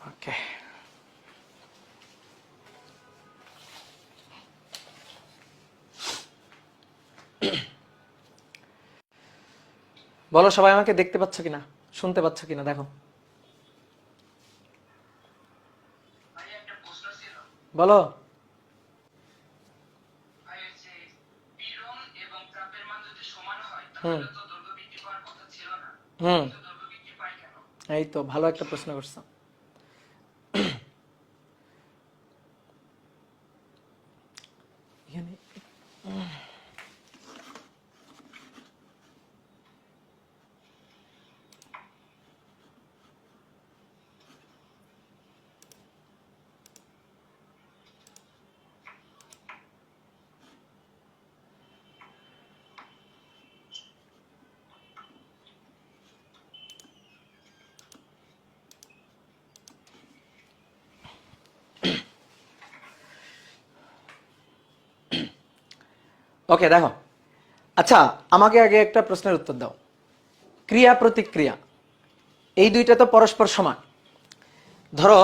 ওকে, বলো সবাই আমাকে দেখতে পাচ্ছ কিনা, শুনতে পাচ্ছ কিনা দেখো। বলো। হুম হুম, এই তো ভালো একটা প্রশ্ন করছো। এখানে ওকে দেখো, আচ্ছা আমাকে আগে একটা প্রশ্নের উত্তর দাও। ক্রিয়া প্রতিক্রিয়া এই দুইটা তো পরস্পর সমান। ধরো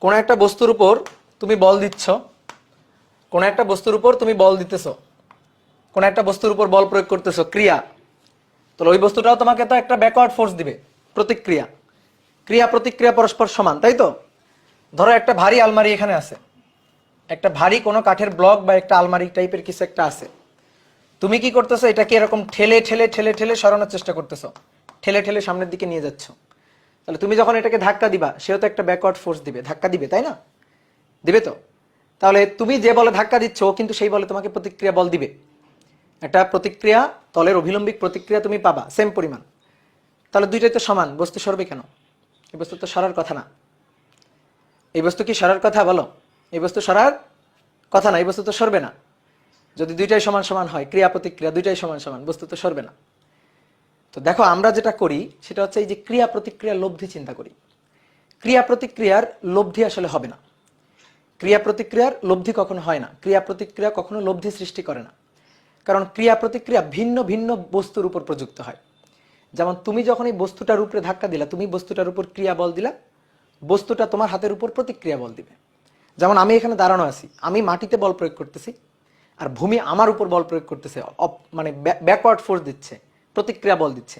কোন একটা বস্তুর উপর তুমি বল দিচ্ছ, কোন একটা বস্তুর উপর তুমি বল দিতেছো, কোন একটা বস্তুর উপর বল প্রয়োগ করতেছো, ক্রিয়া। তো ওই বস্তুটাও তোমাকে তো একটা ব্যাকওয়ার্ড ফোর্স দিবে, প্রতিক্রিয়া। ক্রিয়া প্রতিক্রিয়া পরস্পর সমান, তাই তো? ধরো একটা ভারী আলমারি এখানে আছে, একটা ভারী কোনো কাঠের ব্লক বা একটা আলমারি টাইপের কিছু একটা আছে। তুমি কি করতেছো, এটাকে এরকম ঠেলে ঠেলে ঠেলে ঠেলে সরানোর চেষ্টা করতেছো, ঠেলে ঠেলে সামনের দিকে নিয়ে যাচ্ছ। তাহলে তুমি যখন এটাকে ধাক্কা দিবা, সেও তো একটা ব্যাকওয়ার্ড ফোর্স দিবে, ধাক্কা দিবে, তাই না? দিবে তো। তাহলে তুমি যে বলে ধাক্কা দিচ্ছ, ও কিন্তু সেই বলে তোমাকে প্রতিক্রিয়া বল দিবে। একটা প্রতিক্রিয়া, তলের অভিলম্বিক প্রতিক্রিয়া তুমি পাবা সেম পরিমাণ। তাহলে দুইটাই তো সমান, বস্তু সরবে কেন? এই বস্তু তো সরার কথা না। এই বস্তু কি সরার কথা? বলো। এই বস্তু সরার কথা না, এই বস্তু তো সরবে না। যদি দুইটাই সমান সমান হয়, ক্রিয়া প্রতিক্রিয়া দুইটাই সমান সমান, বস্তু তো সরবে না। তো দেখো আমরা যেটা করি সেটা হচ্ছে এই যে ক্রিয়া প্রতিক্রিয়ার লব্ধি চিন্তা করি। ক্রিয়া প্রতিক্রিয়ার লব্ধি আসলে হবে না। ক্রিয়া প্রতিক্রিয়ার লব্ধি কখনো হয় না। ক্রিয়া প্রতিক্রিয়া কখনো লব্ধি সৃষ্টি করে না, কারণ ক্রিয়া প্রতিক্রিয়া ভিন্ন ভিন্ন বস্তুর উপর প্রযুক্ত হয়। যেমন তুমি যখন এই বস্তুটার উপরে ধাক্কা দিলা, তুমি বস্তুটার উপর ক্রিয়া বল দিলা, বস্তুটা তোমার হাতের উপর প্রতিক্রিয়া বল দিবে। যেমন আমি এখানে দাঁড়ানো আছি, আমি মাটিতে বল প্রয়োগ করতেছি, আর ভূমি আমার উপর বল প্রয়োগ করতেছে, মানে ব্যাকওয়ার্ড ফোর্স দিচ্ছে, প্রতিক্রিয়া বল দিচ্ছে।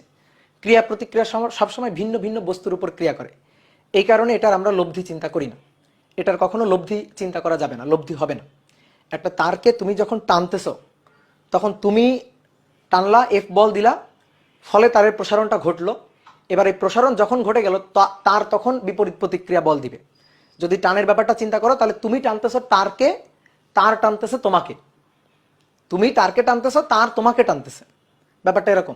ক্রিয়া প্রতিক্রিয়া সবসময় ভিন্ন ভিন্ন বস্তুর উপর ক্রিয়া করে। এই কারণে এটার আমরা লব্ধি চিন্তা করি না। এটার কখনো লব্ধি চিন্তা করা যাবে না, লব্ধি হবে না। একটা তারকে তুমি যখন টানতেছো, তখন তুমি টানলা, এফ বল দিলা, ফলে তারের প্রসারণটা ঘটলো। এবার এই প্রসারণ যখন ঘটে গেল, তার তখন বিপরীত প্রতিক্রিয়া বল দিবে। যদি টানের ব্যাপারটা চিন্তা করো, তাহলে তুমি টানতেছো তারকে, তার টানতেছে তোমাকে। তুমি তারকে টানতেছো, তার তোমাকে টানতেছে, ব্যাপারটা এরকম।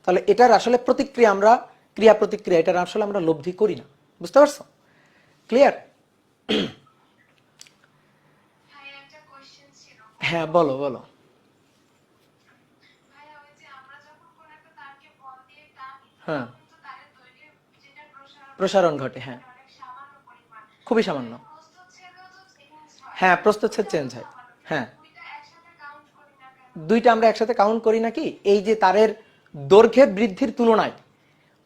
তাহলে এটার আসলে প্রতিক্রিয়া আমরা, ক্রিয়া প্রতিক্রিয়া, এটার আসলে আমরা লব্ধি করি না। বুঝতে পারছো? ক্লিয়ার? হ্যাঁ বলো বলো। হ্যাঁ, প্রসারণ ঘটে, হ্যাঁ, খুবই সামান্য। হ্যাঁ, প্রস্থচ্ছেদ চেঞ্জ হয়। হ্যাঁ, দুইটা আমরা একসাথে কাউন্ট করি নাকি, এই যে তারের দৈর্ঘ্যের বৃদ্ধির তুলনায়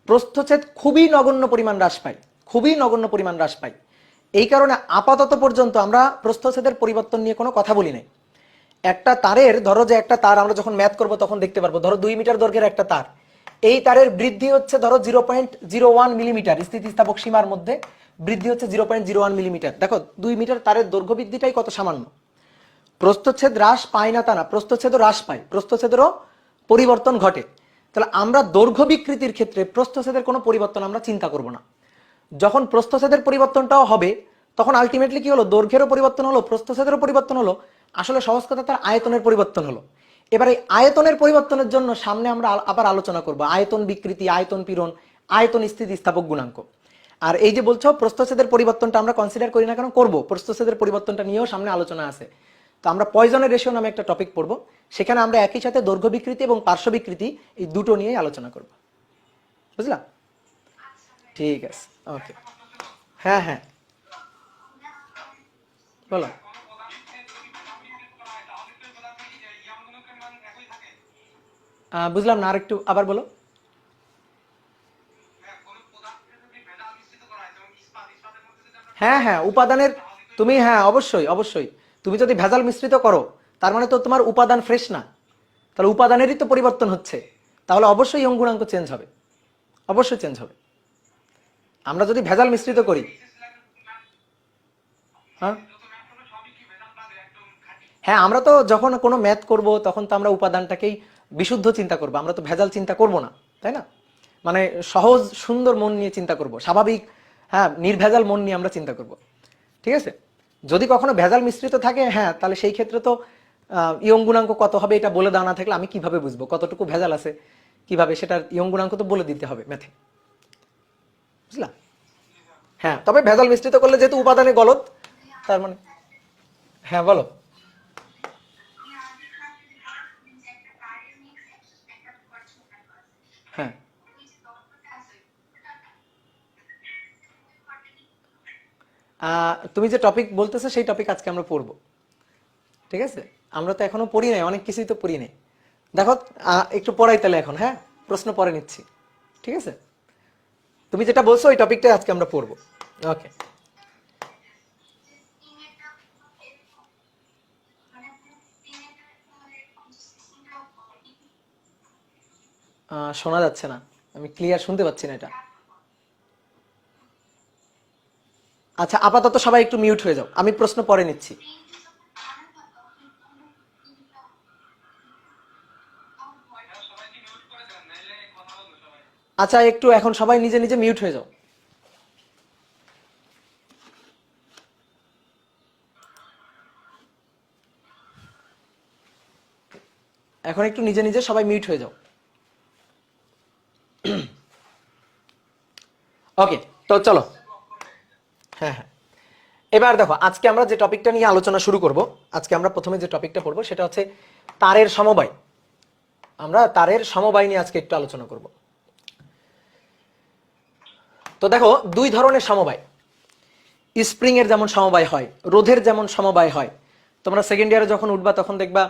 প্রস্থচ্ছেদ খুবই নগণ্য পরিমাণ হ্রাস পায়, খুবই নগণ্য পরিমাণ হ্রাস পায়। এই কারণে আপাতত পর্যন্ত আমরা প্রস্থচ্ছেদের পরিবর্তন নিয়ে কোনো কথা বলি নাই। একটা তারের, ধরো যে একটা তার আমরা যখন ম্যাথ করবো তখন দেখতে পারবো, ধরো 2 মিটার দৈর্ঘ্যের একটা তার, এই তারের বৃদ্ধি হচ্ছে ধরো 0.01 মিলিমিটার, স্থিতিস্থাপক সীমার মধ্যে বৃদ্ধি হচ্ছে 0.01 মিলিমিটার। দেখো 2 মিটার তারের দৈর্ঘ্য বৃদ্ধিটাই কত সামান্য। প্রস্থচ্ছেদ হ্রাস পায় না তা না, প্রস্থচ্ছেদও হ্রাস পায়, প্রস্থচ্ছেদেরও পরিবর্তন ঘটে। তাহলে আমরা দৈর্ঘ্য বিকৃতির ক্ষেত্রে প্রস্থচ্ছেদের কোনো পরিবর্তন আমরা চিন্তা করব না। যখন প্রস্থচ্ছেদের পরিবর্তনটাও হবে, তখন আলটিমেটলি কি হলো, দৈর্ঘ্যেরও পরিবর্তন হলো, প্রস্থচ্ছেদেরও পরিবর্তন হলো, আসলে সহজ কথা তার আয়তনের পরিবর্তন হলো। এবার এই আয়তনের পরিবর্তনের জন্য সামনে আমরা আবার আলোচনা করব আয়তন বিকৃতি, আয়তন পীড়ন, আয়তন স্থিতিস্থাপক গুণাঙ্ক। আর এই যে বলছো প্রস্থচ্ছেদের পরিবর্তনটা আমরা কনসিডার করি না কেন, করব, প্রস্থচ্ছেদের পরিবর্তনটা নিয়েও সামনে আলোচনা আছে। তো আমরা পয়জনের রেশিও নামে একটা টপিক পড়বো, সেখানে আমরা একই সাথে দৈর্ঘ্য বিকৃতি এবং পার্শ্ব বিকৃতি এই দুটো নিয়েই আলোচনা করব, বুঝলা? ঠিক আছে, ওকে। হ্যাঁ হ্যাঁ, বলো। বুঝলাম না, আর একটু আবার বলো। হ্যাঁ হ্যাঁ, উপাদানের, তুমি, হ্যাঁ অবশ্যই অবশ্যই, তুমি যদি ভেজাল মিশ্রিত করো তার মানে তো তোমার উপাদান ফ্রেশ না, তাহলে উপাদানেরই তো পরিবর্তন হচ্ছে, তাহলে অবশ্যই ইয়ং গুণাঙ্ক চেঞ্জ হবে, অবশ্যই চেঞ্জ হবে। আমরা যদি ভেজাল মিশ্রিত করি, হ্যাঁ হ্যাঁ, আমরা তো যখন কোনো ম্যাথ করব তখন তো আমরা উপাদানটাকেই বিশুদ্ধ চিন্তা করব, আমরা তো ভেজাল চিন্তা করব না, তাই না? মানে সহজ সুন্দর মন নিয়ে চিন্তা করব, স্বাভাবিক, হ্যাঁ নির্ভেজাল মন নিয়ে আমরা চিন্তা করব, ঠিক আছে? যদি কখনো ভেজাল মিশ্রিত থাকে, হ্যাঁ তাহলে সেই ক্ষেত্রে তো ইয়ং গুণাঙ্ক কত হবে এটা বলে দেওয়া না থাকলে আমি কিভাবে বুঝবো কতটুকু ভেজাল আছে, কিভাবে সেটা ইয়ং গুণাঙ্ক তো বলে দিতে হবে ম্যাথে, বুঝলা? হ্যাঁ, তবে ভেজাল মিশ্রিত করলে যেহেতু উপাদানে গলত, তার মানে, হ্যাঁ বলো। হ্যাঁ, তুমি যে টপিক বলতেছো সেই টপিক আজকে আমরা পড়বো, ঠিক আছে? আমরা তো এখনো পড়ি নাই, অনেক কিছুই তো পড়ি নাই। দেখো, একটু পড়াই তাহলে এখন, হ্যাঁ প্রশ্ন পরে নিচ্ছি, ঠিক আছে? তুমি যেটা বলছো ওই টপিকটা আজকে আমরা পড়বো, ওকে। শোনা যাচ্ছে না, আমি ক্লিয়ার শুনতে পাচ্ছি না এটা। আচ্ছা, আপাতত সবাই একটু মিউট হয়ে যাও, আমি প্রশ্ন পরে নিচ্ছি। আচ্ছা, একটু এখন সবাই নিজে নিজে মিউট হয়ে যাও, এখন একটু নিজে নিজে সবাই মিউট হয়ে যাও। ওকে, তো চলো। হ্যাঁ হ্যাঁ, এবার দেখো আজকে আমরা যে টপিকটা নিয়ে আলোচনা শুরু করব, আজকে আমরা প্রথমে যে টপিকটা পড়বো সেটা হচ্ছে তারের সমবায়। আমরা তারের সমবায় নিয়ে আজকে একটু আলোচনা করব। তো দেখো, দুই ধরনের সমবায়, স্প্রিং এর যেমন সমবায় হয়, রোধের যেমন সমবায় হয়। তোমরা সেকেন্ড ইয়ারে যখন উঠবা তখন দেখবা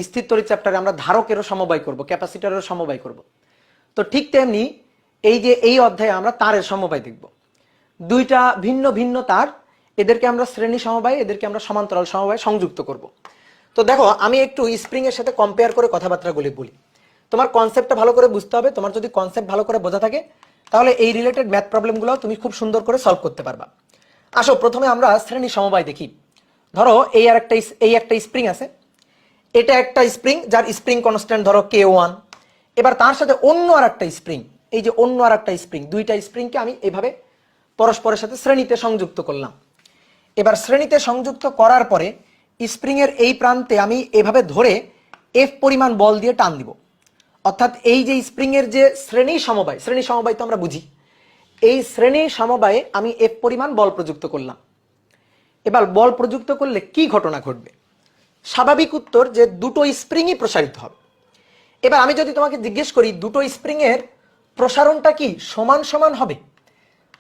স্থির তড়িৎ চ্যাপ্টারে আমরা ধারকেরও সমবায় করব, ক্যাপাসিটরেরও সমবায় করব। তো ঠিক তেমনি এই যে এই অধ্যায়ে আমরা তারের সমবায় দেখব। দুইটা ভিন্ন ভিন্ন তার, এদেরকে আমরা শ্রেণী সমবায়, এদেরকে আমরা সমান্তরাল সমবায় সংযুক্ত করব। তো দেখো, আমি একটু স্প্রিং এর সাথে কম্পেয়ার করে কথাবার্তাগুলি বলি, তোমার কনসেপ্টটা ভালো করে বুঝতে হবে। তোমার যদি কনসেপ্ট ভালো করে বোঝা থাকে তাহলে এই রিলেটেড ম্যাথ প্রবলেমগুলো তুমি খুব সুন্দর করে সলভ করতে পারবা। আসো প্রথমে আমরা শ্রেণী সমবায় দেখি। ধরো এই একটা স্প্রিং আছে, এটা একটা স্প্রিং যার স্প্রিং কনস্ট্যান্ট ধরো K1। এবার তার সাথে অন্য আর একটা স্প্রিং, এই যে অন্য আর একটা স্প্রিং, দুইটা স্প্রিংকে আমি এভাবে পরস্পরের সাথে শ্রেণীতে সংযুক্ত করলাম। এবার শ্রেণীতে সংযুক্ত করার পরে স্প্রিং এর এই প্রান্তে আমি এভাবে ধরে F পরিমাণ বল দিয়ে টান দিব। অর্থাৎ এই যে স্প্রিং এর যে শ্রেণী সমবায় তো আমরা বুঝি, এই শ্রেণী সমবায়ে আমি F পরিমাণ বল প্রযুক্ত করলাম। এবার বল প্রযুক্ত করলে কি ঘটনা ঘটবে? স্বাভাবিক উত্তর যে দুটো স্প্রিংই প্রসারিত হবে। এবার আমি যদি তোমাকে জিজ্ঞেস করি দুটো স্প্রিং এর প্রসারণটা কি সমান সমান হবে,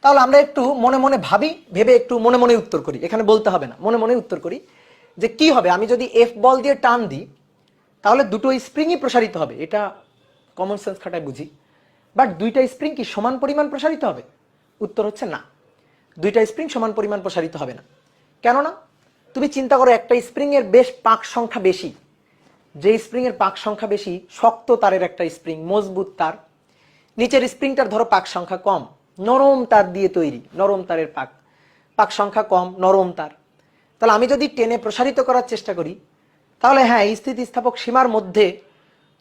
তাহলে আমরা একটু মনে মনে ভাবি, ভেবে একটু মনে মনে উত্তর করি, এখানে বলতে হবে না, মনে মনে উত্তর করি যে কি হবে। আমি যদি F বল দিয়ে টান দিই তাহলে দুটো স্প্রিংই প্রসারিত হবে, এটা কমন সেন্স খাটায় বুঝি। বাট দুইটা স্প্রিং কি সমান পরিমাণ প্রসারিত হবে? উত্তর হচ্ছে না, দুইটা স্প্রিং সমান পরিমাণ প্রসারিত হবে না। কেননা তুমি চিন্তা করো, একটা স্প্রিং এর বেশ পাক সংখ্যা বেশি, যে স্প্রিং এর পাক সংখ্যা বেশি, শক্ত তারের একটা স্প্রিং, মজবুত তার, নিচের স্প্রিংটার ধরো পাক সংখ্যা কম, নরম তার দিয়ে তৈরি, নরম তারের পাক সংখ্যা কম, নরম তার। তাহলে আমি যদি টেনে প্রসারিত করার চেষ্টা করি তাহলে হ্যাঁ, স্থিতিস্থাপক সীমার মধ্যে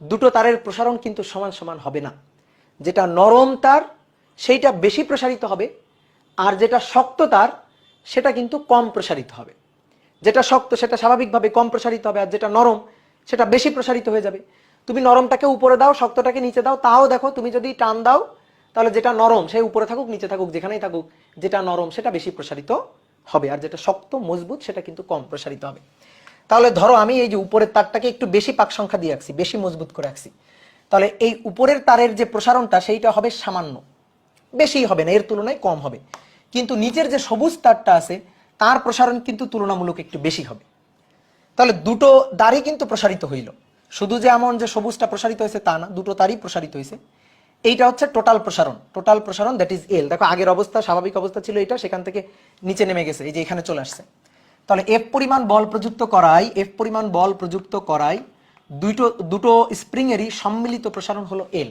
দুটো তারের প্রসারণ কিন্তু সমান সমান হবে না। যেটা নরম তার সেইটা বেশি প্রসারিত হবে, আর যেটা শক্ত তার সেটা কিন্তু কম প্রসারিত হবে। যেটা শক্ত সেটা স্বাভাবিকভাবে কম প্রসারিত হবে, আর যেটা নরম সেটা বেশি প্রসারিত হয়ে যাবে। তুমি নরমটাকে উপরে দাও, শক্তটাকে নিচে দাও, তাও দেখো তুমি যদি টান দাও তাহলে যেটা নরম সে উপরে থাকুক নিচে থাকুক যেখানেই থাকুক, যেটা নরম সেটা বেশি প্রসারিত হবে, আর যেটা শক্ত মজবুত সেটা কিন্তু কম প্রসারিত হবে। তাহলে ধরো আমি এই যে উপরের তারটাকে একটু বেশি পাক সংখ্যা দিয়ে রাখছি, বেশি মজবুত করে রাখছি, তাহলে এই উপরের তারের যে প্রসারণটা সেইটা হবে সামান্য, বেশি হবে না, এর তুলনায় কম হবে। কিন্তু নিচের যে সবুজ তারটা আছে তার প্রসারণ কিন্তু তুলনামূলক একটু বেশি হবে। তাহলে দুটো তারই কিন্তু প্রসারিত হইল, শুধু যে এমন যে সবুজটা প্রসারিত হয়েছে তা না, দুটো তারই প্রসারিত হয়েছে। এইটা হচ্ছে টোটাল প্রসারণ, টোটাল প্রসারণ দ্যাট ইজ এল। দেখো আগের অবস্থা স্বাভাবিক অবস্থা ছিল এটা, সেখান থেকে নিচে নেমে গেছে, এই যে এখানে চলে আসছে। তাহলে এফ পরিমাণ বল প্রযুক্ত করায় দুটো স্প্রিং এরই সম্মিলিত প্রসারণ হলো এল।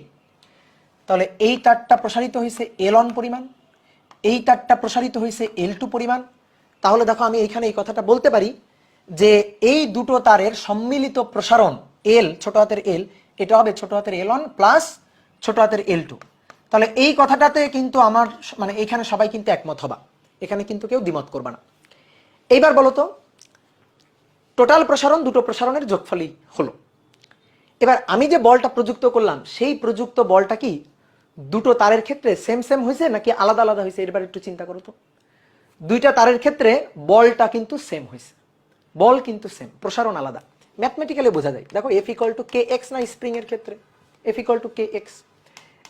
তাহলে এই তারটা প্রসারিত হয়েছে এল অন পরিমাণ, এই তারটা প্রসারিত হয়েছে এল টু পরিমাণ। তাহলে দেখো আমি এইখানে এই কথাটা বলতে পারি যে এই দুটো তারের সম্মিলিত প্রসারণ এল, ছোট হাতের এল, এটা হবে ছোট হাতের এল অন প্লাস ছোট হাতের এল টু। তাহলে এই কথাটাতে কিন্তু আমার মানে এখানে সবাই কিন্তু একমত হবা, এখানে কিন্তু কেউ দ্বিমত করবা না। এইবার বলো তো, টোটাল প্রসারণ দুটো প্রসারণের যোগফলই হলো। এবার আমি যে বলটা প্রযুক্ত করলাম সেই প্রযুক্ত বলটা কি দুটো তারের ক্ষেত্রে সেম সেম হয়েছে নাকি আলাদা আলাদা হয়েছে? এবার একটু চিন্তা করো তো। দুইটা তারের ক্ষেত্রে বলটা কিন্তু সেম হয়েছে, বল কিন্তু সেম, প্রসারণ আলাদা। ম্যাথমেটিক্যালি বোঝা যায়, দেখো F equal to K x না স্প্রিং এর ক্ষেত্রে, F equal to K x,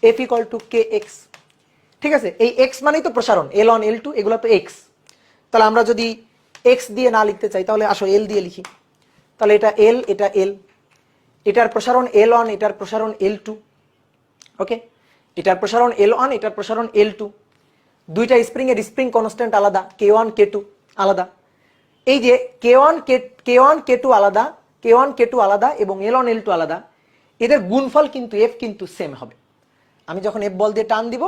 F equal to K x, ঠিক আছে? এই এক্স মানেই তো প্রসারণ, এল অন এল টু এগুলো তো এক্স। তাহলে আমরা যদি এক্স দিয়ে না লিখতে চাই তাহলে আসো এল দিয়ে লিখি। তাহলে এটা এল, এটা এল, এটার প্রসারণ এল অন, এটার প্রসারণ এল টু, ওকে? এটার প্রসারণ এল অন, এটার প্রসারণ এল টু। দুইটা স্প্রিং এর স্প্রিং কনস্ট্যান্ট আলাদা, কে ওয়ান কে টু আলাদা। এই যে কে ওয়ান কে টু আলাদা, কে ওয়ান কে টু আলাদা এবং এল অন এল টু আলাদা, এদের গুণফল কিন্তু এফ কিন্তু সেম হবে। আমি যখন এফ বল দিয়ে টান দিব,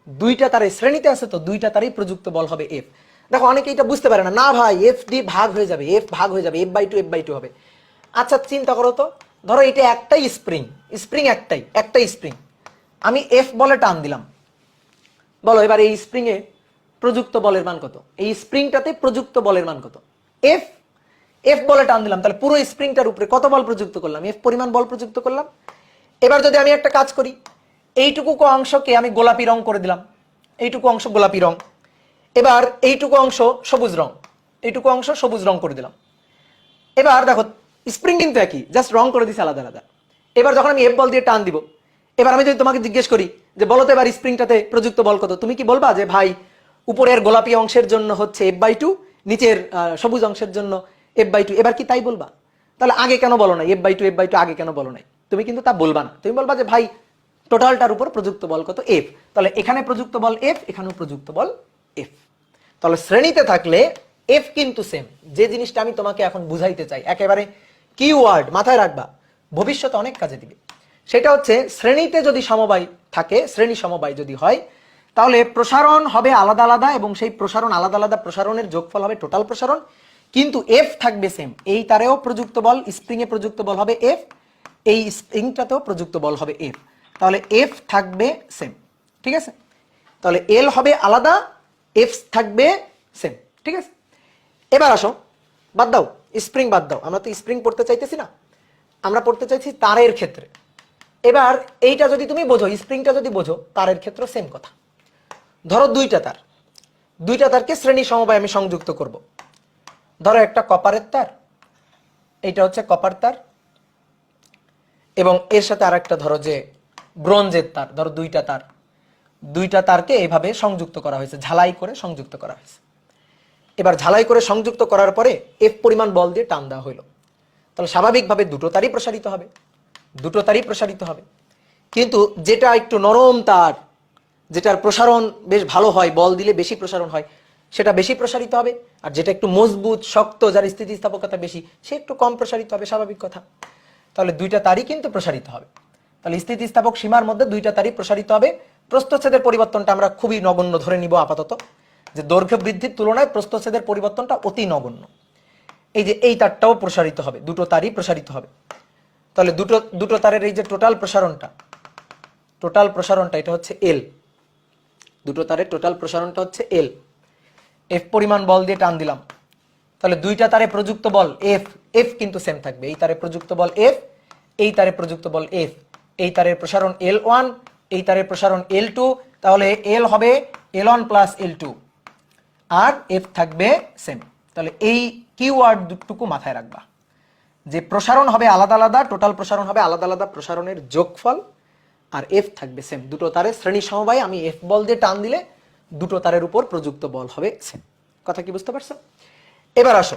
দুইটা তারে শ্রেণীতে আছে তো দুইটা তারই প্রযুক্ত বল হবে এফ। দেখো অনেকে এটা বুঝতে পারে না, না ভাই এফ দিয়ে ভাগ হয়ে যাবে, এফ ভাগ হয়ে যাবে, এফ বাই টু হবে। আচ্ছা চিন্তা করো তো, ধরো এটা একটাই স্প্রিং, স্প্রিং একটাই স্প্রিং, আমি এফ বলে টান দিলাম, বলো এবার এই স্প্রিং এ প্রযুক্ত বলের মান কত? এই স্প্রিংটাতে প্রযুক্ত বলের মান কত? এফ। এফ বলে টান দিলাম, তাহলে পুরো স্প্রিংটার উপরে কত বল প্রযুক্ত করলাম? এফ পরিমাণ বল প্রযুক্ত করলাম। এবার যদি আমি একটা কাজ করি, এইটুকু অংশকে আমি গোলাপি রং করে দিলাম, এইটুকু অংশ গোলাপি রং, এবার এইটুকু অংশ সবুজ রং, এইটুকু অংশ সবুজ রং করে দিলাম। এবার দেখো স্প্রিং কিন্তু একই, জাস্ট রং করে দিছে আলাদা আলাদা। এবার যখন আমি এফ বল দিয়ে টান দিব, এবার আমি যদি তোমাকে জিজ্ঞেস করি যে বলো তো এবার স্প্রিংটাতে প্রযুক্ত বল কত, তুমি কি বলবা যে ভাই উপরের গোলাপি অংশের জন্য হচ্ছে এফ বাই টু, নিচের সবুজ অংশের জন্য এফ বাই টু? এবার কি তাই বলবা? তাহলে আগে কেন বলো না এফ বাই টু আগে কেন বলো নাই? তুমি কিন্তু তা বলবা না, তুমি বলবা যে ভাই টোটালটার উপর প্রযুক্ত বল কত? এফ। তাহলে এখানে প্রযুক্ত বল এফ, এখানেও প্রযুক্ত বল এফ। তাহলে শ্রেণীতে থাকলে এফ কিন্তু সেম। যে জিনিসটা আমি তোমাকে এখন বুঝাইতে চাই, একেবারে কিওয়ার্ড মাথায় রাখবা, ভবিষ্যতে অনেক কাজে দিবে, সেটা হচ্ছে শ্রেণীতে যদি সমবায় থাকে, শ্রেণী সমবায় যদি হয়, তাহলে প্রসারণ হবে আলাদা আলাদা এবং সেই প্রসারণ আলাদা আলাদা প্রসারণের যোগফল হবে টোটাল প্রসারণ, কিন্তু এফ থাকবে সেম। এই তারেও প্রযুক্ত বল, স্প্রিং এ প্রযুক্ত বল হবে এফ, এই স্প্রিংটাতেও প্রযুক্ত বল হবে এফ। তাহলে এফ থাকবে সেম, ঠিক আছে? তাহলে এল হবে আলাদা, এফ থাকবে সেম, ঠিক আছে? এবার আসো, বাদ দাও স্প্রিং, বাদ দাও, আমরা তো স্প্রিং পড়তে চাইতেছি না, আমরা পড়তে চাইছি তারের ক্ষেত্রে। এবার এইটা যদি তুমি বোঝো, স্প্রিংটা যদি বোঝো, তারের ক্ষেত্রে সেম কথা। ধরো দুইটা তারকে শ্রেণী সমবায় আমি সংযুক্ত করব। ধরো একটা কপারের তার, এইটা হচ্ছে কপার তার, এবং এর সাথে আর একটা ধরো যে ব্রোঞ্জের তার। ধরো দুইটা তারকে এইভাবে সংযুক্ত করা হয়েছে, ঝালাই করে সংযুক্ত করা হয়েছে। এবার ঝালাই করে সংযুক্ত করার পরে এফ পরিমাণ বল দিয়ে টান দেওয়া হইলো, তাহলে স্বাভাবিকভাবে দুটো তারই প্রসারিত হবে। কিন্তু যেটা একটু নরম তার, যেটার প্রসারণ বেশ ভালো হয়, বল দিলে বেশি প্রসারণ হয়, সেটা বেশি প্রসারিত হবে। আর যেটা একটু মজবুত শক্ত, যার স্থিতিস্থাপকতা বেশি, সে একটু কম প্রসারিত হবে, স্বাভাবিক কথা। তাহলে দুইটা তারই কিন্তু প্রসারিত হবে। তাহলে স্থিতিস্থাপক সীমার মধ্যে দুইটা তারই প্রসারিত হবে। প্রস্থচ্ছেদের পরিবর্তনটা আমরা খুবই নগণ্য ধরে নিব আপাতত, যে দৈর্ঘ্য বৃদ্ধির তুলনায় প্রস্থচ্ছেদের পরিবর্তনটা অতি নগণ্য। এই যে এই তারটাও প্রসারিত হবে, দুটো তারই প্রসারিত হবে। তাহলে দুটো তারের এই যে টোটাল প্রসারণটা এটা হচ্ছে এল, দুটো তারের টোটাল প্রসারণটা হচ্ছে এল। এফ পরিমাণ বল দিয়ে টান দিলাম, তাহলে দুইটা তারে প্রযুক্ত বল এফ, এফ কিন্তু সেম থাকবে। এই তারে প্রযুক্ত বল এফ, এই তারে প্রযুক্ত বল এফ, এই তারের প্রসারণ L1, এই তারের প্রসারণ L2, তাহলে এল হবে L1 প্লাস L2 আর এফ থাকবে সেম। তাহলে এই কিওয়ার্ড দুটুকু মাথায় রাখবা যে প্রসারণ হবে আলাদা আলাদা, টোটাল প্রসারণ হবে আলাদা আলাদা প্রসারণের যোগফল, আর এফ থাকবে সেম। দুটো তারের শ্রেণী সমবায় আমি এফ বল দিয়ে টান দিলে দুটো তারের উপর প্রযুক্ত বল হবে সেম। কথা কি বুঝতে পারছো? এবার আসো,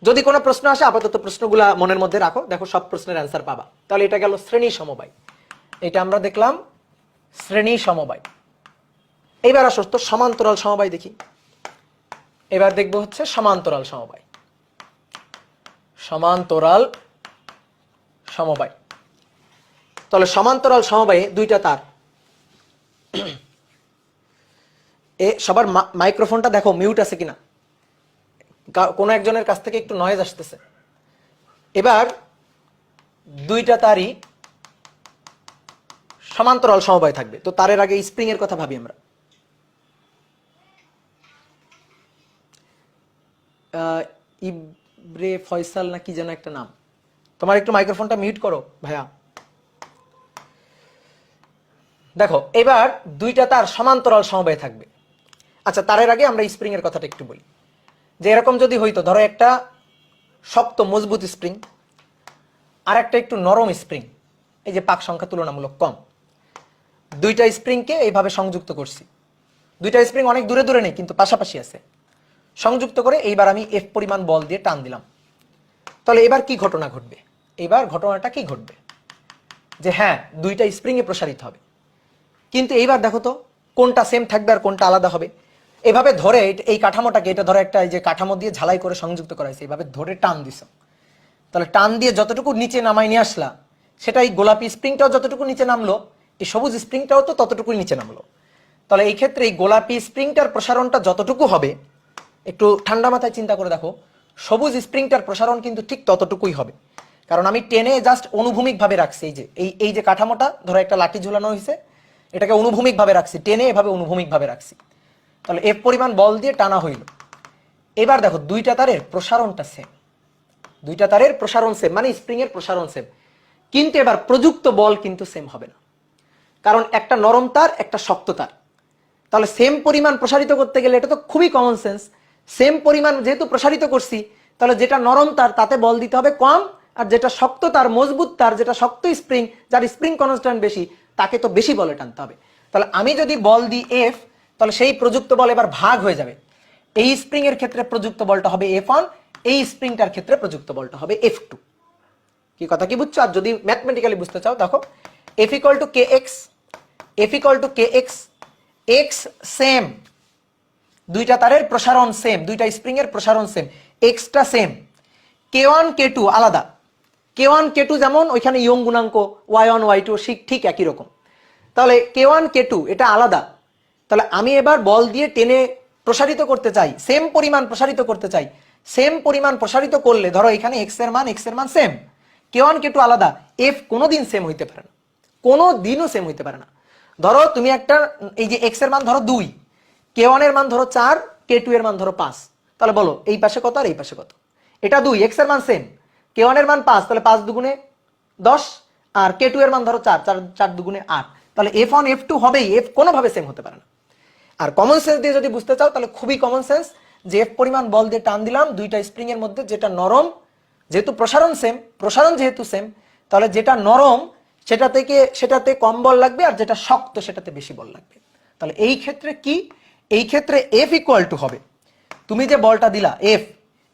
যদি কোনো প্রশ্ন আসে আপাতত প্রশ্নগুলা মনের মধ্যে রাখো, দেখো সব প্রশ্নের অ্যান্সার পাবা। তাহলে এটা গেল শ্রেণী সমবায়, এটা আমরা দেখলাম শ্রেণী সমবায়। এবার আসো তো সমান্তরাল সমবায় দেখি। এবার দেখবো হচ্ছে সমান্তরাল সমবায়। সমান্তরাল সমবায়, তাহলে সমান্তরাল সমবায়ে দুইটা তার। সবার মাইক্রোফোনটা দেখো মিউট আছে কিনা, কোনো একজনের কাছ থেকে একটু নয়েজ আসতেছে। এবার দুইটা তারই সমান্তরাল সমবায় থাকবে। তো তারের আগে স্প্রিং এর কথা ভাবি আমরা। ইব্রে ফয়সাল না কি যেন একটা নাম, তোমার একটু মাইক্রোফোনটা মিউট করো ভাইয়া। দেখো এবার দুইটা তার সমান্তরাল সমবায় থাকবে। আচ্ছা, তারের আগে আমরা স্প্রিং এর কথাটা একটু বলি। যে এরকম যদি হইতো, ধরো একটা শক্ত মজবুত স্প্রিং আর একটা একটু নরম স্প্রিং, এই যে পাক সংখ্যা তুলনামূলক কম, দুইটা স্প্রিংকে এইভাবে সংযুক্ত করছি। দুইটা স্প্রিং অনেক দূরে দূরে নেই কিন্তু পাশাপাশি আছে, সংযুক্ত করে এইবার আমি এফ পরিমাণ বল দিয়ে টান দিলাম। তাহলে এবার কি ঘটনা ঘটবে? এবার ঘটনাটা কি ঘটবে যে হ্যাঁ, দুইটা স্প্রিং এ প্রসারিত হবে, কিন্তু এইবার দেখো তো কোনটা সেম থাকবে আর কোনটা আলাদা হবে। এভাবে ধরে এই কাঠামোটাকে, এটা ধরো একটা এই যে কাঠামো দিয়ে ঝালাই করে সংযুক্ত করা হয়েছে, এইভাবে ধরে টান দিছো। তাহলে টান দিয়ে যতটুকু নিচে নামাই নিয়ে আসলা, সেটা এই গোলাপি স্প্রিংটাও যতটুকু নিচে নামলো, এই সবুজ স্প্রিংটাও তো ততটুকুই নিচে নামলো। তাহলে এই ক্ষেত্রে এই গোলাপি স্প্রিংটার প্রসারণটা যতটুকু হবে, একটু ঠান্ডা মাথায় চিন্তা করে দেখো, সবুজ স্প্রিংটার প্রসারণ কিন্তু ঠিক ততটুকুই হবে। কারণ আমি টেনে জাস্ট অনুভূমিক ভাবে রাখছি। এই যে এই যে কাঠামোটা ধরো একটা লাঠি ঝুলানো হয়েছে, এটাকে অনুভূমিক ভাবে রাখছি, টেনে এভাবে অনুভূমিক ভাবে রাখছি। তাহলে এফ পরিমাণ বল দিয়ে টানা হইল। এবার দেখো দুইটা তারের প্রসারণটা সেম, দুইটা তারের প্রসারণ সেম, মানে স্প্রিং এর প্রসারণ সেম, কিন্তু এবার প্রযুক্ত বল কিন্তু সেম হবে না। কারণ একটা নরম তার, একটা শক্ত তার। তাহলে সেম পরিমাণ প্রসারিত করতে গেলে, এটা তো খুবই কমন সেন্স, সেম পরিমাণ যেহেতু প্রসারিত করছি, তাহলে যেটা নরম তার তাতে বল দিতে হবে কম, আর যেটা শক্ত তার, মজবুত তার, যেটা শক্ত স্প্রিং, যার স্প্রিং কনস্ট্যান্ট বেশি, তাকে তো বেশি বলে টানতে হবে। তাহলে আমি যদি বল দিই এফ, তাহলে সেই প্রযুক্ত বল এবার ভাগ হয়ে যাবে। এই স্প্রিং এর ক্ষেত্রে প্রযুক্ত বলটা হবে F1, এই স্প্রিংটার ক্ষেত্রে প্রযুক্ত বলটা হবে F2। কি কথা কি বুঝছো? আর যদি ম্যাথমেটিক্যালি বুঝতে চাও, দেখো F equal to kx, F equal to kx, x same, দুইটা তারের প্রসারণ সেম, দুইটা স্প্রিং এর প্রসারণ same, extra same, k1 k2 আলাদা। k1 k2 যেমন ওইখানে ইয়ং গুণাঙ্ক y1 y2 ঠিক একই রকম। তাহলে k1 k2 এটা আলাদা। তাহলে আমি এবার বল দিয়ে টেনে প্রসারিত করতে চাই, সেম পরিমাণ প্রসারিত করতে চাই। সেম পরিমাণ প্রসারিত করলে ধরো এখানে x এর মান সেম, k1 k2 আলাদা, f কোনোদিন সেম হইতে পারে না, কোনো দিনও সেম হইতে পারে না। ধরো তুমি একটা, এই যে x এর মান ধরো 2, k1 এর মান ধরো 4, k2 এর মান ধরো 5, তাহলে বলো এই পাশে কত আর এই পাশে কত? এটা 2, x এর মান সেম, k1 এর মান 5, তাহলে 5 দুগুণে 10, আর k2 এর মান ধরো 4, 4 দুগুণে 8, তাহলে f1 f2 হবেই, f কোনোভাবে সেম হতে পারে না। আর কমন সেন্স দিয়ে যদি বুঝতে চাও, তাহলে খুবই কমন সেন্স, যে এফ পরিমাণ বল দিয়ে টান দিলাম দুইটা স্প্রিং এর মধ্যে, যেটা নরম, যেহেতু প্রসারণ সেম, প্রসারণ যেহেতু সেম, তাহলে যেটা নরম সেটাতে কম বল লাগবে, আর যেটা শক্ত সেটাতে বেশি বল লাগবে। তাহলে এই ক্ষেত্রে কি? এই ক্ষেত্রে এফ ইকুয়াল টু হবে, তুমি যে বলটা দিলা এফ,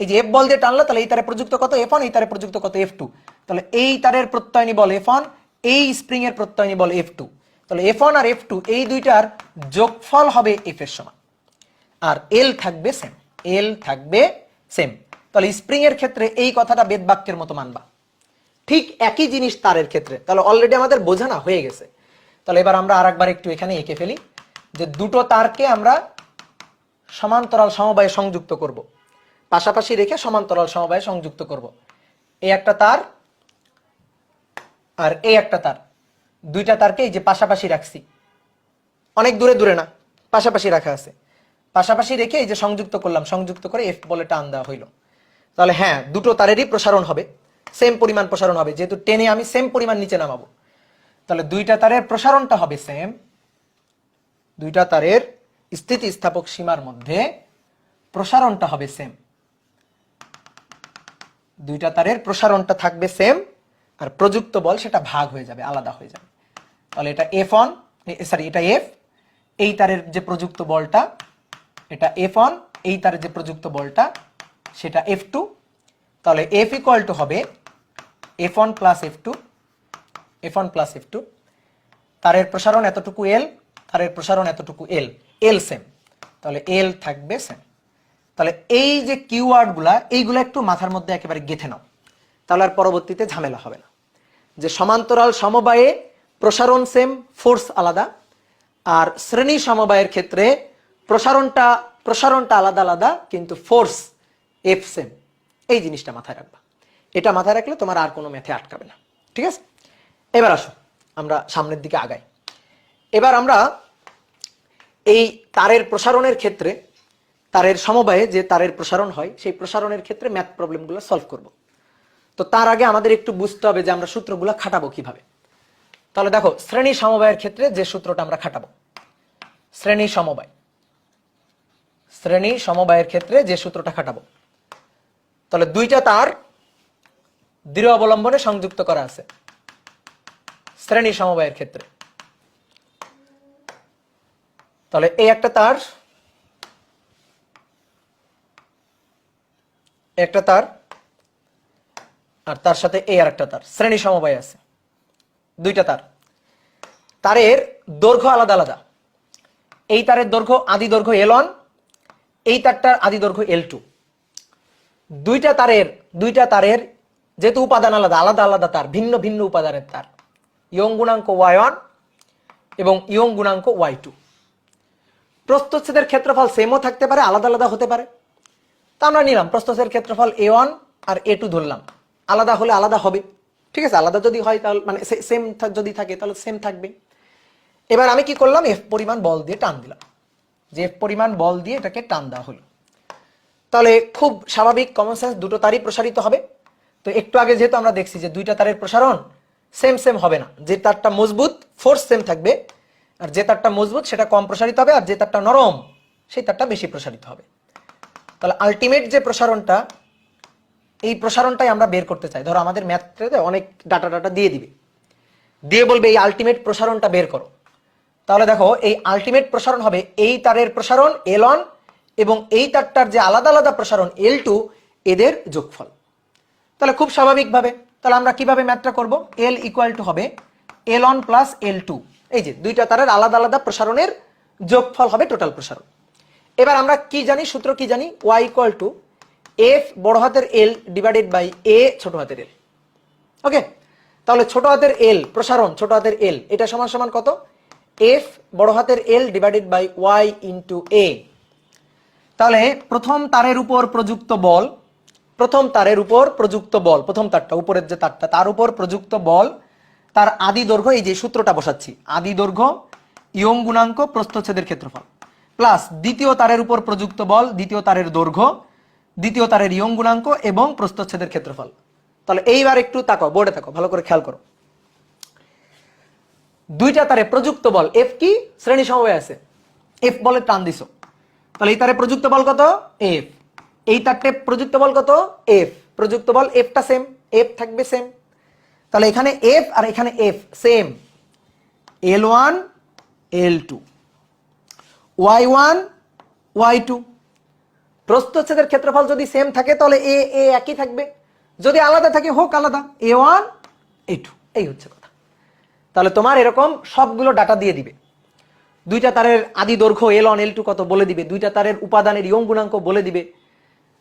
এই যে এফ বল দিয়ে টানলা, তাহলে এই তারে প্রযুক্ত কত F1, এই তারে প্রযুক্ত কত F2, তাহলে এই তারের প্রত্যয়নী বল F1, এই স্প্রিং এর প্রত্যয়নী বল F2। তাহলে F1 আর F2 এই দুইটার যোগফল হবে F এর সমান, আর L থাকবে সেম, L থাকবে সেম। তাহলে স্প্রিং এর ক্ষেত্রে এই কথাটা বেদ বাক্যের মতো মানবা। ঠিক একই জিনিস তারের ক্ষেত্রে, তাহলে অলরেডি আমাদের বোঝানো হয়ে গেছে। তাহলে এবার আমরা আরেকবার একটু এখানে এঁকে ফেলি, যে দুটো তারকে আমরা সমান্তরাল সমবায়ে সংযুক্ত করব, পাশাপাশি রেখে সমান্তরাল সমবায়ে সংযুক্ত করব। এই একটা তার আর এই একটা তার, দুইটা তারকে এই যে পাশাপাশি রাখছি, অনেক দূরে দূরে না, পাশাপাশি রাখা আছে, পাশাপাশি রেখে এই যে সংযুক্ত করলাম, সংযুক্ত করে এফ বলে টান দেওয়া হইলো। তাহলে হ্যাঁ, দুটো তারেরই প্রসারণ হবে, সেম পরিমাণ প্রসারণ হবে, যেহেতু টেনে আমি সেম পরিমাণ নিচে নামাবো। তাহলে দুইটা তারের প্রসারণটা হবে সেম, দুইটা তারের স্থিতিস্থাপক সীমার মধ্যে প্রসারণটা হবে সেম, দুইটা তারের প্রসারণটা থাকবে সেম, আর প্রযুক্ত বল সেটা ভাগ হয়ে যাবে, আলাদা হয়ে যাবে। তাহলে এটা F1, সরি এটা F, এই তারের যে প্রযুক্ত বলটা এটা F1, এই তারের যে প্রযুক্ত বলটা সেটা F2। তাহলে F ইকুয়াল টু হবে F1 plus F2, F1 plus F2। তারের প্রসারণ এতটুকু L, তারের প্রসারণ এতটুকু L, L সেম, তাহলে L থাকবে সেম। তাহলে এই যে কিওয়ার্ডগুলা এইগুলা একটু মাথার মধ্যে একেবারে গেঁথে নাও, তাহলে আর পরবর্তীতে ঝামেলা হবে না। যে সমান্তরাল সমবায়ে প্রসারণ সেম, ফোর্স আলাদা, আর শ্রেণী সমবায়ের ক্ষেত্রে প্রসারণটা আলাদা আলাদা, কিন্তু ফোর্স এফ সেম। এই জিনিসটা মাথায় রাখবা, এটা মাথায় রাখলে তোমার আর কোনো ম্যাথে আটকাবে না। ঠিক আছে, এবার আসো আমরা সামনের দিকে আগাই। এবার আমরা এই তারের প্রসারণের ক্ষেত্রে, তারের সমবায়ে যে তারের প্রসারণ হয় সেই প্রসারণের ক্ষেত্রে ম্যাথ প্রবলেমগুলো সলভ করব। তো তার আগে আমাদের একটু বুঝতে হবে যে আমরা সূত্রগুলো খাটাবো কিভাবে। তাহলে দেখো, শ্রেণী সমবায়ের ক্ষেত্রে যে সূত্রটা আমরা খাটাবো, শ্রেণী সমবায়ের ক্ষেত্রে যে সূত্রটা খাটাবো, তাহলে দুইটা তার দৃঢ় অবলম্বনে সংযুক্ত করা আছে শ্রেণী সমবায়ের ক্ষেত্রে। তাহলে এই একটা তার, একটা তার, আর তার সাথে এই আর একটা তার, শ্রেণী সমবায় আছে দুইটা তার। তারের দৈর্ঘ্য আলাদা আলাদা, এই তারের দৈর্ঘ্য আদি দৈর্ঘ্য L1, এই তারটার আদি দৈর্ঘ্য L2। দুইটা তারের যেহেতু উপাদান আলাদা আলাদা আলাদা তার, ভিন্ন ভিন্ন উপাদানের তার, ইয়ং গুণাঙ্ক Y1 এবং ইয়ং গুণাঙ্ক Y2। প্রস্থচ্ছেদের ক্ষেত্রফল সেমও থাকতে পারে, আলাদা আলাদা হতে পারে। তা আমরা নিলাম প্রস্থচ্ছেদের ক্ষেত্রফল A1 আর A2 ধরলাম, আলাদা হলে আলাদা হবে। ঠিক আছে, আলাদা যদি হয় তাহলে মানে সেম যদি থাকে তাহলে সেম থাকবে। এবার আমি কি করলাম, F পরিমাণ বল দিয়ে টান দিলাম, যে F পরিমাণ বল দিয়ে এটাকে টান দেওয়া হলো। তাহলে খুব স্বাভাবিক, কমন সেন্স, দুটো তারই প্রসারিত হবে। তো একটু আগে যেহেতু আমরা দেখছি যে দুইটা তারের প্রসারণ সেম হবে না, যে তারটা মজবুত ফোর্স সেম থাকবে, আর যে তারটা মজবুত সেটা কম প্রসারিত হবে, আর যে তারটা নরম সেই তারটা বেশি প্রসারিত হবে। তাহলে আলটিমেট যে প্রসারণটা, এই প্রসারণটাই আমরা বের করতে চাই। ধরো আমাদের ম্যাথে অনেক ডাটা দিয়ে দিবে, দিয়ে বলবে এই আলটিমেট প্রসারণটা বের করো। তাহলে দেখো, এই আলটিমেট প্রসারণ হবে এই তারের প্রসারণ L1 এবং এই তারটার যে আলাদা আলাদা প্রসারণ L2, এদের যোগফল। তাহলে খুব স্বাভাবিকভাবে তাহলে আমরা কিভাবে ম্যাথটা করব, L ইকুয়াল টু হবে L1 প্লাস L2, এই যে দুইটা তারের আলাদা আলাদা প্রসারণের যোগফল হবে টোটাল প্রসারণ। এবার আমরা কি জানি, সূত্র কি জানি, Y ইকুয়াল টু F বড় হাতের L ডিভাইডেড বাই A ছোট হাতের L। ওকে, তাহলে ছোট হাতের L প্রসারণ, ছোট হাতের L, এটা সমান সমান কত, F বড় হাতের L divided by Y into A। তাহলে প্রথম তারের উপর প্রযুক্ত বল, প্রথম তারটা উপরের যে তারটা তার উপর প্রযুক্ত বল, তার আদি দৈর্ঘ্য, এই যে সূত্রটা বসাচ্ছি, আদি দৈর্ঘ্য ইয়ং গুণাঙ্ক প্রস্থচ্ছেদের ক্ষেত্রফল, প্লাস দ্বিতীয় তারের উপর প্রযুক্ত বল, দ্বিতীয় তারের দৈর্ঘ্য, দ্বিতীয় তারের ইয়ং গুণাঙ্ক এবং প্রস্থচ্ছেদের ক্ষেত্রফল। তাহলে এইবার একটু তাকাও, বোর্ডে তাকাও, ভালো করে খেয়াল করো। দুইটা তারে প্রযুক্ত বল, F কি শ্রেণী সমবায় আছে, F বলে টান দিছো, তাহলে এই তারে প্রযুক্ত বল কত, F। এই তারটে প্রযুক্ত বল কত, F। প্রযুক্ত বল Fটা সেম, F থাকবে সেম। তাহলে এখানে F আর এখানে F same, L1 L2, Y1 Y2। প্রস্থচ্ছেদের ক্ষেত্রফল যদি সেম থাকে তাহলে A একই থাকবে, যদি আলাদা থাকে হোক আলাদা, A1 A2, এই হচ্ছে কথা। তাহলে তোমার এরকম সবগুলো ডাটা দিয়ে দিবে, দুইটা তারের আদি দৈর্ঘ্য L1 L2 কত বলে দিবে, দুইটা তারের উপাদানের ইয়ং গুণাঙ্ক বলে দিবে,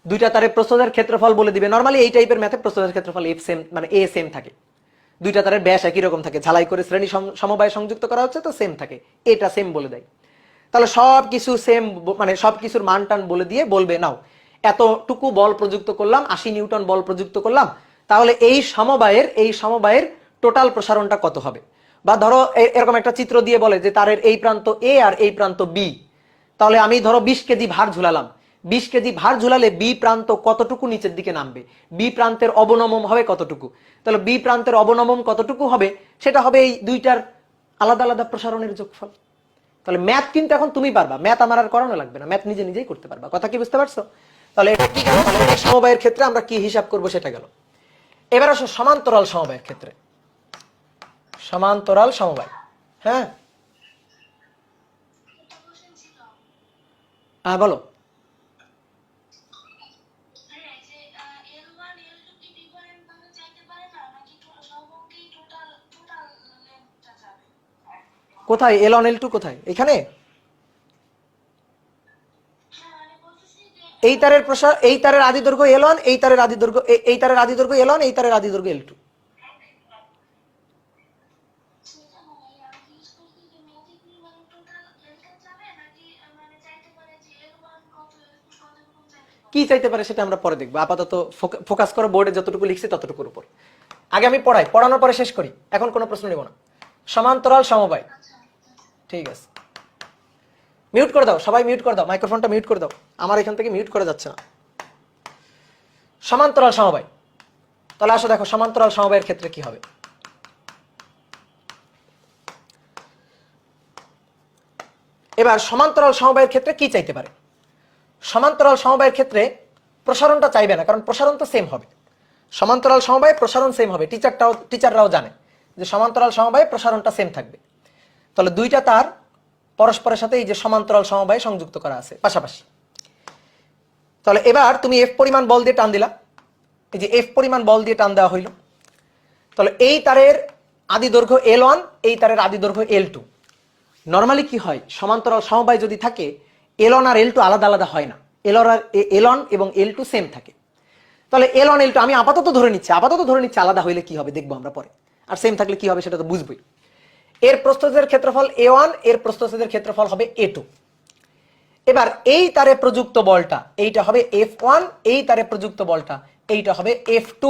দুইটা তারের প্রস্থচ্ছেদের ক্ষেত্রফল বলে দিবে। নরমালি এই টাইপের ম্যাথে প্রস্থচ্ছেদের ক্ষেত্রফল F সেম, মানে A সেম থাকে, দুইটা তারের ব্যাস একই রকম থাকে, ঝালাই করে শ্রেণী সমবায় সংযুক্ত করা হচ্ছে তো সেম থাকে, এটা সেম বলে দেয়। তাহলে সব কিছু সেম, মানে সব কিছুর মান টান বলে দিয়ে বলবে, নাও এতটুকু বল প্রযুক্ত করলাম, 80 নিউটন বল প্রযুক্ত করলাম, তাহলে এই সমবায়ের টোটাল প্রসারণটা কত হবে। বা ধরো এরকম একটা চিত্র দিয়ে বলে যে তারের এই প্রান্ত A আর এই প্রান্ত B, তাহলে আমি ধরো 20 কেজি ভার ঝুলালাম, 20 কেজি ভার ঝুলালে বি প্রান্ত কতটুকু নিচের দিকে নামবে, বি প্রান্তের অবনমন হবে কতটুকু, তাহলে বি প্রান্তের অবনমন কতটুকু হবে সেটা হবে এই দুইটার আলাদা আলাদা প্রসারণের যোগফল। তাহলে ম্যাথ কিন্তু এখন তুমি পারবা, ম্যাথ আমার আর করানো লাগবে না, ম্যাথ নিজে নিজেই করতে পারবা। কথা কি বুঝতে পারছো? তাহলে এটা কি গেল, সমবায়ের ক্ষেত্রে আমরা কি হিসাব করব সেটা গেল। এবার আসো সমান্তরাল সমবায়ের ক্ষেত্রে। সমান্তরাল সমবায়, হ্যাঁ হ্যাঁ বলো। কোথায় L1 L2 কোথায়? এখানে এই তারের প্রসার, এই তারের আদি দৈর্ঘ্য L1, এই তারের আদি দৈর্ঘ্য, এই তারের আদি দৈর্ঘ্য L1, এই তারের আদি দৈর্ঘ্য L2। কি চাইতে পারে সেটা আমরা পরে দেখবো, আপাতত ফোকাস করো বোর্ডে যতটুকু লিখছি ততটুকুর উপর। আগে আমি পড়াই, পড়ানোর পরে শেষ করি, এখন কোনো প্রশ্ন নেব না। সমান্তরাল সমবায়, ঠিক আছে। মিউট করে দাও, সবাই মিউট করে দাও, মাইক্রোফোনটা মিউট করে দাও, আমার এখান থেকে মিউট করা যাচ্ছে না। সমান্তরাল সমবায়, তাহলে আসো দেখো সমান্তরাল সমবায়ের ক্ষেত্রে কি হবে। এবার সমান্তরাল সমবায়ের ক্ষেত্রে কি চাইতে পারে? সমান্তরাল সমবায়ের ক্ষেত্রে প্রসারণটা চাইবে না, কারণ প্রসারণ তো সেম হবে। সমান্তরাল সমবায়ে প্রসারণ সেম হবে, টিচাররাও জানে যে সমান্তরাল সমবায়ে প্রসারণটা সেম থাকবে। তাহলে দুইটা তার পরস্পরের সাথে এই যে সমান্তরাল সমবায়ে সংযুক্ত করা আছে পাশাপাশি। তাহলে এবার তুমি এফ পরিমাণ বল দিয়ে টান দিলা, এই যে এফ পরিমাণ বল দিয়ে টান দেওয়া হইল। তাহলে এই তারের আদি দৈর্ঘ্য L1, এই তারের আদি দৈর্ঘ্য L2। নরমালি কি হয়, সমান্তরাল সমবায় যদি থাকে L1 আর L2 আলাদা আলাদা হয় না, L1 এবং L2 সেম থাকে। তাহলে L1 L2 আমি আপাতত ধরে নিচ্ছি আলাদা হইলে কি হবে দেখবো আমরা পরে, আর সেম থাকলে কি হবে সেটা তো বুঝবই। এর প্রস্থচ্ছেদের ক্ষেত্রফল A1, এর প্রস্থচ্ছেদের ক্ষেত্রফল হবে A2। এবার এই তারে প্রযুক্ত বলটা এইটা হবে F1, এই তারে প্রযুক্ত বলটা এইটা হবে F2।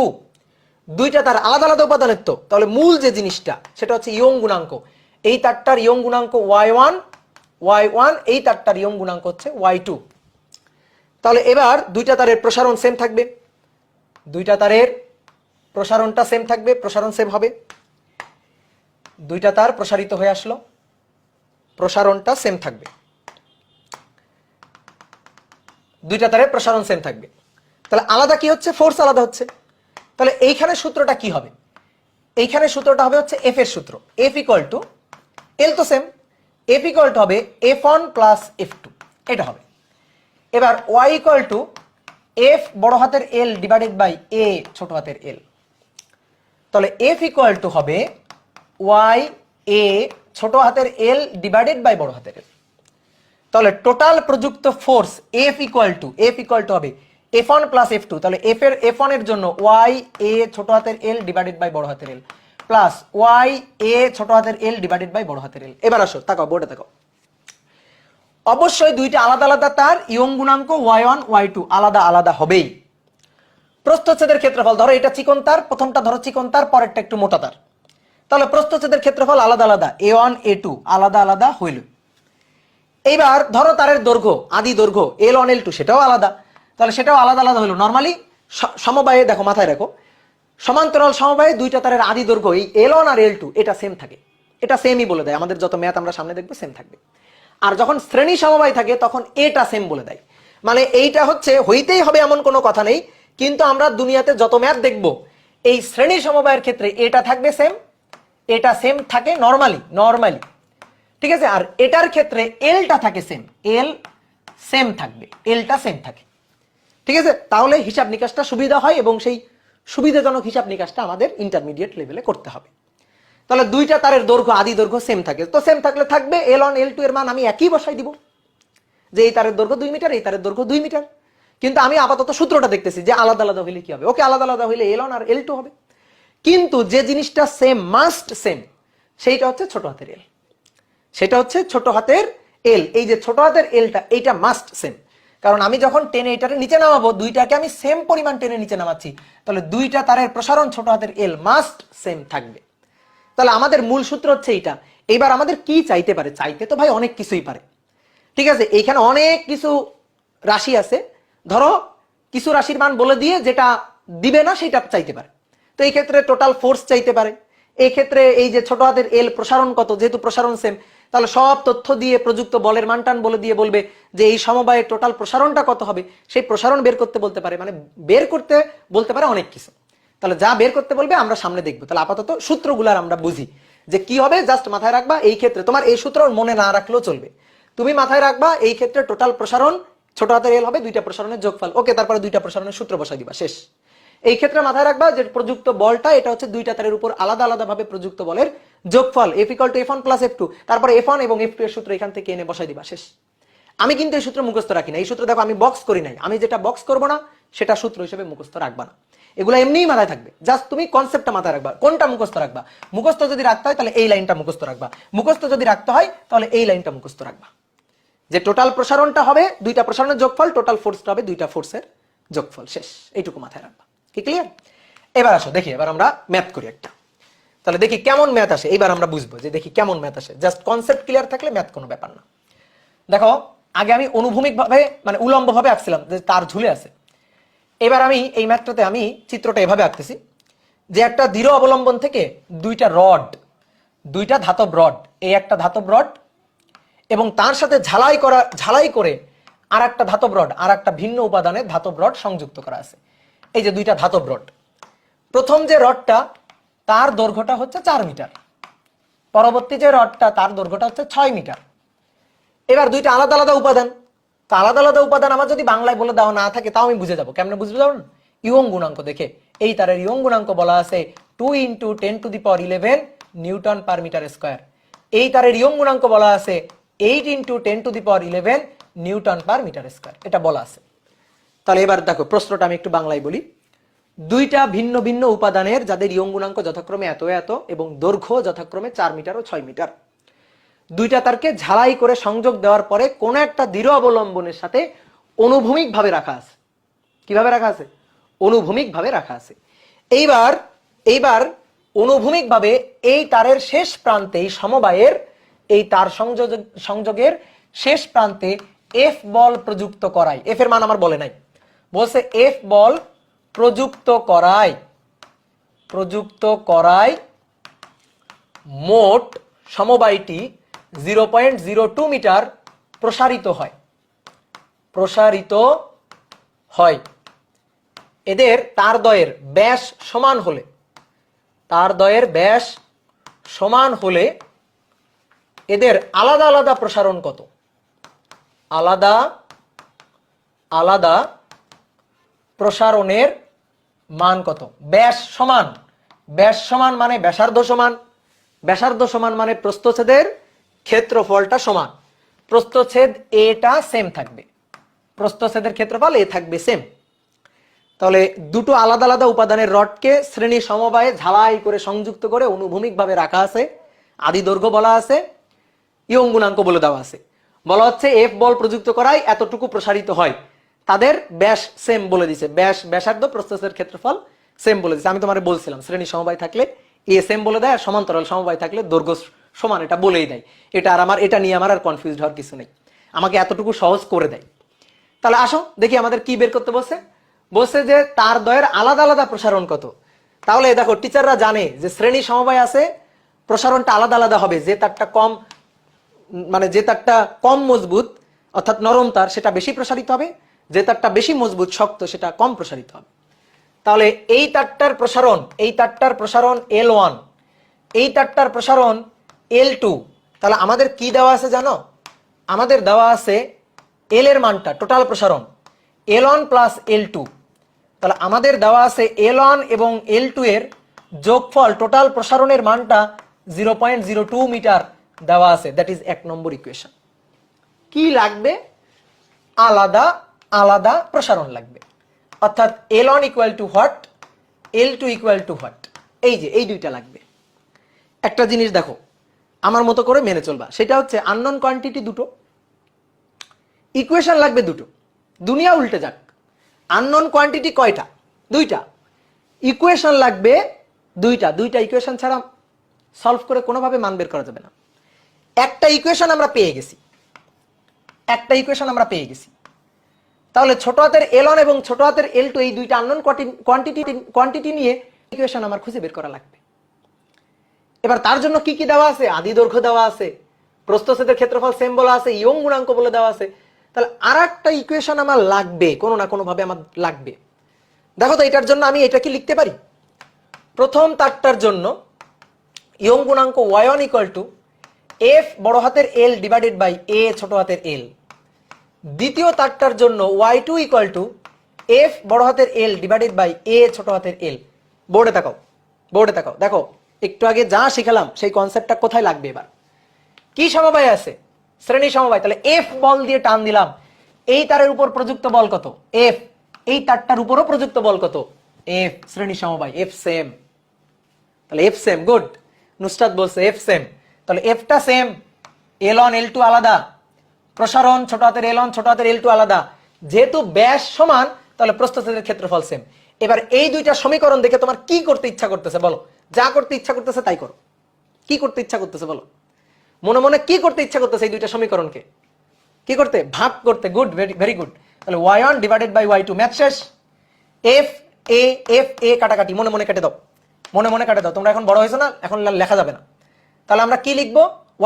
দুইটা তার আলাদা আলাদা উপাদানের তো, তাহলে মূল যে জিনিসটা সেটা হচ্ছে ইয়ং গুণাঙ্ক। এই তারটার ইয়ং গুণাঙ্ক Y1, এই তারটার ইয়ং গুণাঙ্ক হচ্ছে Y2। তাহলে এবার দুইটা তারের প্রসারণ সেম থাকবে, দুইটা তারের প্রসারণটা সেম থাকবে, প্রসারণ সেম হবে। দুইটা তার প্রসারিত হয়ে আসলো, প্রসারণটা সেম থাকবে, দুইটা তারের প্রসারণ সেম থাকবে। তাহলে আলাদা কি হচ্ছে, ফোর্স আলাদা হচ্ছে। তাহলে এইখানে সূত্রটা কি হবে, এইখানে সূত্রটা হবে হচ্ছে এফ এর সূত্র, এফ ইকুয়াল টু এল তো সেম, এফ ইকুয়াল টু হবে F1 প্লাস F2, এটা হবে। এবার ওয়াই ইকুয়াল টু এফ বড় হাতের এল ডিভাইডেড বাই এ ছোট হাতের এল। তাহলে এফ ইকুয়াল টু হবে ওয়াই এ ছোট হাতের এল ডিভাইডেড বাই বড় হাতের এল। তাহলে টোটাল প্রযুক্ত ফোর্স এফ ইকুয়াল টু হবে F1 প্লাস F2। তাহলে F1 এর জন্য ওয়াই এ ছোট হাতের এল ডিভাইডেড বাই বড় হাতের এল প্লাস ওয়াই এ ছোট হাতের এল ডিভাইডেড বাই বড় হাতের এল। এবার আসো তাকাও বোর্ডে তাকাও, অবশ্যই দুইটা আলাদা আলাদা তার ইয়ং গুণাঙ্ক Y1 Y2 আলাদা আলাদা হবেই। প্রস্থচ্ছেদের ক্ষেত্রফল, ধরো এটা চিকন তার, প্রথমটা ধরো চিকন তার, পরেরটা একটু মোটা তার, তাহলে প্রস্থচ্ছেদের ক্ষেত্রফল আলাদা আলাদা, A1 A2 আলাদা আলাদা হইল। এইবার ধরো তারের দৈর্ঘ্য, আদি দৈর্ঘ্য L1 L2 সেটাও আলাদা, তাহলে সেটাও আলাদা আলাদা হলো। নরমালি সমবায়ে দেখো, মাথায় রাখো, সমান্তরাল সমবায়ে দুইটা তারের আদি দৈর্ঘ্য এই L1 আর L2 এটা সেম থাকে, এটা সেমই বলে দেয়, আমাদের যত ম্যাথ আমরা সামনে দেখবো সেম থাকবে। আর যখন শ্রেণী সমবায় থাকে তখন এটা সেম বলে দেয়, মানে এইটা হচ্ছে হইতেই হবে এমন কোনো কথা নেই, কিন্তু আমরা দুনিয়াতে যত ম্যাথ দেখবো এই শ্রেণী সমবায়ের ক্ষেত্রে এটা থাকবে সেম, এটা সেম থাকে নরমালি, ঠিক আছে। আর এটার ক্ষেত্রে এলটা থাকে সেম, এল সেম থাকবে, এলটা সেম থাকে, ঠিক আছে। তাহলে হিসাব নিকাশটা সুবিধা হয় এবং সেই সুবিধাজনক হিসাব নিকাশটা আমাদের ইন্টারমিডিয়েট লেভেলে করতে হবে। তাহলে দুইটা তারের দৈর্ঘ্য, আদি দৈর্ঘ্য সেম থাকে, তো সেম থাকলে থাকবে L1 L2 এর মান আমি একই বসাই দিব, যে এই তারের দৈর্ঘ্য 2 মিটার, এই তারের দৈর্ঘ্য 2 মিটার। কিন্তু আমি আপাতত সূত্রটা দেখতেছি যে আলাদা আলাদা হইলে কি হবে, ওকে আলাদা আলাদা হইলে L1 আর L2 হবে, কিন্তু যে জিনিসটা সেম, মাস্ট সেম, সেইটা হচ্ছে ছোট হাতের এল, সেটা হচ্ছে ছোট হাতের এল। এই যে ছোট হাতের এলটা এইটা মাস্ট সেম, কারণ আমি যখন টেনে এটাকে নিচে নামাবো, দুইটাকে আমি সেম পরিমাণ টেনে নিচে নামাচ্ছি, তাহলে দুইটা তারের প্রসারণ ছোট হাতের এল মাস্ট সেম থাকবে। তাহলে আমাদের মূল সূত্র হচ্ছে এইটা। এইবার আমাদের কি চাইতে পারে, চাইতে তো ভাই অনেক কিছুই পারে, ঠিক আছে। এইখানে অনেক কিছু রাশি আছে, ধরো কিছু রাশির মান বলে দিয়ে যেটা দিবে না সেটা চাইতে পারে। তো এই ক্ষেত্রে টোটাল ফোর্স চাইতে পারে। এই ক্ষেত্রে এই যে ছোট হাতের এল প্রসারণ কত, যেহেতু প্রসারণ সেম, তাহলে সব তথ্য দিয়ে প্রযুক্ত বলের মানটান বলে দিয়ে বলবে যে এই সমবায়ের টোটাল প্রসারণটা কত হবে, সেই প্রসারণ বের করতে বলতে পারে, মানে বের করতে বলতে পারে অনেক কিছু। তাহলে যা বের করতে বলবে আমরা সামনে দেখবো। তাহলে আপাতত সূত্রগুলার আমরা বুঝি যে কি হবে, জাস্ট মাথায় রাখবা। এই ক্ষেত্রে তোমার এই সূত্র মনে না রাখলেও চলবে, তুমি মাথায় রাখবা এই ক্ষেত্রে টোটাল প্রসারণ ছোট হাতের এল হবে দুইটা প্রসারণের যোগফল। ওকে, তারপরে দুইটা প্রসারণের সূত্র বসাই দিবা, শেষ। এই ক্ষেত্রে মাথায় রাখবা যে প্রযুক্ত বলটা এটা হচ্ছে দুইটা তারের উপর আলাদা আলাদা ভাবে প্রযুক্ত বলের যোগফল, F = F1 + F2। তারপরে F1 এবং F2 এর সূত্র এখান থেকে এনে বসাই দিবা, শেষ। আমি কিন্তু এই সূত্র মুখস্থ রাখি না। এই সূত্র দেখো আমি বক্স করি নাই, আমি যেটা বক্স করব না সেটা সূত্র হিসেবে মুখস্থ রাখবা না। এগুলো এমনিই মাথায় থাকবে, জাস্ট তুমি কনসেপ্টটা মাথায় রাখবা। কোনটা মুখস্থ রাখবা? মুখস্থ যদি রাখতে হয় তাহলে এই লাইনটা মুখস্থ রাখবা, মুখস্থ যদি রাখতে হয় তাহলে এই লাইনটা মুখস্থ রাখবা, যে টোটাল প্রসারণটা হবে দুইটা প্রসারণের যোগফল, টোটাল ফোর্সটা হবে দুইটা ফোর্সের যোগফল, শেষ। এইটুকু মাথায় রাখবা। কি ক্লিয়ার? এবার আসো দেখি, এবার আমরা ম্যাথ করি একটা। তাহলে দেখি কেমন ম্যাথ আসে, এইবার আমরা বুঝবো যে দেখি কেমন ম্যাথ আসে। জাস্ট কনসেপ্ট ক্লিয়ার থাকলে ম্যাথ কোনো ব্যাপার না। দেখো, আগে আমি অনুভূমিক ভাবে মানে উলম্ব ভাবে আঁকছিলাম যে তার ঝুলে আছে। এবার আমি এই ম্যাথটাতে আমি চিত্রটা এভাবে আঁকতেছি যে একটা দৃঢ় অবলম্বন থেকে দুইটা রড, দুইটা ধাতব রড, এই একটা ধাতব রড এবং তার সাথে ঝালাই করে আর একটা ধাতব রড, আর একটা ভিন্ন উপাদানের ধাতব রড সংযুক্ত করা আছে। এই যে দুইটা ধাতব রড, প্রথম যে রডটা তার দৈর্ঘ্যটা হচ্ছে 4 মিটার, পরবর্তী যে রডটা তার দৈর্ঘ্যটা হচ্ছে 6 মিটার। এবার দুইটা আলাদা আলাদা উপাদান, তো আলাদা আলাদা উপাদান আমার যদি বাংলায় বলে দেওয়া না থাকে তাও আমি বুঝে যাবো। কেমনে বুঝতে যাবো? ইয়ং গুণাঙ্ক দেখে। এই তারের ইয়ং গুণাঙ্ক বলা আছে 2 × 10⁻11 নিউটন পার মিটার স্কয়ার। এই তারের ইয়ং গুণাঙ্ক বলা আছে 8 × 10⁻11 নিউটন পার মিটার স্কয়ার, এটা বলা আছে। তাহলে এবার দেখো প্রশ্নটা আমি একটু বাংলায় বলি। দুইটা ভিন্ন ভিন্ন উপাদানের যাদের ইয়ং গুণাঙ্ক যথাক্রমে এত এত এবং দৈর্ঘ্য যথাক্রমে 4 মিটার ও 6 মিটার, দুইটা তারকে ঝালাই করে সংযোগ দেওয়ার পরে কোন একটা দৃঢ় অবলম্বনের সাথে অনুভূমিক ভাবে রাখা আছে। কিভাবে রাখা আছে? অনুভূমিক ভাবে রাখা আছে। এইবার অনুভূমিক ভাবে এই তারের শেষ প্রান্তে, এই সমবায়ের এই তার সংযোগের শেষ প্রান্তে এফ বল প্রযুক্ত করায়। এফ এর মান আমার বলে নাই, বলছে এফ বল প্রযুক্ত করায় মোট সমবায়টি 0.02 মিটার প্রসারিত হয়। এদের তারদ্বয়ের ব্যাস সমান হলে এদের আলাদা আলাদা প্রসারণ কত? আলাদা প্রসারণের মান কত? ব্যাস সমান মানে ব্যাসার্ধ সমান মানে প্রস্থচ্ছেদের ক্ষেত্রফলটা সমান। প্রস্থচ্ছেদ এটা সেম থাকবে, প্রস্থচ্ছেদের ক্ষেত্রফল এ থাকবে সেম। তাহলে দুটো আলাদা আলাদা উপাদানের রডকে শ্রেণী সমবায়ে ঝালাই করে সংযুক্ত করে অনুভূমিক ভাবে রাখা আছে। আদি দৈর্ঘ্য বলা আছে, ইয়ং গুণাঙ্ক বলে দেওয়া আছে। বলা হচ্ছে এফ বল প্রযুক্ত করায় এতটুকু প্রসারিত হয়। তাদের ব্যাস সেম বলে দিছে, ব্যাসার্ধ প্রস্থচ্ছেদের ক্ষেত্রফল সেম বলে দিছে। আমি তোমারে বলছিলাম শ্রেণী সমবায় থাকলে এ সেম বলে দেয়, আর সমান্তরাল সমবায় থাকলে দৈর্ঘ্য সমান এটা বলেই দেয়। এটা নিয়ে আমার আর কনফিউজ হওয়ার কিছু নেই, আমাকে এতটুকু সহজ করে দেয়। তাহলে আসো দেখি আমাদের কি বের করতে বলছে যে তার দ্বয়ের আলাদা আলাদা প্রসারণ কত। তাহলে দেখো টিচাররা জানে যে শ্রেণী সমবায় আছে, প্রসারণটা আলাদা আলাদা হবে। যে তারটা কম মজবুত অর্থাৎ নরম তার, সেটা বেশি প্রসারিত হবে। যে তারটা বেশি মজবুত শক্ত, সেটা কম প্রসারিত হবে। তাহলে এই তারটার প্রসারণ L1, এই তারটার প্রসারণ L2। তাহলে আমাদের কি দেওয়া আছে জানো? আমাদের দেওয়া আছে এল এর মানটা, টোটাল প্রসারণ L1 + L2। তাহলে আমাদের দেওয়া আছে L1 এবং L2 এর যোগফল, টোটাল প্রসারণের মানটা 0.02 মিটার দেওয়া আছে। That is 1 number equation. কি লাগবে? আলাদা আলাদা প্রসারণ লাগবে, অর্থাৎ L1 = হোয়াট, L2 = হোয়াট। এই যে এই দুইটা লাগবে। একটা জিনিস দেখো আমার মতো করে মেনে চলবা, সেটা হচ্ছে আননোন কোয়ান্টিটি দুটো, ইকুয়েশন লাগবে দুটো। দুনিয়া উল্টে যাক, আননোন কোয়ান্টিটি কয়টা? দুইটা। ইকুয়েশন লাগবে দুইটা। ইকুয়েশন ছাড়া সলভ করে কোনোভাবে মান বের করা যাবে না। একটা ইকুয়েশন আমরা পেয়ে গেছি। তাহলে ছোট হাতের L1 এবং ছোট হাতের L2 এই দুইটা আননোন কোয়ান্টিটি নিয়ে ইকুয়েশন আমার খুঁজে বের করা লাগবে। এবার তার জন্য কি কি দেওয়া আছে? আদি দৈর্ঘ্য দেওয়া আছে, প্রস্থচ্ছেদের ক্ষেত্রফল সেম বলা আছে, ইয়ং গুণাঙ্ক বলে দেওয়া আছে। তাহলে আর একটা ইকুয়েশন আমার লাগবে, কোনো না কোনো ভাবে আমার লাগবে। দেখো তো এটার জন্য আমি এটা কি লিখতে পারি? প্রথম তারটার জন্য ইয়ং গুণাঙ্ক y1 ইকুয়াল টু f বড় হাতের L ডিভাইডেড বাই a ছোট হাতের L। দ্বিতীয় তারটার জন্য y2 ইকুয়াল টু f বড় হাতের L ডিভাইডেড বাই a ছোট হাতের L। বোর্ডে তাকাও, বোর্ডে তাকাও, দেখো একটু আগে যা শিখালাম সেই কনসেপ্টটা কোথায় লাগবে। এবার কি সমবায় আছে? শ্রেণী সমবায়। তাহলে f বল দিয়ে টান দিলাম, এই তারের উপর প্রযুক্ত বল কত? f। এই তারটার উপরও প্রযুক্ত বল কত? f। শ্রেণী সমবায়, f সেম। তাহলে f সেম, গুড। নুসরাত বলছে f সেম। তাহলে fটা সেম, L1 L2 আলাদা, প্রসারণ ছোট হাতের L1 ছোট হাতের L2 আলাদা। যেহেতু ব্যাস সমান তাহলে প্রস্থচ্ছেদের ক্ষেত্রফল সেম। এবার এই দুইটা সমীকরণ দেখে তোমার কি করতে ইচ্ছা করতেছে বলো? যা করতে ইচ্ছা করতেছে তাই করো। কি করতে ইচ্ছা করতেছে বলো? মনে মনে কি করতে ইচ্ছা করতেছে? এই দুইটা সমীকরণকে কি করতে? ভাগ করতে। Good, very good. তাহলে y1 divided by y2, math শেষ। f a কাটাকাটি, মনে মনে কেটে দাও, মনে মনে কাটে দাও। তোমরা এখন বড় হয়েছো না, এখন লেখা যাবে না। তাহলে আমরা কি লিখবো?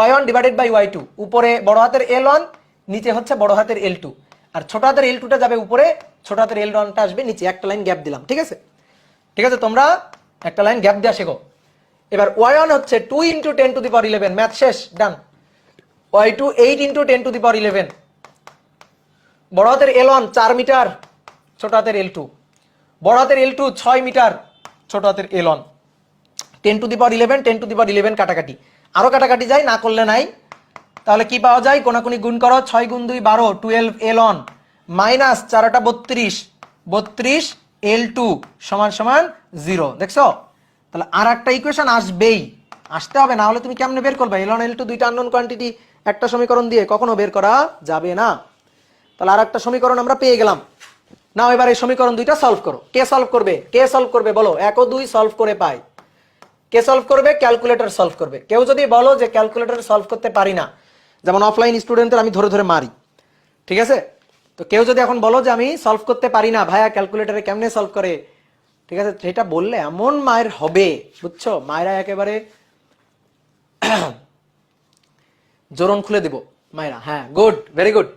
y1 ডিভাইডেড বাই y2, উপরে বড় হাতের L1, নিচে হচ্ছে বড় হাতের L2, আর ছোট হাতের L2টা যাবে উপরে, ছোট হাতের L1টা আসবে নিচে। একটা লাইন গ্যাপ দিলাম, ঠিক আছে? ঠিক আছে, তোমরা একটা লাইন গ্যাপ দেওয়া শেখো। এবার y1 হচ্ছে 2 into 10 to the power 11, math শেষ, ডান। y2 8 ইন্টু 10 টু দি পাওয়ার 11। বড় হাতের L1 4 মিটার, ছোট হাতের L2। বড় হাতের L2 6 মিটার, ছোট হাতের L1। 10 to the power 11, 10 to the পাওয়ার 11 কাটাকাটি, আরো কাটাকাটি যায়, না করলে নাই। তাহলে কি পাওয়া যায়? কোনাকুনি গুণ করো, 6 গুণ 2 12, 12 L1 মাইনাস 4টা 32, 32 L2 সমান সমান 0। দেখছো? তাহলে আর একটা ইকুয়েশন আসবেই, আসতে হবে, না হলে তুমি কেমনে বের করবে? L1 L2 দুইটা আননোন কোয়ান্টিটি একটা সমীকরণ দিয়ে কখনো বের করা যাবে না। তাহলে আর একটা সমীকরণ আমরা পেয়ে গেলাম। নাও এবার এই সমীকরণ দুইটা সলভ করো। কে সলভ করবে? কে সলভ করবে বলো? 1 ও 2 সলভ করে পাই। কে সলভ করবে? ক্যালকুলেটর সলভ করবে। কেউ যদি বলো যে ক্যালকুলেটর সলভ করতে পারি না, যেমন অফলাইন স্টুডেন্টদের আমি ধরে ধরে মারি, ঠিক আছে? তো কেউ যদি এখন বলো যে আমি সলভ করতে পারি না ভাইয়া, ক্যালকুলেটরে কেমনে সলভ করে, ঠিক আছে, সেটা বললে এমন মায়ের হবে, বুঝছো? মায়েরা একেবারে জোরন খুলে দেব মায়েরা। হ্যাঁ, গুড, ভেরি গুড।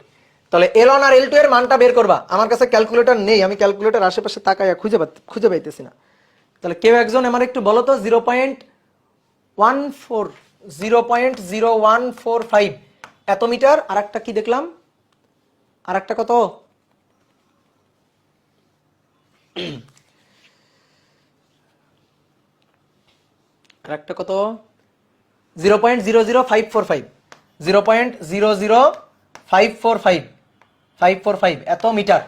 তাহলে L1 আর L2 এর মানটা বের করবা। আমার কাছে ক্যালকুলেটর নেই, আমি ক্যালকুলেটর আশেপাশে তাকাইয়া খুঁজে পাইতেছি না। তাহলে কেউ একজন আমার একটু বলো তো, 0.0145 এত মিটার। আর একটা কি দেখলাম? আর একটা কত? আর একটা কত? 0.00545, 0.00545 এত মিটার।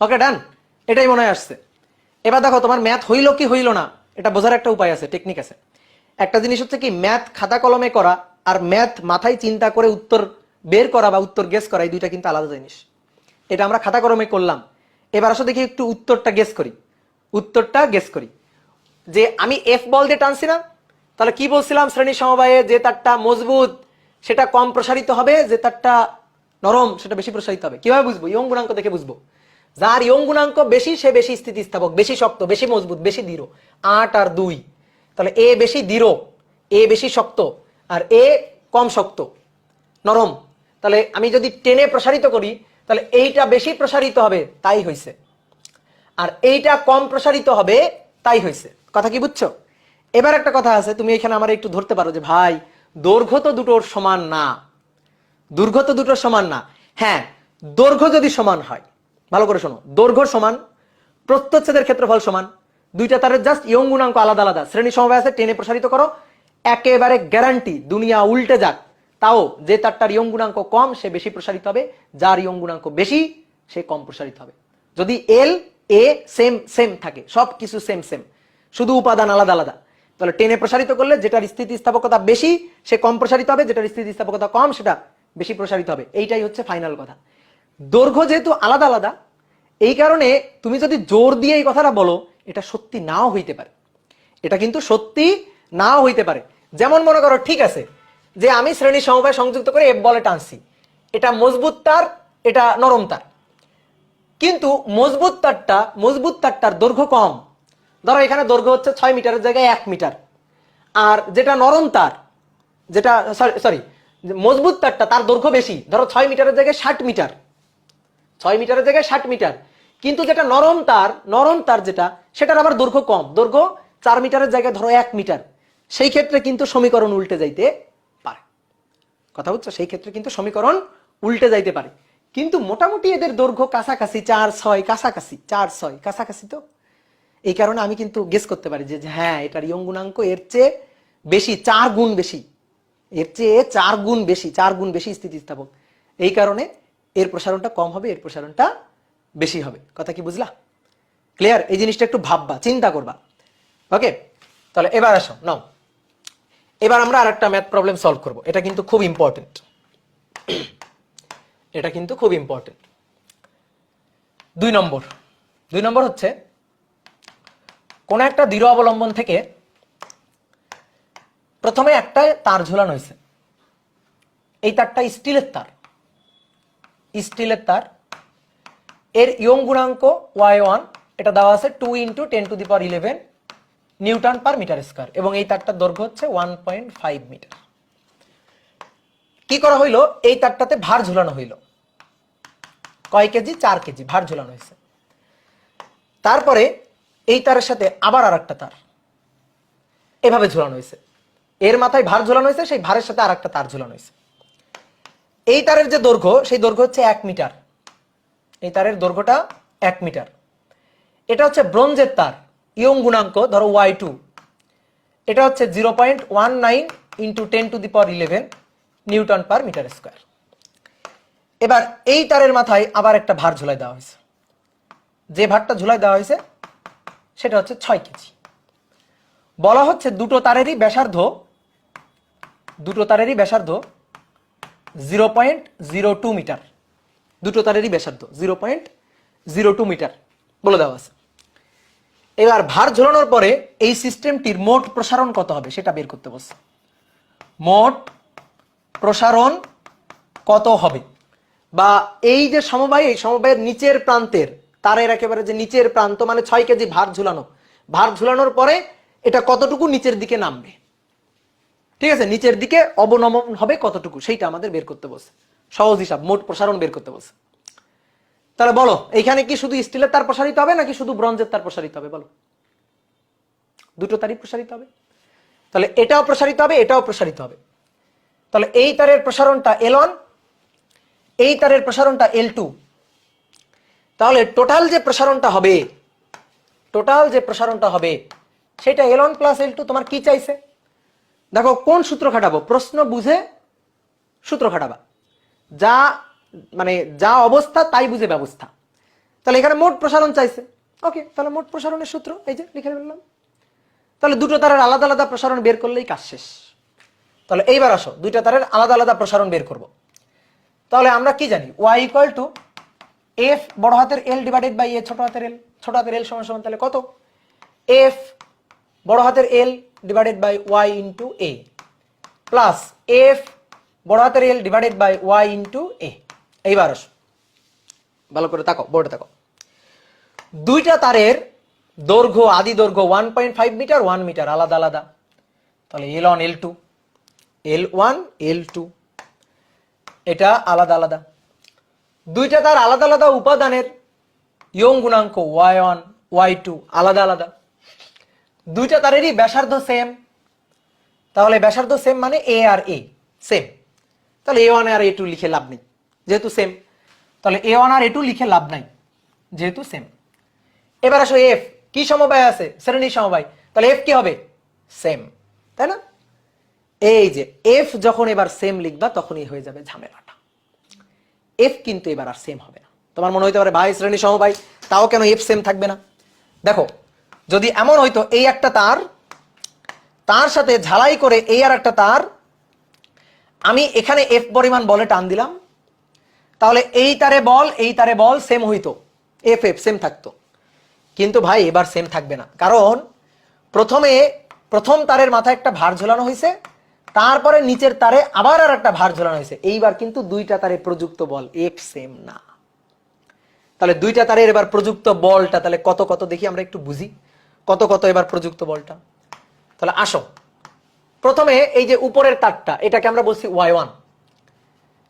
ওকে, ডান। এটাই মনে হয় আসছে। এবার দেখো তোমার ম্যাথ হইলো কি হইলো না, এটা বোঝার একটা উপায় আছে, টেকনিক আছে। একটা জিনিস হচ্ছে কি, ম্যাথ খাতা কলমে করা আর ম্যাথ মাথায় চিন্তা করে উত্তর বের করা বা উত্তর গেস করা, এই দুইটা কিন্তু আলাদা জিনিস। এটা আমরা খাতা কলমে করলাম। এবার আসলে দেখি একটু উত্তরটা গেস করি। উত্তরটা গেস করি যে আমি এফ বল দিয়ে টানছি না, তাহলে কি বলছিলাম? শ্রেণী সমবায়ে যে তারটা মজবুত সেটা কম প্রসারিত হবে, যে তারটা নরম সেটা বেশি প্রসারিত হবে। কিভাবে বুঝবো? ইয়ং গুণাঙ্ক দেখে বুঝবো। যার ইয়ং গুণাঙ্ক বেশি সে বেশি স্থিতিস্থাপক, বেশি শক্ত, বেশি মজবুত, বেশি দৃঢ়। 8 আর 2, তাহলে এ বেশি দৃঢ়, এ বেশি শক্ত, আর এ কম শক্ত, নরম। তাহলে আমি যদি টেনে প্রসারিত করি তাহলে এইটা বেশি প্রসারিত হবে, তাই হইছে। আর এইটা কম প্রসারিত হবে, তাই হইছে। কথা কি বুঝছো? এবার একটা কথা আছে, তুমি এখানে আমার একটু ধরতে পারো যে ভাই দৈর্ঘ্য তো দুটোর সমান না, দৈর্ঘ্য তো দুটোর সমান না। হ্যাঁ, দৈর্ঘ্য যদি সমান হয়, ভালো করে শোনো, দৈর্ঘ্য সমান, প্রস্থচ্ছেদের ক্ষেত্রফল সমান, দুইটা তারের জাস্ট ইয়ং গুণাঙ্ক আলাদা আলাদা, শ্রেণী সমবায় আছে, টেনে প্রসারিত করো, একেবারে গ্যারান্টি দুনিয়া উল্টে যাক তাও যে তারটার ইয়ং গুণাঙ্ক কম সে বেশি প্রসারিত হবে, যার ইয়ং গুণাঙ্ক বেশি সে কম প্রসারিত হবে। যদি এল এ সেম সেম থাকে, সব কিছু সেম সেম, শুধু উপাদান আলাদা আলাদা, তাহলে টেনে প্রসারিত করলে যেটার স্থিতিস্থাপকতা বেশি সে কম প্রসারিত হবে, যেটার স্থিতিস্থাপকতা কম সেটা বেশি প্রসারিত হবে। এইটাই হচ্ছে ফাইনাল কথা। দৈর্ঘ্য যেহেতু আলাদা আলাদা, এই কারণে তুমি যদি জোর দিয়ে এই কথাটা বলো, এটা সত্যি নাও হইতে পারে, এটা কিন্তু সত্যি নাও হইতে পারে। যেমন মনে করো, ঠিক আছে যে আমি শ্রেণী সমবায় সংযুক্ত করে এফ বলে টানছি, এটা মজবুত তার, এটা নরম তার, কিন্তু মজবুত তারটার দৈর্ঘ্য কম। ধরো এখানে দৈর্ঘ্য হচ্ছে 6 মিটারের জায়গায় 1 মিটার। আর যেটা নরম তার, যেটা সরি মজবুত তারটা, তার দৈর্ঘ্য বেশি, ধরো 6 মিটারের জায়গায় 60 মিটার, 6 মিটারের জায়গায় 60 মিটার। কিন্তু যেটা নরম তার যেটা, সেটার আবার দৈর্ঘ্য কম, দৈর্ঘ্য 4 মিটারের জায়গায় ধরো 1 মিটার। সেই ক্ষেত্রে কিন্তু সমীকরণ উল্টে যাইতে পারে। কথা বুঝছো? সেই ক্ষেত্রে কিন্তু সমীকরণ উল্টে যাইতে পারে। কিন্তু মোটামুটি এদের দৈর্ঘ্য কাছাকাছি, 4-6 কাছাকাছি, 4-6 কাছাকাছি। তো এই কারণে আমি কিন্তু গেস করতে পারি যে হ্যাঁ, এটার ইয়ং গুণাঙ্ক এর চেয়ে বেশি, 4 গুণ বেশি, এর চেয়ে 4 গুণ বেশি, 4 গুণ বেশি স্থিতিস্থাপক। এই কারণে এর প্রসারণটা কম হবে, এর প্রসারণটা বেশি হবে। কথা কি বুঝলা? ক্লিয়ার? এই জিনিসটা একটু ভাববা, চিন্তা করবা। ওকে, তাহলে এবার আসো, নাও এবার আমরা আরেকটা ম্যাথ প্রবলেম সলভ করব। এটা কিন্তু খুব ইম্পর্টেন্ট, এটা কিন্তু খুব ইম্পর্টেন্ট। 2 নম্বর হচ্ছে, কোন একটা দৃঢ় অবলম্বন থেকে প্রথমে একটা তার ঝুলানো হয়েছে। এই তারটা স্টিলের তার, এর ইয়ং গুণাঙ্ক y1, এটা দেওয়া আছে 2 × 10⁻11 নিউটন পার মিটার স্কয়ার, এবং এই তারটার দৈর্ঘ্য হচ্ছে 1.5 মিটার। কি করা হইলো? এই তারটাতে ভার ঝুলানো হইলো। কয় কেজি? 4 কেজি ভার ঝুলানো হয়েছে। তারপরে এই তারের সাথে আবার আরেকটা তার এভাবে ঝুলানো হয়েছে। এর মাথায় ভার ঝুলানো হয়েছে, সেই ভারের সাথে আরেকটা তার ঝুলানো হয়েছে। এই তারের যে দৈর্ঘ্য, সেই দৈর্ঘ্য হচ্ছে 1 মিটার। এই তারের দৈর্ঘ্যটা 1 মিটার। এটা হচ্ছে ব্রোঞ্জের তার, ইয়ং গুণাঙ্ক ধরো y2, এটা হচ্ছে 0.19 × 10⁻11 নিউটন পার মিটার স্কয়ার। এবার এই তারের মাথায় আবার একটা ভার ঝুলাই দেওয়া হয়েছে। যে ভারটা ঝুলাই দেওয়া হয়েছে সেটা হচ্ছে 6 কেজি। বলা হচ্ছে দুটো তারেরই ব্যাসার্ধ 0.02 মিটার। দুটো তারেরই ব্যাসার্ধ 0.02 মিটার বলে দেওয়া আছে। এবার ভার ঝোলানোর পরে এই সিস্টেমটির মোট প্রসারণ কত হবে সেটা বের করতে বলছে। মোট প্রসারণ কত হবে, বা এই যে সমবায়, এই সমবায়ের নিচের প্রান্তের তারের একেবারে যে নিচের প্রান্ত, মানে 6 কেজি ভার ঝুলানোর পরে এটা কতটুকু নিচের দিকে নামবে, ঠিক আছে, নিচের দিকে অবনমন হবে কতটুকু, সেইটা আমাদের বের করতে বলছে। সহজ হিসাব, মোট প্রসারণ বের করতে বলছে। তাহলে বলো, এইখানে কি শুধু স্টিলের তার প্রসারিত হবে নাকি শুধু ব্রোঞ্জের তার প্রসারিত হবে? বলো, দুটো তারই প্রসারিত হবে। তাহলে এটাও প্রসারিত হবে, এটাও প্রসারিত হবে। তাহলে এই তারের প্রসারণটা L1, এই তারের প্রসারণটা L2। তাহলে টোটাল যে প্রসারণটা হবে সেটা L1 + L2। তোমার কি চাইছে? দেখো কোন সূত্র খাটাবো, প্রশ্ন বুঝে সূত্র খাটাবা, যা অবস্থা তাই বুঝে ব্যবস্থা। তাহলে এখানে মোট প্রসারণ চাইছে, ওকে, তাহলে মোট প্রসারণের সূত্র এই যে লিখে ফেললাম। তাহলে দুটো তারের আলাদা আলাদা প্রসারণ বের করলেই কাজ শেষ। তাহলে এইবার আসো, দুইটা তারের আলাদা আলাদা প্রসারণ বের করব। তাহলে আমরা কি জানি? y = f বড় হাতের L / a ছোট হাতের L। ছোট হাতের L সমান তাহলে কত? f বড় হাতের L / y × a plus f বড় হাতের L / y × a। এইবার আসো, ভালো করে তাকাও, বোর্ডে তাকাও। দুইটা তারের দৈর্ঘ্য, আদি দৈর্ঘ্য 1.5 মিটার, 1 মিটার, আলাদা আলাদা। তাহলে L1 L2 এটা আলাদা আলাদা। দুইটা তার আলাদা আলাদা উপাদানের ইয়ং গুণাঙ্ক y1 y2 আলাদা আলাদা। দুইটা তারেরই ব্যাসার্ধ সেম, তাহলে ব্যাসার্ধ সেম মানে a আর a সেম। তাহলে a1 আর a2 লিখে লাভ নেই যেহেতু সেম। তাহলে a1 আর a2 লিখে লাভ নাই যেহেতু সেম। এবার আসো f, কি সমবায় আছে? শ্রেণী সমবায়। তাহলে f কি হবে? সেম, তাই না? এই যে f যখন এবার সেম লিখবা তখনই হয়ে যাবে ঝামেলাটা। f কিন্তু এবার আর সেম হবে না। তোমার মনে হইতে পারে ভাই শ্রেণী সমবায়, তাও কেন f সেম থাকবে না? দেখো, যদি এমন হইতো এই একটা তার সাথে ঝালাই করে এই আর একটা তার, আমি এখানে f পরিমাণ বলে টান দিলাম, তাহলে এই তারে বল সেম হইতো, f সেম থাকতো। কিন্তু ভাই এবার সেম থাকবে না, কারণ প্রথম তারের মাথায় একটা ভার ঝোলানো হয়েছে, তারপরে নিচের তারে আবার আর একটা ভার ঝোলানো হয়েছে। এইবার কিন্তু দুইটা তারে প্রযুক্ত বল f সেম না। তাহলে দুইটা তারের এবার প্রযুক্ত বলটা তাহলে কত কত দেখি আমরা একটু বুঝি, কত কত এবার প্রযুক্ত বলটা। তাহলে আসো, প্রথমে এই যে উপরের তারটা এটাকে আমরা বলছি y1।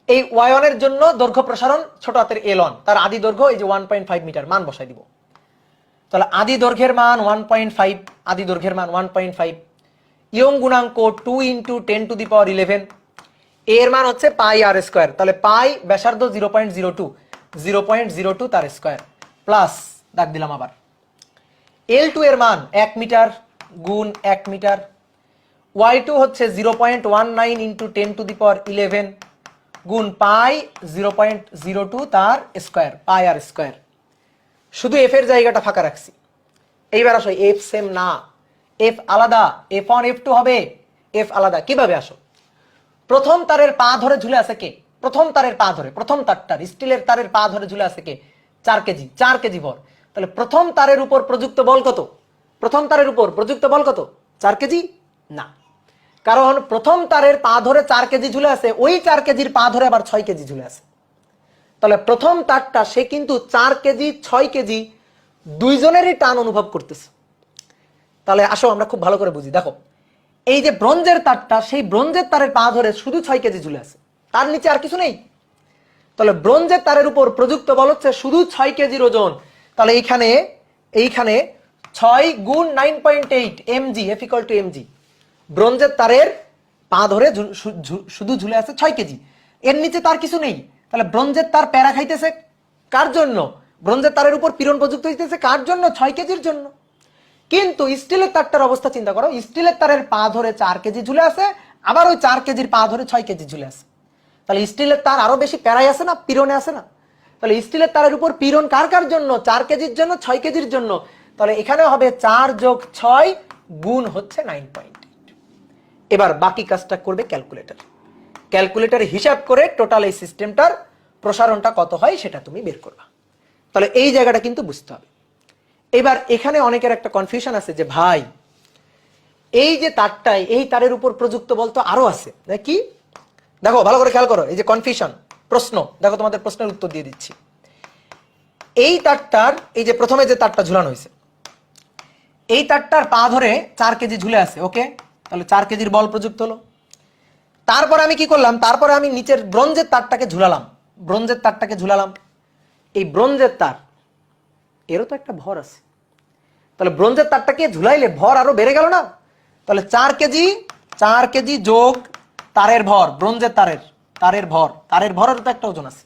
এই y1 এর জন্য দৈর্ঘ্য প্রসারণ ছোট হাতের l1, তার আদি দৈর্ঘ্য এই যে 1.5 মিটার, মান বসাই দিব। তাহলে আদি দৈর্ঘ্যের মান 1.5, আদি দৈর্ঘ্যের মান 1.5, ইয়ং গুণাঙ্ক 2 × 10⁻11, এর মান হচ্ছে পাই আর স্কয়ার। তাহলে পাই ব্যাসার্ধ 0.02 তার স্কয়ার, প্লাস দাগ দিলাম আবার L2 এর মান 1 মিটার গুণ 1 মিটার, y2 হচ্ছে 0.19 × 10⁻11 গুণ পাই 0.02 তার স্কয়ার, পাই আর স্কয়ার। শুধু এফ এর জায়গাটা ফাঁকা রাখছি। এইবার আসো, এফ সেম না, এফ আলাদা, f1 f2 হবে, এফ আলাদা। কিভাবে আসো, প্রথম তারের পা ধরে ঝুলে আছে কে? প্রথম তারের পা ধরে, প্রথম তারটার স্টিলের তারের পা ধরে ঝুলে আছে কে? 4 কেজি, 4 কেজি ভর। তাহলে প্রথম তারের উপর প্রযুক্ত বল কত? প্রথম তারের উপর প্রযুক্ত বল কত? 4 কেজি না, কারণ প্রথম তারের পা ধরে 4 কেজি ঝুলে আছে, ওই 4 কেজির পা ধরে আবার 6 কেজি ঝুলে আছে। তাহলে প্রথম তারটা সে কিন্তু 4 কেজি 6 কেজি দুইজনেরই টান অনুভব করতেছে। তাহলে আসো আমরা খুব ভালো করে বুঝি। দেখো, এই যে ব্রোঞ্জের তারটা, সেই ব্রোঞ্জের তারের পা ধরে শুধু 6 কেজি ঝুলে আছে, তার নিচে আর কিছু নেই। তাহলে ব্রোঞ্জের তারের উপর প্রযুক্ত বল হচ্ছে শুধু 6 কেজির ওজন। তাহলে এইখানে 6 গুণ 9.8 mg, F = mg। ব্রোঞ্জের তারের পা ধরে শুধু ঝুলে আছে 6 কেজি, এর নিচে তার কিছু নেই। তাহলে ব্রোঞ্জের তার প্যারা খাইতেছে কার জন্য? ব্রোঞ্জের তারের উপর পীড়ন প্রযুক্ত হইতেছে কার জন্য? 6 কেজির জন্য। কিন্তু স্টিলের তারটার অবস্থা চিন্তা করো, স্টিলের তারের পা ধরে 4 কেজি ঝুলে আছে, আবার ওই 4 কেজির পা ধরে 6 কেজি ঝুলে আছে। তাহলে স্টিলের তার আরো বেশি প্যারাই আছে না, পীড়নে আছে না? তাহলে স্টিলের তারের উপর পীড়ন কার কার জন্য? 4 কেজির জন্য, 6 কেজির জন্য। তাহলে এখানে হবে 4 + 6 গুণ হচ্ছে 9.8। এবার বাকি কাজটা করবে ক্যালকুলেটর। ক্যালকুলেটরে হিসাব করে টোটাল এই সিস্টেমটার প্রসারণটা কত হয় সেটা তুমি বের করবা। তাহলে এই জায়গাটা কিন্তু বুঝতে হবে। এবার এখানে অনেকের একটা কনফিউশন আছে যে ভাই, এই যে তারটাই, এই তারের উপর প্রযুক্ত বল তো আরো আছে নাকি? দেখো ভালো করে খেয়াল করো, এই যে কনফিউশন প্রশ্ন, দেখো তোমাদের প্রশ্নের উত্তর দিয়ে দিচ্ছি। এই তারটার, এই যে প্রথমে যে তারটা ঝুলানো হয়েছে, এই তারটার পা ধরে 4 কেজি ঝুলে আছে, ওকে? তাহলে 4 কেজির বল প্রযুক্ত হলো। তারপরে আমি কি করলাম? তারপরে আমি নিচের ব্রোঞ্জের তারটাকে ঝুলালাম, ব্রোঞ্জের তারটাকে ঝুলালাম। এই ব্রোঞ্জের তার, এরও তো একটা ভর আছে। তাহলে ব্রোঞ্জের তারটাকে ঝুলাইলে ভর আরো বেড়ে গেল না? তাহলে 4 কেজি যোগ তারের ভর, ব্রোঞ্জের তারের ভর, তারের ভরের তো একটা ওজন আছে।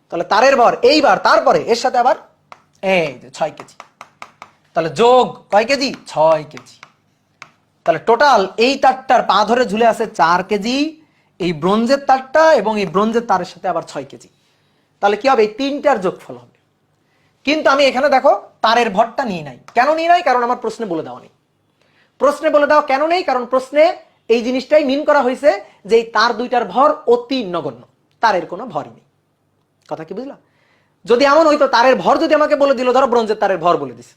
তাহলে তারের ভর, এইবার তারপরে এর সাথে আবার এই যে 6 কেজি, তাহলে যোগ কয় কেজি? 6 কেজি। তাহলে টোটাল এই তারটার পা ধরে ঝুলে আছে 4 কেজি, এই ব্রোঞ্জের তারটা এবং এই ব্রোঞ্জের তারের সাথে আবার 6 কেজি। তাহলে কি হবে? এই তিনটার যোগফল হবে। কিন্তু আমি এখানে দেখো তারের ভরটা নিয়ে নাই। কেন নিয়ে নাই? কারণ আমার প্রশ্নে বলে দেওয়া নেই। প্রশ্নে বলে দেওয়া কেন নেই? কারণ প্রশ্নে এই জিনিসটাই মিন করা হয়েছে যে এই তার দুইটার ভর অতি নগণ্য, তারের কোনো ভরই নেই। কথা কি বুঝলা? যদি এমন হইতো তারের ভর যদি আমাকে বলে দিল, ধরো ব্রোঞ্জের তারের ভর বলে দিছে,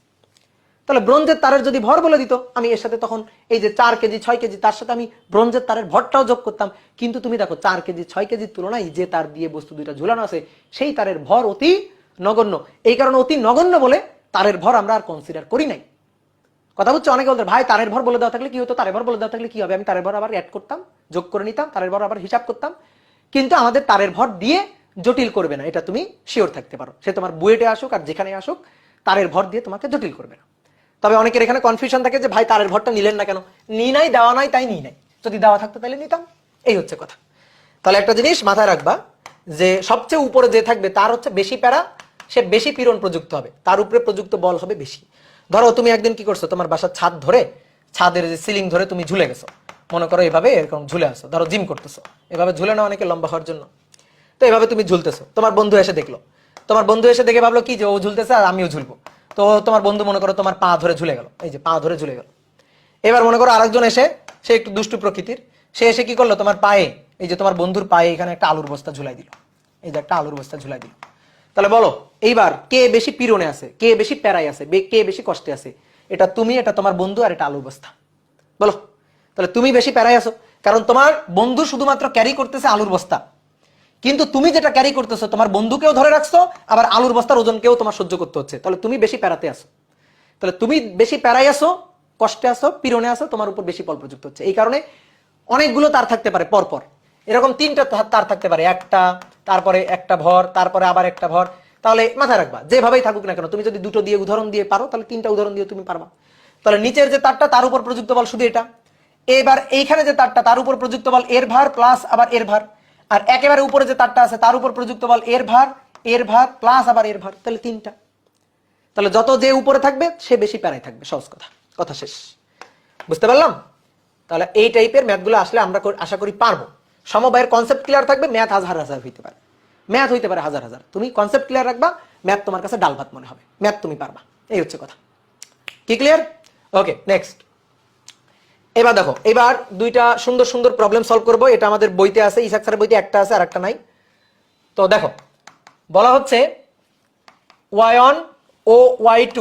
তাহলে ব্রোঞ্জের তারের যদি ভর বলে দিত, আমি এর সাথে তখন এই যে 4 কেজি 6 কেজি, তার সাথে আমি ব্রোঞ্জের তারের ভরটাও যোগ করতাম। কিন্তু তুমি দেখো 4 কেজি 6 কেজির তুলনায় যে তার দিয়ে বস্তু দুইটা ঝুলানো আছে, সেই তারের ভর অতি নগণ্য। এই কারণে অতি নগণ্য বলে তারের ভর আমরা আর কনসিডার করি নাই। কথা বুঝছো? অনেকে বলতে ভাই তারের ভর বলে দেওয়া থাকলে কি হতো, তারের ভর বলে দেওয়া থাকলে কি হবে? আমি তারের ভর আবার অ্যাড করতাম, যোগ করে নিতাম, তারের ভর আবার হিসাব করতাম। কিন্তু আমাদের তারের ভর দিয়ে জটিল করবে না, এটা তুমি শিওর থাকতে পারো। সে তোমার বুয়েটে আসুক আর যেখানে আসুক, তারের ভর দিয়ে তোমাকে জটিল করবে না। তবে অনেকের এখানে কনফিউশন থাকে যে ভাই তারের ভরটা নিলেন না কেন? নি নাই, দেওয়া নাই তাই নি নাই। যদি দেওয়া থাকতো তাহলে নিতাম, এই হচ্ছে কথা। তাহলে একটা জিনিস মাথায় রাখবা যে সবচেয়ে উপরে যে থাকবে তার হচ্ছে বেশি প্যারা, সে বেশি পীড়ন প্রযুক্ত হবে, তার উপরে প্রযুক্ত বল হবে বেশি। ধরো তুমি একদিন কি করছো, তোমার বাসার ছাদ ধরে, ছাদের যে সিলিং ধরে তুমি ঝুলে গেছো, মনে করো এভাবে এরকম ঝুলে আসো, ধরো জিম করতেছো, এভাবে ঝুলে না অনেকে লম্বা হওয়ার জন্য। তো এভাবে তুমি ঝুলতেছো, তোমার বন্ধু এসে দেখলো, তোমার বন্ধু এসে দেখে ভাবলো কি যে ও ঝুলতেছে আর আমিও ঝুলবো। তো তোমার বন্ধু মনে করো তোমার পা ধরে ঝুলে গেল, এই যে পা ধরে ঝুলে গেল। এবার মনে করো আরেকজন এসে, সে একটু দুষ্টু প্রকৃতির, সে এসে কি করলো, তোমার পায়ে, এই যে তোমার বন্ধুর পায়ে এখানে একটা আলুর বস্তা ঝুলাই দিল, এই যে একটা আলুর বস্তা ঝুলাই দিল। তাহলে বলো এইবার কে বেশি পীড়নে আছে, কে বেশি প্যারায় আছে, কে বেশি কষ্টে আছে? এটা তুমি, এটা তোমার বন্ধু, আর এটা আলুর বস্তা। বলো, তাহলে তুমি বেশি প্যারায় আছো, কারণ তোমার বন্ধু শুধুমাত্র ক্যারি করতেছে আলুর বস্তা, কিন্তু তুমি যেটা ক্যারি করতেছো তোমার বন্ধুকেও ধরে রাখছো, আবার আলুর বস্তার ওজনকেও তোমার সহ্য করতে হচ্ছে, তাহলে তুমি বেশি প্যারাতে আসো। তাহলে তুমি বেশি প্যারাই আসো, কষ্টে আসো, পীড়নে আসো, তোমার উপর বেশি বল প্রযুক্ত হচ্ছে। এই কারণে অনেকগুলো তার থাকতে পারে পরপর, এরকম 3টা তার থাকতে পারে, একটা, তারপরে একটা ভর, তারপরে আবার একটা ভর। তাহলে মাথায় রাখবা যেভাবেই থাকুক না কেন, তুমি যদি 2টো দিয়ে উদাহরণ দিয়ে পারো তাহলে 3টা উদাহরণ দিয়ে তুমি পারবা। তাহলে নিচের যে তারটা তার উপর প্রযুক্ত বল শুধু এটা, এবার এইখানে যে তারটা তার উপর প্রযুক্ত বল এর ভার প্লাস আবার এর ভার, আর একেবারে উপরে যে তারটা আছে তার উপর প্রযুক্ত বল এর ভার প্লাস আবার এর ভার, তাহলে 3টা। তাহলে যত যে উপরে থাকবে সে বেশি প্যারাই থাকবে, সহজ কথা, কথা শেষ। বুঝতে পারলাম? তাহলে এই টাইপের ম্যাথগুলো আসলে আমরা আশা করি পারবো। সমবায়ের কনসেপ্ট ক্লিয়ার থাকবে, ম্যাথ হাজার হাজার হইতে পারে, ম্যাথ হইতে পারে হাজার হাজার, তুমি কনসেপ্ট ক্লিয়ার রাখবা, ম্যাথ তোমার কাছে ডাল ভাত মনে হবে, ম্যাথ তুমি পারবা, এই হচ্ছে কথা। কি ক্লিয়ার? ওকে, নেক্সট। এবার দেখো, এবার 2টা সুন্দর সুন্দর প্রবলেম সলভ করবো। এটা আমাদের বইতে আছে, ইসাক স্যারের বইতে একটা আছে আর একটা নাই। তো দেখো, বলা হচ্ছে y1 ও y2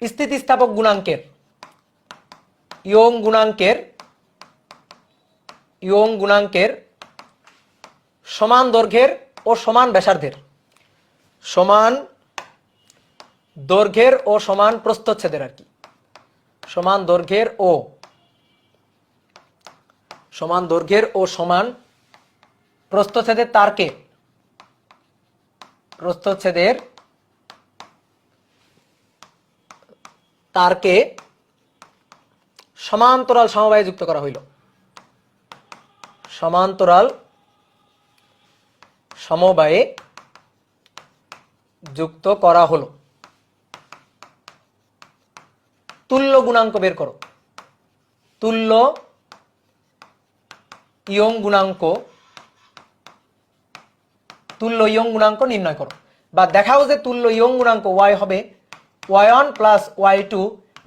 স্থিতিস্থাপক গুণাঙ্কের ইয়ং গুণাঙ্কের সমান দৈর্ঘ্যের ও সমান ব্যাসার্ধের, সমান দৈর্ঘ্যের ও সমান প্রস্থচ্ছেদের, আর কি সমান দৈর্ঘ্যের ও সমান প্রস্থচ্ছেদের তারকে সমান্তরাল সমবায়ে যুক্ত করা হইল। সমান্তরাল সমবায়ে যুক্ত করা হলো। তুল্য গুণাঙ্ক বের করো। তুল্য ইয়ং গুণাঙ্ক নির্ণয় করো, বা দেখাও যে তুল্য ইয়ং গুণাঙ্ক y হবে y1 plus y2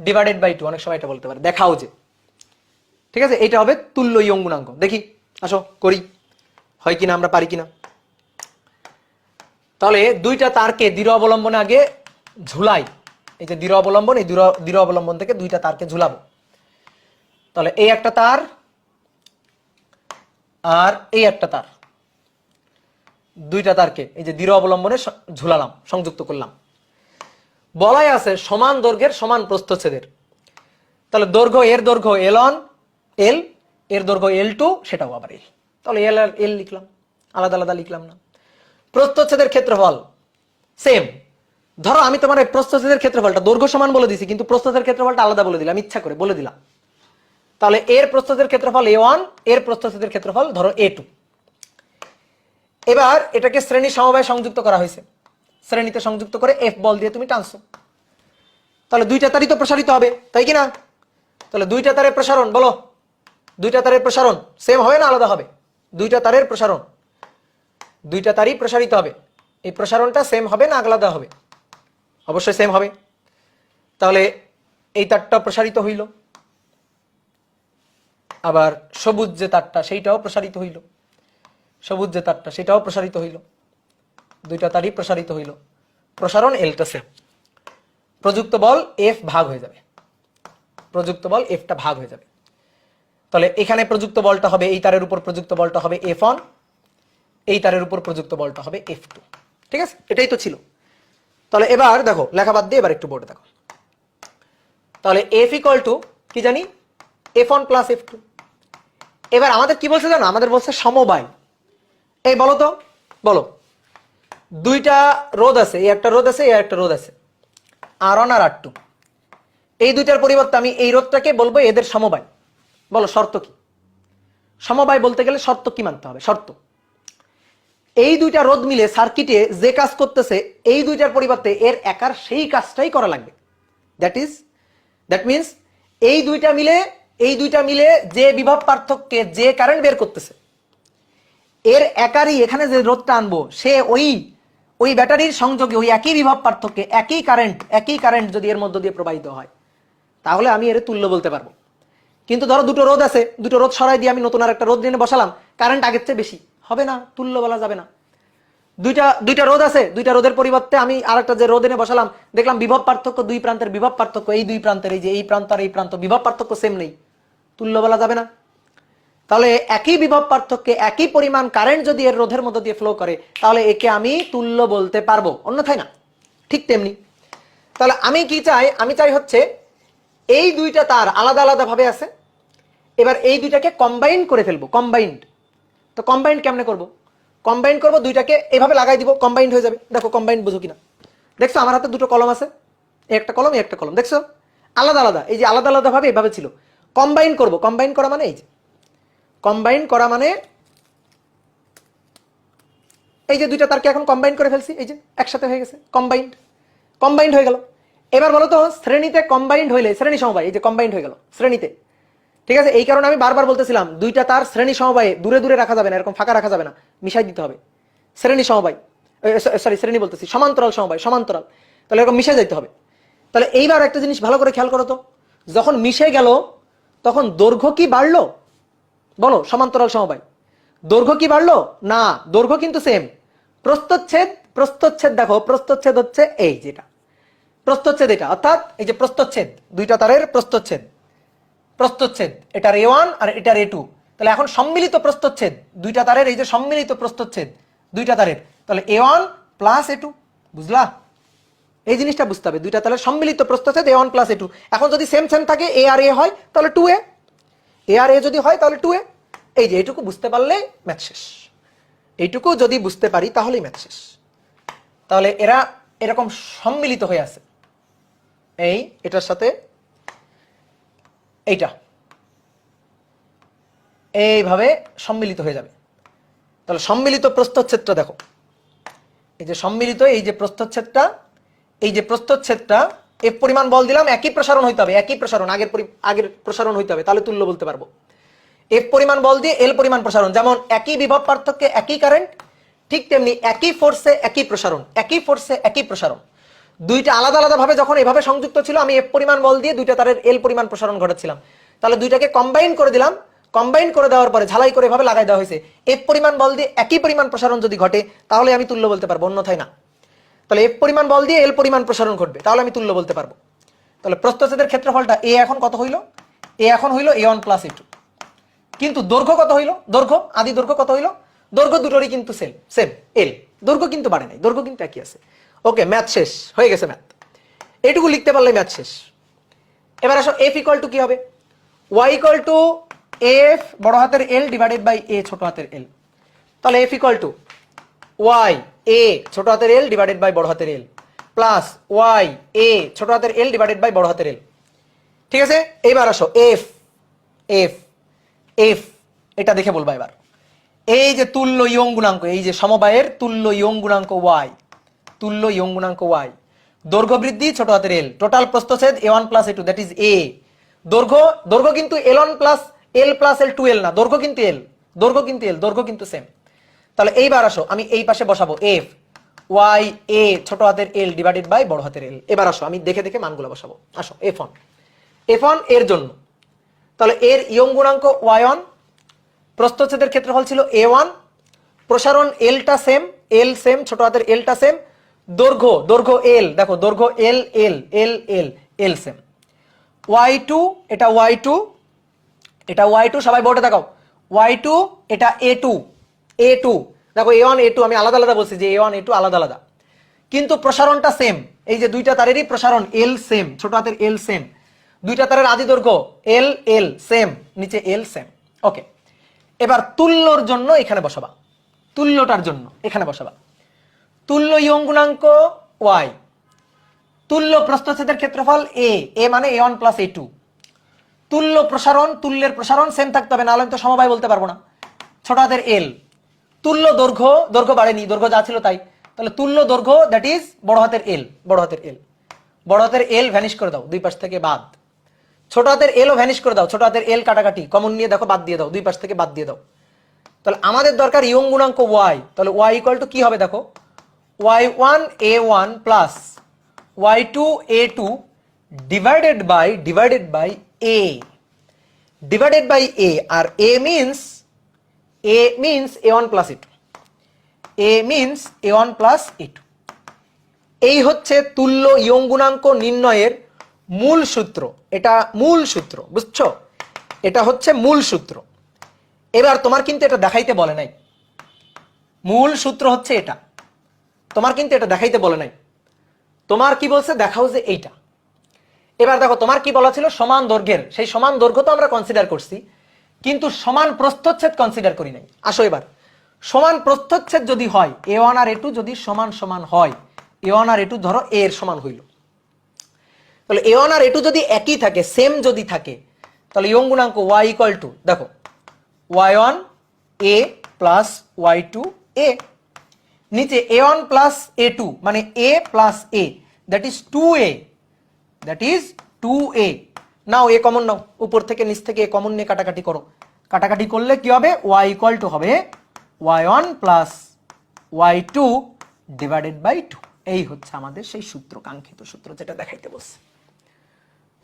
divided by 2, অনেক সময় এটা বলতে পারে, দেখাও যে, ঠিক আছে, এটা হবে তুল্য ইয়ং গুণাঙ্ক। দেখি, আসো করি, হয় কিনা, আমরা পারি কিনা। তাহলে 2টা তারকে দৃঢ় অবলম্বনে আগে ঝুলাই, এই যে দৃঢ় অবলম্বন, এই দৃঢ় অবলম্বন থেকে 2টা তারকে ঝুলাবো। তাহলে এই একটা তার আর এই একটা তার, 2টা তারকে এই যে দৃঢ় অবলম্বনে ঝুলালাম, সংযুক্ত করলাম। বলাই আছে সমান দৈর্ঘ্যের সমান প্রস্থচ্ছেদের। তাহলে দৈর্ঘ্য, এর দৈর্ঘ্য L1 L, এর দৈর্ঘ্য L2 সেটাও আবার L, তাহলে L আর L লিখলাম, আলাদা আলাদা লিখলাম না। প্রস্থচ্ছেদের ক্ষেত্রফল সেম। ধরো আমি তোমার এই প্রস্থচ্ছেদের ক্ষেত্রফলটা দৈর্ঘ্য সমান বলে দিছি, কিন্তু প্রস্থচ্ছেদের ক্ষেত্রফলটা আলাদা বলে দিলাম, ইচ্ছা করে বলে দিলাম। তাহলে এর প্রস্থচ্ছেদের ক্ষেত্রফল A1, এর প্রস্থচ্ছেদের ক্ষেত্রফল ধরো A2। এবার এটাকে শ্রেণী সমবায়ে সংযুক্ত করা হয়েছে, শ্রেণীতে সংযুক্ত করে F বল দিয়ে তুমি টানছো, তাহলে 2টা তারই তো প্রসারিত হবে, তাই কি না? তাহলে 2টা তারের প্রসারণ বলো, 2টা তারের প্রসারণ সেম হবে না আলাদা হবে? 2টা তারের প্রসারণ, 2টা তারই প্রসারিত হবে, এই প্রসারণটা সেম হবে না আলাদা হবে? অবশ্যই সেম হবে। তাহলে এই তারটা প্রসারিত হইল, আবার সবুজ যে তারটা সেইটাও প্রসারিত হইল, সবুজ যে তারটা সেটাও প্রসারিত হইল, 2টা তারই প্রসারিত হইল, প্রসারণ এলটা সেম। প্রযুক্ত বল F ভাগ হয়ে যাবে, প্রযুক্ত বল Fটা ভাগ হয়ে যাবে। তাহলে এখানে প্রযুক্ত বলটা হবে, এই তারের উপর প্রযুক্ত বলটা হবে F1, এই তারের উপর প্রযুক্ত বলটা হবে F2, ঠিক আছে? এটাই তো ছিল। তাহলে এবার দেখো, লেখা বাদ দিয়ে এবার একটু বোর্ডে দেখো। তাহলে F ইকুয়াল টু কি জানি, F1 প্লাস F2। এবার আমাদের কি বলছে জানো, আমাদের বলছে সমবায়। এই বলো তো, বলো, 2টা রোধ আছে, এই একটা রোধ আছে, এই একটা রোধ আছে, R1 আর R2। এই 2টার পরিবর্তে আমি এই রোধটাকে বলবো এদের সমবায়। বলো শর্ত কি? সমবায় বলতে গেলে শর্ত কি মানতে হবে? শর্ত, এই 2টা রোধ মিলে সার্কিটে যে কাজ করতেছে, এই 2টার পরিবর্তে এর একার সেই কাজটাই করা লাগবে। দ্যাট মিনস এই 2টা মিলে যে বিভব পার্থক্যে যে কারেন্ট বের করতেছে, এর একারই এখানে যে রোধটা আনবো, সে ওই ব্যাটারির সংযোগে ওই একই বিভব পার্থক্যে একই কারেন্ট যদি এর মধ্য দিয়ে প্রবাহিত হয়, তাহলে আমি এর তুল্য বলতে পারবো। কিন্তু ধরো 2টো রোধ আছে, 2টো রোধ সরাই দিয়ে আমি নতুন আর একটা রোধ নিয়ে বসালাম, কারেন্ট আগের চেয়ে বেশি, হবে না, তুল্য বলা যাবে না। 2টা রোধ আছে, 2টা রোধের পরিবর্তে আমি আরেকটা যে রোধ এনে বসালাম, দেখলাম বিভব পার্থক্য, 2 প্রান্তের বিভব পার্থক্য, এই 2 প্রান্তের, এই যে এই প্রান্ত আর এই প্রান্ত বিভব পার্থক্য সেম নেই, তুল্য বলা যাবে না। তাহলে একই বিভব পার্থক্যে একই পরিমাণ কারেন্ট যদি এর রোধের মধ্য দিয়ে ফ্লো করে তাহলে একে আমি তুল্য বলতে পারবো, অন্যথায় না। ঠিক তেমনি তাহলে আমি কি চাই, আমি চাই হচ্ছে এই দুইটা তার আলাদা আলাদা ভাবে আছে, এবার এই দুইটাকে কম্বাইন করে ফেলবো, কম্বাইন্ড। তো কম্বাইন্ড কেমনে করব? কম্বাইন করব, দুইটাকে এভাবে লাগাই দিব, কম্বাইন্ড হয়ে যাবে। দেখো কম্বাইন্ড বুঝো কিনা, দেখছো আমার হাতে দুটো কলম আছে, একটা কলম একটা কলম, দেখছো আলাদা আলাদা, এই যে আলাদা আলাদা ভাবে এভাবে ছিল। কম্বাইন করব, কম্বাইন করা মানে এই যে কম্বাইন করা মানে এই যে দুইটা তারকে এখন কম্বাইন করে ফেলছি, এই যে একসাথে হয়ে গেছে, কম্বাইন্ড, কম্বাইন্ড হয়ে গেল। এবার বলো তো শ্রেণীতে কম্বাইন্ড হইলে, শ্রেণী সমবায়, এই যে কম্বাইন্ড হয়ে গেল শ্রেণীতে, ঠিক আছে? এই কারণে আমি বারবার বলতেছিলাম দুইটা তার শ্রেণী সমবায়ে দূরে দূরে রাখা যাবে না, এরকম ফাঁকা রাখা যাবে না, মিশাই দিতে হবে। শ্রেণী সমবায়, সরি শ্রেণী বলতেছি, সমান্তরাল সমবায়, সমান্তরাল, তাহলে এরকম মিশে যাইতে হবে। তাহলে এইবার একটা জিনিস ভালো করে খেয়াল করো তো, যখন মিশে গেল তখন দৈর্ঘ্য কি বাড়লো? বলো, সমান্তরাল সমবায় দৈর্ঘ্য কি বাড়লো? না, দৈর্ঘ্য কিন্তু সেম। প্রস্থচ্ছেদ, প্রস্থচ্ছেদ দেখো, প্রস্থচ্ছেদ হচ্ছে এই যেটা প্রস্থচ্ছেদ, এটা অর্থাৎ এই যে প্রস্থচ্ছেদ, দুইটা তারের প্রস্থচ্ছেদ, প্রস্থচ্ছেদ এটার A1 আর এটার A2। তাহলে এখন সম্মিলিত প্রস্থচ্ছেদ দুইটা তারের, এই যে সম্মিলিত প্রস্থচ্ছেদ দুইটা তারের, তাহলে A1 প্লাস A2, বুঝলা? এই জিনিসটা বুঝতে হবে, দুইটা তারের সম্মিলিত প্রস্থচ্ছেদ A1 প্লাস A2। এখন যদি সেম সেম থাকে, A আর A হয় তাহলে 2A, A আর A যদি হয় তাহলে 2A। এই যে এইটুকু বুঝতে পারলে ম্যাথ শেষ, এইটুকু যদি বুঝতে পারি তাহলেই ম্যাথ শেষ। তাহলে এরা এরকম সম্মিলিত হয়ে আছে, এই এটার সাথে এইটা এইভাবে সম্মিলিত হয়ে যাবে। তাহলে সম্মিলিত প্রস্থচ্ছেদটা দেখো, এই যে সম্মিলিত, এই যে প্রস্থচ্ছেদটা, এই যে প্রস্থচ্ছেদটা এফ পরিমাণ বল দিলাম, একই প্রসারণ হইতে হবে, একই প্রসারণ, আগের প্রসারণ হইতে হবে, তাহলে তুল্য বলতে পারবো। এফ পরিমাণ বল দিয়ে এল পরিমাণ প্রসারণ, যেমন একই বিভব পার্থক্যে একই কারেন্ট, ঠিক তেমনি একই ফোর্সে একই প্রসারণ, একই ফোর্সে একই প্রসারণ। দুইটা আলাদা আলাদা ভাবে যখন এভাবে সংযুক্ত ছিল, আমি এফ পরিমাণ বল দিয়ে দুইটা তারের এল পরিমাণ প্রসারণ ঘটাচ্ছিলাম, তাহলে দুইটাকে কম্বাইন করে দিলাম, কম্বাইন করে দেওয়ার পরে ঝালাই করে এভাবে লাগাই দেওয়া হয়েছে। এফ পরিমাণ বল দিয়ে একই পরিমাণ প্রসারণ যদি ঘটে তাহলে আমি তুল্য বলতে পারবো, অন্যথায় না। তাহলে এফ পরিমাণ বল দিয়ে এল পরিমাণ প্রসারণ ঘটবে, তাহলে আমি তুল্য বলতে পারবো। তাহলে প্রস্থচ্ছেদের ক্ষেত্রফলটা এ এখন কত হইল? এ এখন হইল A1 প্লাস A2। কিন্তু দৈর্ঘ্য কত হইল? দৈর্ঘ্য, আদি দৈর্ঘ্য কত হইল? দৈর্ঘ্য দুটোরই কিন্তু সেম সেম এল, দৈর্ঘ্য কিন্তু বাড়ে নাই, দৈর্ঘ্য কিন্তু একই আছে। ওকে, ম্যাথ শেষ হয়ে গেছে, ম্যাথ এটুকু লিখতে পারলে ম্যাথ শেষ। এবার আসো এফ ইকুয়াল টু কি হবে? ওয়াই ইকুয়াল টু এফ বড় হাতের এল ডিভাইডেড বাই এ ছোট হাতের এল। তাহলে F equal to Y A ছোট হাতের এল ডিভাইডেড বাই বড় হাতের এল প্লাস ওয়াই এ ছোট হাতের এল ডিভাইডেড বাই বড় হাতের এল। ঠিক আছে, এইবার আসো এফ এফ এফ এটা দেখে বলবা এবার। এই যে তুল্য ইয়ং গুণাঙ্ক, এই যে সমবায়ের তুল্য ইয়ং গুণাঙ্ক ওয়াই, তুল্য ইয়ং গুণাঙ্ক ওয়াই, দৈর্ঘ্য বৃদ্ধি ছোট হাতের এল, টোটাল প্রস্থচ্ছেদ A1 plus A2, that is a. দৈর্ঘ্য কিন্তু L1 plus L plus L 2L না, দৈর্ঘ্য কিন্তু এল, দৈর্ঘ্য কিন্তু এল, দৈর্ঘ্য কিন্তু সেম। তাহলে এইবার আসো আমি এই পাশে বসাবো এফ ওয়াই এ ছোট হাতের এল ডিভাইডেড বাই বড় হাতের এল। এবার আসো আমি দেখে দেখে মানগুলো বসাবো। আসো F1 এর জন্য, তাহলে এর ইয়ং গুণাঙ্ক Y1, প্রস্থচ্ছেদের ক্ষেত্রফল ছিল A1, প্রসারণ এলটা সেম, এল সেম, ছোট হাতের এলটা সেম, দৈর্ঘ্য এল, দেখো দৈর্ঘ্য এল এল এল এল এল সেম। Y2 এটা Y2, এটা Y2, সবাই বোর্ডে দেখাও, Y2 এটা A2, দেখো A1 A2 আমি আলাদা আলাদা বলছি যে A1 A2 আলাদা আলাদা, কিন্তু প্রসারণটা সেম। এই যে দুইটা তারেরই প্রসারণ এল সেম, ছোট হাতের এল সেম, দুইটা তারের আদি দৈর্ঘ্য এল এল সেম, নিচে এল সেম। ওকে, এবার তুল্যর জন্য এখানে বসাবা, তুল্যটার জন্য এখানে বসাবা। তুল্য ইয়ং গুণাঙ্ক ওয়াই, তুল্য প্রস্থচ্ছেদের ক্ষেত্রফল এ মানে A1 প্লাস A2, তুল্য প্রসারণ, তুল্যের প্রসারণ সেম থাকতে হবে, নাহলে আমি তো সমবায় বলতে পারবো না, ছোট হাতের এল, তুল্য দৈর্ঘ্য বাড়েনি, দৈর্ঘ্য যা ছিল তাই, তাহলে তুল্য দৈর্ঘ্য দ্যাট ইজ বড় হাতের এল, বড় হাতের এল ভ্যানিশ করে দাও, দুই পাশ থেকে বাদ, ছোট হাতের এলও ভ্যানিশ করে দাও, ছোট হাতের এল কাটাকাটি কমন নিয়ে দেখো বাদ দিয়ে দাও, দুই পাশ থেকে বাদ দিয়ে দাও। তাহলে আমাদের দরকার ইয়ং গুণাঙ্ক ওয়াই, তাহলে ওয়াই ইকুয়াল টু কি হবে দেখো, Y1 A1 plus Y2 A2 divided by A, divided by A, আর A means A1 plus A2, A means A1 plus A2। এই হচ্ছে তুল্য ইয়ং গুণাঙ্ক নির্ণয়ের মূল সূত্র, এটা মূল সূত্র, বুঝছো? এটা হচ্ছে মূল সূত্র। এবার তোমার কিন্তু এটা দেখাইতে বলে নাই, মূল সূত্র হচ্ছে এটা, তোমার কিন্তু এটা দেখাইতে বলে নাই, তোমার কি বলছে দেখাও যে এইটা। এবার দেখো তোমার কি বলা ছিল সমান দৈর্ঘ্যের, সেই সমান দৈর্ঘ্য তো আমরা কনসিডার করছি, কিন্তু সমান প্রস্থচ্ছেদ কনসিডার করি নাই। আসো এবার সমান প্রস্থচ্ছেদ যদি হয়, a1 আর a2 যদি সমান সমান হয়, a1 আর a2 ধরো a এর সমান হইল, তাহলে a1 আর a2 যদি একই থাকে, সেম যদি থাকে, তাহলে ইয়ং গুণাঙ্ক y ইকুয়াল টু, দেখো y1 a plus y2 a, নিচে a1 প্লাস a2 মানে a plus a, that is 2a, that is 2a। Now a common now, উপর থেকে নিচ থেকে a কমন নিয়ে কাটাকাটি করো, কাটাকাটি করলে কি হবে, y ইকুয়াল টু হবে y1 plus y2 divided by 2। এই হচ্ছে আমাদের সেই সূত্র, কাঙ্ক্ষিত সূত্র যেটা দেখাইতে বলছে।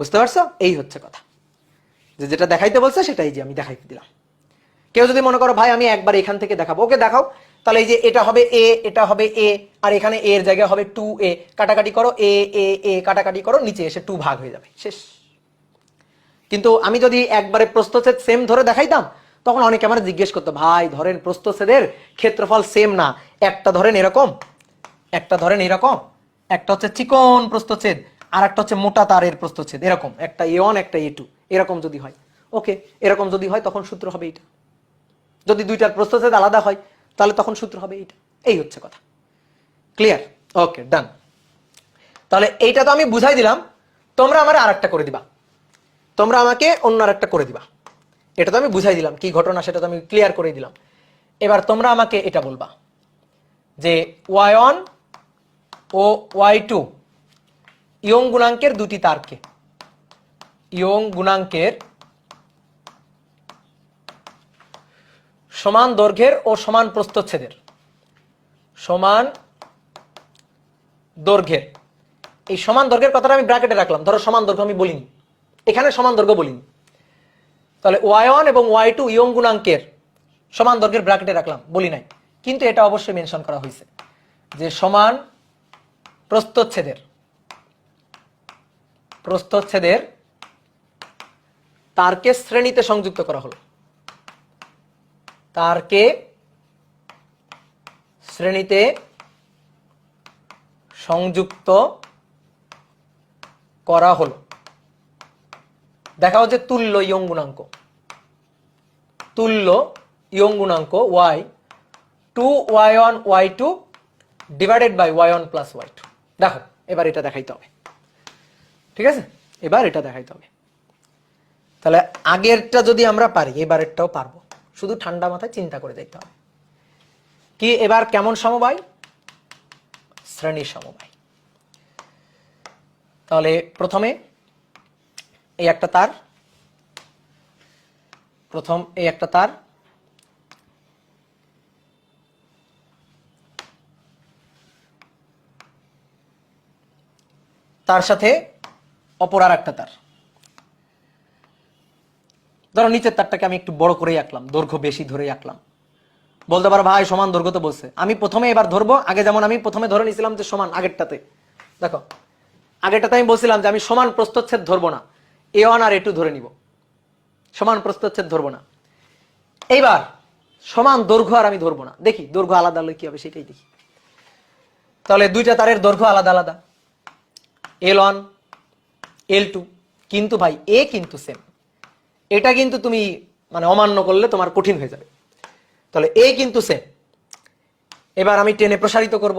বুঝতে পারছো? এই হচ্ছে কথা, যে যেটা দেখাইতে বলছে সেটাই যে আমি দেখাইতে দিলাম। কেউ যদি মনে করো ভাই আমি একবার এখান থেকে দেখাবো, ওকে দেখাও, তাহলে এই যে এটা হবে a, এটা হবে a, আর এখানে a এর জায়গায় হবে 2a, কাটাকাটি করো a a a কাটাকাটি করো, নিচে এসে 2 ভাগ হয়ে যাবে, শেষ। কিন্তু আমি যদি একবারে প্রস্থচ্ছেদ সেম ধরে দেখাইতাম, তখন অনেকে আমার জিজ্ঞেস করতো, ভাই ধরেন প্রস্থচ্ছেদের ক্ষেত্রফল সেম না, একটা ধরেন এরকম, একটা ধরেন এরকম, একটা হচ্ছে চিকন প্রস্থচ্ছেদ, আর একটা হচ্ছে মোটা তারের প্রস্থচ্ছেদ, এরকম একটা a1 একটা a2, এরকম যদি হয়, ওকে, এরকম যদি হয় তখন সূত্র হবে এইটা। যদি দুইটার প্রস্থচ্ছেদ আলাদা হয় তাহলে তখন সূত্র হবে এইটা। এই হচ্ছে কথা, ক্লিয়ার? ওকে, ডান। তাহলে এইটা তো আমি বুঝাই দিলাম, তোমরা আমার আরেকটা করে দিবা, তোমরা আমাকে অন্য আরেকটা করে দিবা। এটা তো আমি বুঝাই দিলাম কি ঘটনা, সেটা তো আমি ক্লিয়ার করে দিলাম। এবার তোমরা আমাকে এটা বলবা যে y1 ও y2 ইয়ং গুণাঙ্কের দুটি তারকে, ইয়ং গুণাঙ্কের সমান দৈর্ঘ্যের ও সমান প্রস্থচ্ছেদের, সমান দৈর্ঘ্যের, এই সমান দৈর্ঘ্যের কথাটা আমি ব্র্যাকেটে রাখলাম, ধরো সমান দৈর্ঘ্য আমি বলিনি, এখানে সমান দৈর্ঘ্য বলিনি, তাহলে y1 এবং y2 ইয়ং গুণাঙ্কের সমান দৈর্ঘ্যের ব্র্যাকেটে রাখলাম, বলি নাই, কিন্তু এটা অবশ্যই মেনশন করা হয়েছে যে সমান প্রস্থচ্ছেদের, প্রস্থচ্ছেদের তারকে শ্রেণীতে সংযুক্ত করা হলো, তারকে শ্রেণীতে সংযুক্ত করা হলো। দেখা হচ্ছে তুল্য ইয়ং গুণাঙ্ক, তুল্য ইয়ং গুণাঙ্ক y 2y1 y2 divided by y1 plus y2। দেখো এবার এটা দেখাইতে হবে, ঠিক আছে? এবার এটা দেখাইতে হবে। তাহলে আগেরটা যদি আমরা পারি, এবারেরটাও পারবো, শুধু ঠান্ডা মাথায় চিন্তা করে দেখতে হবে কি এবার কেমন সমবায়, শ্রেণী সমবায়। তাহলে প্রথমে এই একটা তার, প্রথম এই একটা তার, তার সাথে অপর আর একটা তার, ধরো নিচের তারটাকে আমি একটু বড় করেই আঁকলাম, দৈর্ঘ্য বেশি ধরেই আঁকলাম। বলতে পারো ভাই সমান দৈর্ঘ্য তো বলছে, আমি প্রথমে এবার ধরবো, আগে যেমন আমি প্রথমে ধরে নিয়েছিলাম যে সমান, আগেরটাতে দেখো আগেরটাতে আমি বলছিলাম যে আমি সমান প্রস্থচ্ছেদ ধরবো না, a1 আর a2 ধরে নিব, সমান প্রস্থচ্ছেদ ধরবো না। এইবার সমান দৈর্ঘ্য আর আমি ধরবো না, দেখি দৈর্ঘ্য আলাদা হলে কি হবে সেটাই দেখি। তাহলে দুইটা তারের দৈর্ঘ্য আলাদা আলাদা, L1 L2, কিন্তু ভাই এ কিন্তু সেম, এটা কিন্তু তুমি মানে অমান্য করলে তোমার কঠিন হয়ে যাবে। তাহলে এ কিন্তু সেম। এবার আমি টেনে প্রসারিত করব,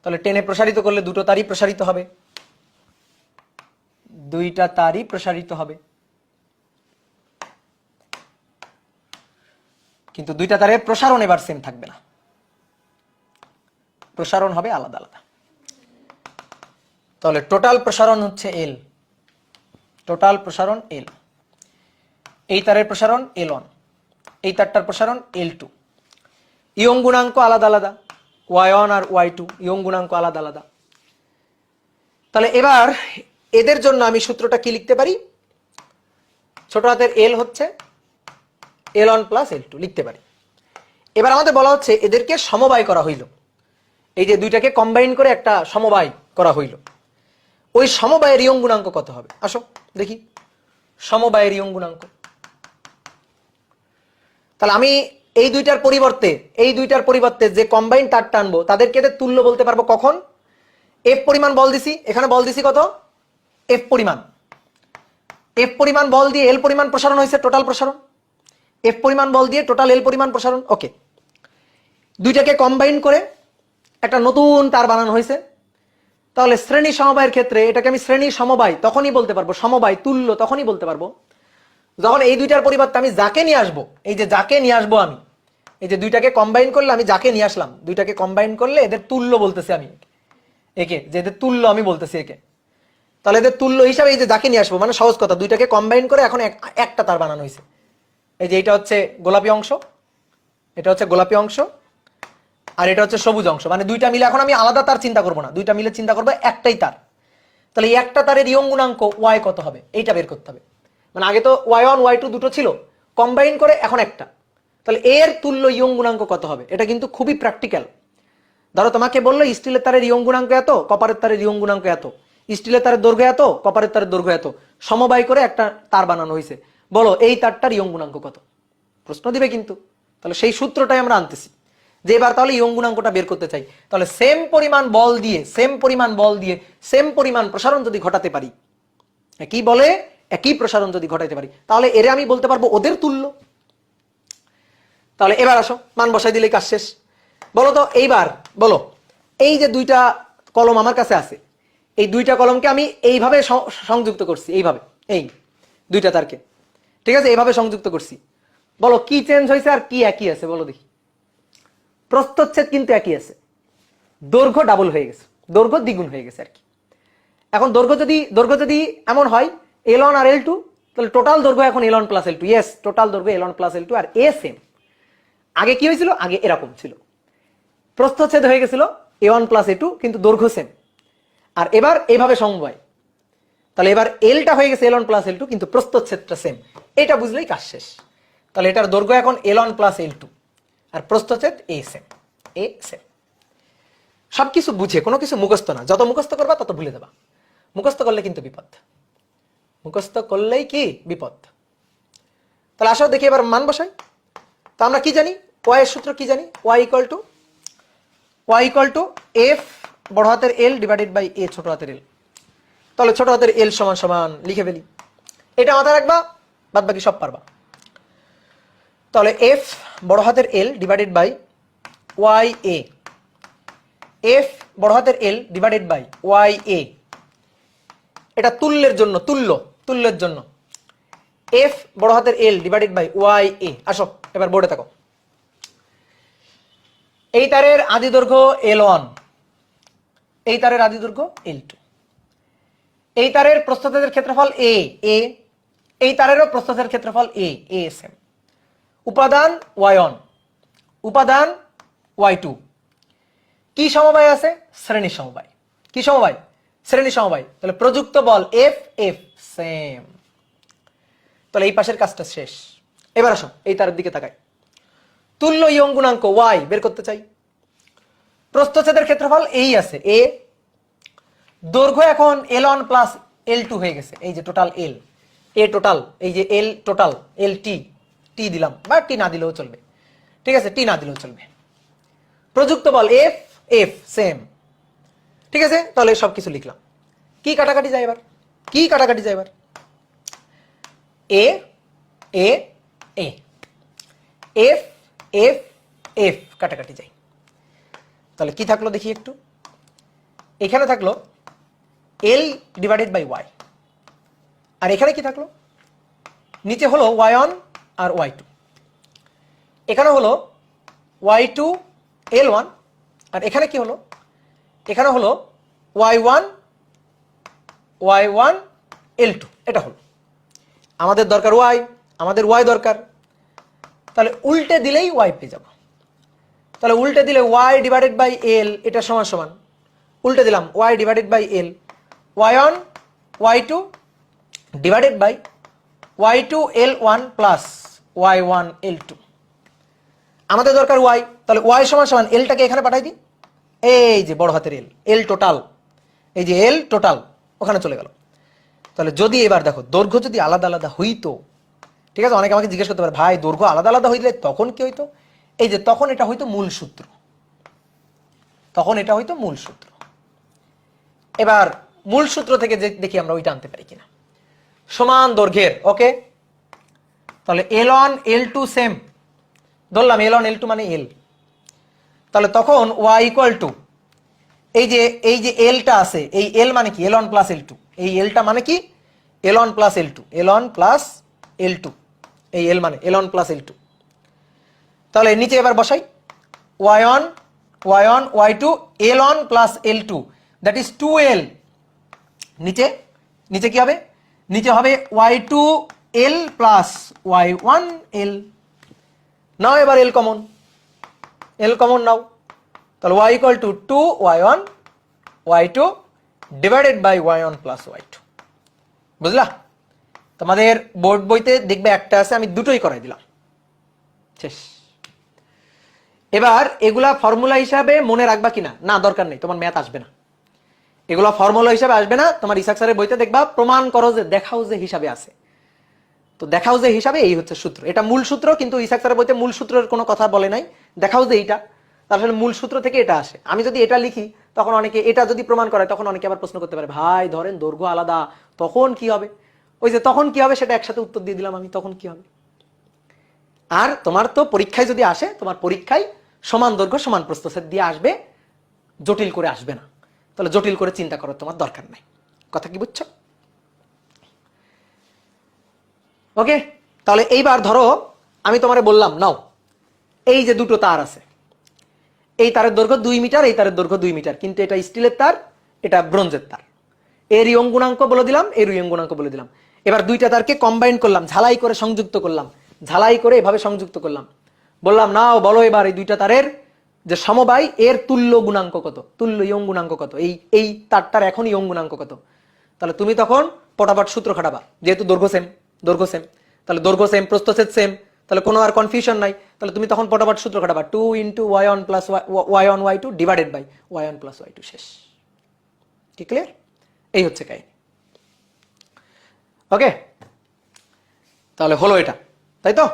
তাহলে টেনে প্রসারিত করলে দুটো তারই প্রসারিত হবে, দুইটা তারই প্রসারিত হবে, কিন্তু দুইটা তারের প্রসারণ এবার সেম থাকবে না, প্রসারণ হবে আলাদা আলাদা। তাহলে টোটাল প্রসারণ হচ্ছে এল, টোটাল প্রসারণ এল, এই তারের প্রসারণ L1, এই তারটার প্রসারণ L2, ইয়ং গুণাঙ্ক আলাদা আলাদা, y1 আর y2 ইয়ং গুণাঙ্ক আলাদা আলাদা। তাহলে এবার এদের জন্য আমি সূত্রটা কি লিখতে পারি, ছোট হাতের L হচ্ছে L1 প্লাস L2 লিখতে পারি। এবার আমাদের বলা হচ্ছে এদেরকে সমবায় করা হইল, এই যে দুইটাকে কম্বাইন করে একটা সমবায় করা হইল, ওই সমবায়ের ইয়ং গুণাঙ্ক কত হবে, আসো দেখি সমবায়ের ইয়ং গুণাঙ্ক। তাহলে আমি এই দুইটার পরিবর্তে যে কম্বাইন তার টানবো তাদেরকে তুল্য বলতে পারবো কখন? এফ পরিমাণ বল দিছি, এখানে বল দিছি কত? এফ পরিমাণ বল দিয়ে এল পরিমাণ প্রসারণ হয়েছে, টোটাল প্রসারণ। এফ পরিমাণ বল দিয়ে টোটাল এল পরিমাণ প্রসারণ। ওকে, দুইটাকে কম্বাইন করে একটা নতুন তার বানানো হয়েছে। তাহলে শ্রেণী সমবায়ের ক্ষেত্রে এটাকে আমি শ্রেণী সমবায় তখনই বলতে পারবো, সমবায় তুল্য তখনই বলতে পারবো যখন এই দুইটার পরিবর্তে আমি যাকে নিয়ে আসবো, এই যে যাকে নিয়ে আসবো আমি, এই যে দুইটাকে কম্বাইন করলে আমি যাকে নিয়ে আসলাম, দুইটাকে কম্বাইন করলে এদের তুল্য বলতেছি আমি একে, যে এদের তুল্য আমি বলতেছি একে। তাহলে এদের তুল্য হিসাবে এই যে যাকে নিয়ে আসবো, মানে সহজ কথা, দুইটাকে কম্বাইন করে এখন একটা তার বানানো হয়েছে। এই যে এটা হচ্ছে গোলাপি অংশ, এটা হচ্ছে গোলাপি অংশ, আর এটা হচ্ছে সবুজ অংশ। মানে দুইটা মিলে এখন আমি আলাদা তার চিন্তা করবো না, দুইটা মিলে চিন্তা করবো একটাই তার। তাহলে এই একটা তারের ইয়ং গুণাঙ্ক ওয়াই কত হবে, এইটা বের করতে হবে। মানে আগে তো y1 y2 দুটো ছিল, কম্বাইন করে এখন একটা। তাহলে এর তুল্য ইয়ং গুণাঙ্ক কত হবে? এটা কিন্তু খুবই প্র্যাকটিক্যাল। ধরো তোমাকে বললো স্টিলের তারের ইয়ং গুণাঙ্ক এত, কপারের তারের ইয়ং গুণাঙ্ক এত, স্টিলের তারের দৈর্ঘ্য এত, কপারের তারের দৈর্ঘ্য এত, সমবায় করে একটা তার বানানো হয়েছে, বলো এই তারটার ইয়ং গুণাঙ্ক কত? প্রশ্ন দিবে কিন্তু। তাহলে সেই সূত্রটাই আমরা আনতেছি যে এবার তাহলে ইয়ং গুণাঙ্কটা বের করতে চাই। তাহলে সেম পরিমাণ বল দিয়ে সেম পরিমাণ প্রসারণ যদি ঘটাতে পারি, কি বলে একই প্রসারণ যদি ঘটাইতে পারি, তাহলে এরে আমি বলতে পারবো ওদের তুল্য। তাহলে এবার আসো, মান বসাই দিলেই কাজ শেষ। বলো তো এইবার বলো, এই যে দুইটা কলম আমার কাছে আছে, এই দুইটা কলমকে আমি এইভাবে সংযুক্ত করছি, এইভাবে, এই দুইটা তারকে, ঠিক আছে, এইভাবে সংযুক্ত করছি। বলো কি চেঞ্জ হয়েছে আর কি একই আছে? বলো দেখি। প্রস্থচ্ছেদ কিন্তু একই আছে, দৈর্ঘ্য ডাবল হয়ে গেছে, দৈর্ঘ্য দ্বিগুণ হয়ে গেছে আর কি। এখন দৈর্ঘ্য যদি এমন হয় L1 আর L2, তাহলে টোটাল দৈর্ঘ্য এখন L1 plus L2। Yes, total দৈর্ঘ্য L1 প্লাস L2। আর এ সেম, আগে কি হয়েছিল? আগে এরকম ছিল, প্রস্থচ্ছেদ হয়ে গেছিল A1 প্লাস A2, কিন্তু দৈর্ঘ্য সেম। আর এবার এইভাবে সমবায়, তাহলে এবার এলটা হয়ে গেছে L1 প্লাস L2, কিন্তু প্রস্থচ্ছেদটা সেম। এটা বুঝলেই কাজ শেষ। তাহলে এটার দৈর্ঘ্য এখন L1 প্লাস L2 আর প্রস্থচ্ছেদ এ সেম। সবকিছু বুঝে, কোনো কিছু মুখস্থ না, যত মুখস্থ করবা তত ভুলে যাবা। মুখস্থ করলে কিন্তু বিপদ, মুখস্থ করলেই কি বিপদ। তাহলে আসো দেখি এবার মান বসাই। তো আমরা কি জানি, ওয়াই এর সূত্র কি জানি? ওয়াই ইকুয়াল টু এফ বড় হাতের এল ডিভাইডেড বাই এ ছোট হাতের এল। তাহলে ছোট হাতের এল সমান সমান লিখে ফেলি, এটা মাথায় রাখবা, বাদ বাকি সব পারবা। তাহলে এফ বড় হাতের L divided by Y A, F বড় হাতের L divided by Y A, এটা তুল্যের জন্য, তুল্যের জন্য এফ বড় হাতের L divided by Y A. আসো এবার বোর্ডে থাকো। এই তারের আদি দৈর্ঘ্য L1, এই তারের আদি দৈর্ঘ্য L2, এই তারের প্রস্থচ্ছেদের ক্ষেত্রফল এ, এই তারেরও প্রস্থচ্ছেদের ক্ষেত্রফল এ সেম। উপাদান y1, উপাদান y2। কি সমবায় আছে? শ্রেণী সমবায়। কি সমবায়? শ্রেণী সমবায়। তাহলে প্রযুক্ত বল এফ সেম। তাহলে এই পাশের কাজটা শেষ। এবার আসো এই তারের দিকে তাকাই। তুল্য ইয়ং গুণাঙ্ক ওয়াই বের করতে চাই। প্রস্থচ্ছেদের ক্ষেত্রফল এই আছে এ, দৈর্ঘ্য এখন L1 প্লাস L2 হয়ে গেছে, এই যে টোটাল এল, এ টোটাল, এই যে এল টোটাল, এল টি দিলাম, বা টি না দিলেও চলবে, ঠিক আছে, টি না দিলেও চলবে। প্রযুক্ত বল এফ সেম, ঠিক আছে। তাহলে সবকিছু লিখলাম। কি কাটাকাটি যায় এবার? এ এফ কাটাকাটি যায়। তাহলে কি থাকলো দেখি একটু। এখানে থাকলো এল ডিভাইডেড বাই ওয়াই, আর এখানে কি থাকলো? নিচে হলো y1 আর y2, এখানে হলো y2 L1, আর এখানে কি হলো? এখানে হলো y1 L2। এটা হলো আমাদের দরকার y, আমাদের y দরকার। তাহলে উল্টে দিলেই y পেয়ে যাব। তাহলে উল্টে দিলে y ডিভাইডেড বাই এল, এটা সমান সমান, উল্টে দিলাম y divided by L, y1 y2 divided by y2 L1 plus y1 L2। আমাদের দরকার y, তাহলে y সমান সমান এলটাকে এখানে পাঠাই দিই, এই যে বড় হাতের এল টোটাল, এই যে এল টোটাল ওখানে চলে গেল। তাহলে যদি এবার দেখো দৈর্ঘ্য যদি আলাদা আলাদা হইতো, ঠিক আছে, অনেকে আমাকে জিজ্ঞেস করতে পারে ভাই দৈর্ঘ্য আলাদা আলাদা হইলে তখন কি হইতো? এই যে তখন এটা হয়তো মূল সূত্র, তখন এটা হয়তো মূল সূত্র। এবার মূল সূত্র থেকে যে দেখি আমরা ওইটা আনতে পারি কিনা। সমান দৈর্ঘ্যের, ওকে, তাহলে L1 L2 সেম, ধরলাম L1 L2 মানে L, তাহলে তখন y ইকুয়াল টু এই যে L টা আছে, এই L মানে কি L1 প্লাস L2, এই L টা মানে কি L1 plus L2, L1 plus L2, এই L মানে L1 প্লাস L2। তাহলে নিচে এবার বসাই y1 y1 y2 L1 plus L2 that is 2L। নিচে নিচে কি হবে? নিচে হবে y2 L plus y1 L। নাও এবার L কমন, L কমন নাও, তাহলে y equal to 2y1 y2 divided by y1 plus y2। বুঝলা? তোমাদের বোর্ড বইতে দেখবে একটা আছে, আমি দুটোই করাই দিলাম, শেষ। এবার এগুলা ফর্মুলা হিসাবে মনে রাখবা কিনা? না, দরকার নেই, তোমার ম্যাথ আসবে না, এগুলা ফর্মুলা হিসাবে আসবে না। তোমার ইসাক স্যারের বইতে দেখবা প্রমাণ করো যে, দেখাও যে হিসাবে আছে, তো দেখাও যে হিসাবে এই হচ্ছে সূত্র, এটা মূল সূত্র। কিন্তু ইসাক স্যারের বইতে মূল সূত্রের কোনো কথা বলে নাই, দেখাও যে এইটা, তার আসলে মূল সূত্র থেকে এটা আসে। আমি যদি এটা লিখি তখন অনেকে এটা যদি প্রমাণ করে, তখন অনেকে আবার প্রশ্ন করতে পারে ভাই ধরেন দৈর্ঘ্য আলাদা তখন কি হবে? ওই যে তখন কি হবে সেটা একসাথে উত্তর দিয়ে দিলাম আমি, তখন কি হবে। আর তোমার তো পরীক্ষায় যদি আসে, তোমার পরীক্ষায় সমান দৈর্ঘ্য সমান প্রস্থচ্ছেদ দিয়ে আসবে, জটিল করে আসবে না। তাহলে জটিল করে চিন্তা করার তোমার দরকার নাই, কথা কি বুঝছো? ওকে, তাহলে এইবার ধরো আমি তোমারে বললাম নাও এই যে দুটো তার আছে, এই তারের দৈর্ঘ্য 2 মিটার, এই তারের দৈর্ঘ্য 2 মিটার, কিন্তু এটা স্টিলের তার, এটা ব্রোঞ্জের তার। এর ইয়ং গুণাঙ্ক বলে দিলাম, এর ইয়ং গুণাঙ্ক বলে দিলাম। এবার দুইটা তারকে কম্বাইন করলাম, ঝালাই করে সংযুক্ত করলাম, ঝালাই করে এভাবে সংযুক্ত করলাম। বললাম নাও বলো এবার এই দুইটা তারের যে সমবায় এর তুল্য গুণাঙ্ক কত, তুল্য ইয়ং গুণাঙ্ক কত, এই তারটার এখন ইয়ং গুণাঙ্ক কত। তাহলে তুমি তখন পটাপট সূত্র খাটাবা, যেহেতু দৈর্ঘ্য সেম, দৈর্ঘ্য সেম, তাহলে দৈর্ঘ্য সেম প্রস্থচ্ছেদ সেম, তাহলে কোনো আর কনফিউশন নাই। তাহলে তুমি তখন পটাপট সূত্র খাটাবা 2 into y1 plus y1 y2 divided by y1 plus y2, শেষ। কি ক্লিয়ার? এই হচ্ছে কাহিনী। ওকে, তাহলে হলো এটা, তাই তো?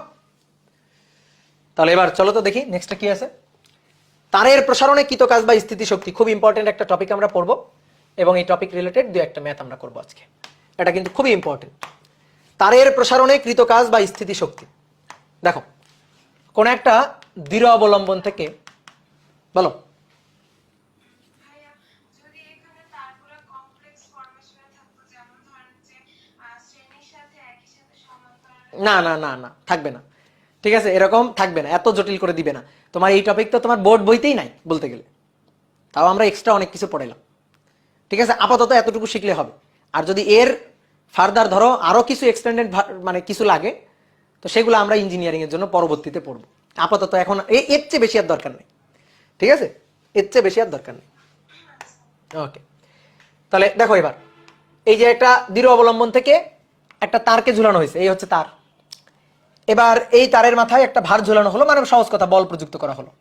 তাহলে এবার চলো তো দেখি নেক্সটটা কি আছে। তারের প্রসারণে কৃত কাজ বা স্থিতি শক্তি, খুব ইম্পর্টেন্ট একটা টপিক আমরা পড়বো, এবং এই টপিক রিলেটেড দু একটা ম্যাথ আমরা করবো আজকে, এটা কিন্তু খুবই ইম্পর্টেন্ট। তারের প্রসারণে কৃত কাজ বা স্থিতি শক্তি। দেখো কোন একটা দৃঢ় অবলম্বন থেকে, বলো, না না না না থাকবে না, ঠিক আছে, এরকম থাকবে না, এত জটিল করে দিবে না। তোমার এই টপিক তো তোমার বোর্ড বইতেই নাই বলতে গেলে, তাও আমরা এক্সট্রা অনেক কিছু পড়াইলাম, ঠিক আছে। আপাতত এতটুকু শিখলে হবে। আর যদি এর ফার্দার ধরো আরো কিছু এক্সটেন্ডেড মানে কিছু লাগে, তো সেগুলো আমরা ইঞ্জিনিয়ারিং এর জন্য পরবর্তীতে পড়বো। আপাতত এখন এর চেয়ে বেশি আর দরকার নেই, ঠিক আছে, এর চেয়ে বেশি আর দরকার নেই। ওকে, তাহলে দেখো এবার এই যে একটা দৃঢ় অবলম্বন থেকে একটা তারকে ঝুলানো হয়েছে, এই হচ্ছে তার। এবার এই তারের মাথায় একটা ভার ঝুলানো হলো, মানে সহজ কথা বল প্রযুক্ত করা হলো।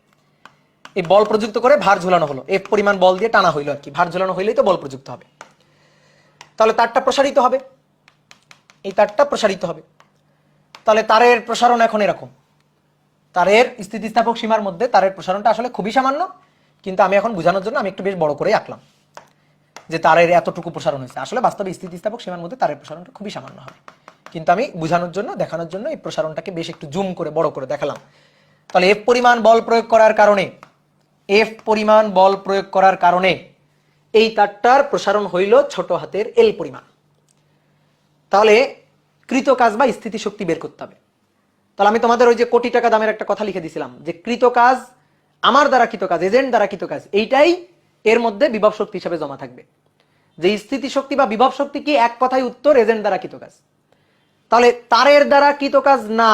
এই বল প্রযুক্ত করে ভার ঝুলানো হলো, এফ পরিমাণ বল দিয়ে টানা হইলো আর কি, ভার ঝুলানো হইলেই তো বল প্রযুক্ত হবে। তাহলে তারটা প্রসারিত হবে, এই তারটা প্রসারিত হবে। তাহলে তারের প্রসারণ এখন এরকম, তারের স্থিতিস্থাপক সীমার মধ্যে তারের প্রসারণটা আসলে খুবই সামান্য, কিন্তু আমি এখন বোঝানোর জন্য আমি একটু বেশ বড় করে আঁকলাম যে তারের এতটুকু প্রসারণ হয়েছে। আসলে বাস্তবে স্থিতিস্থাপক সীমার মধ্যে তারের প্রসারণটা খুবই সামান্য হবে, কিন্তু আমি বোঝানোর জন্য দেখানোর জন্য এই প্রসারণটাকে বেশ একটু জুম করে বড় করে দেখালাম। তাহলে এফ পরিমাণ বল প্রয়োগ করার কারণে, এফ পরিমাণ বল প্রয়োগ করার কারণে এই তারটার প্রসারণ হইল ছোট হাতের এল পরিমাণ। তাহলে কৃত কাজ বা স্থিতি শক্তি বের করতে হবে। তাহলে আমি তোমাদের ওই যে কোটি টাকা দামের একটা কথা লিখে দিছিলাম যে কৃত কাজ, আমার দ্বারা কৃত কাজ, এজেন্ট দ্বারা কৃত কাজ, এইটাই এর মধ্যে বিভব শক্তি হিসেবে জমা থাকবে। যে স্থিতি শক্তি বা বিভব শক্তি কি, এক কথায় উত্তর এজেন্ট দ্বারা কৃত কাজ। তাহলে তারের দ্বারা কৃত কাজ না,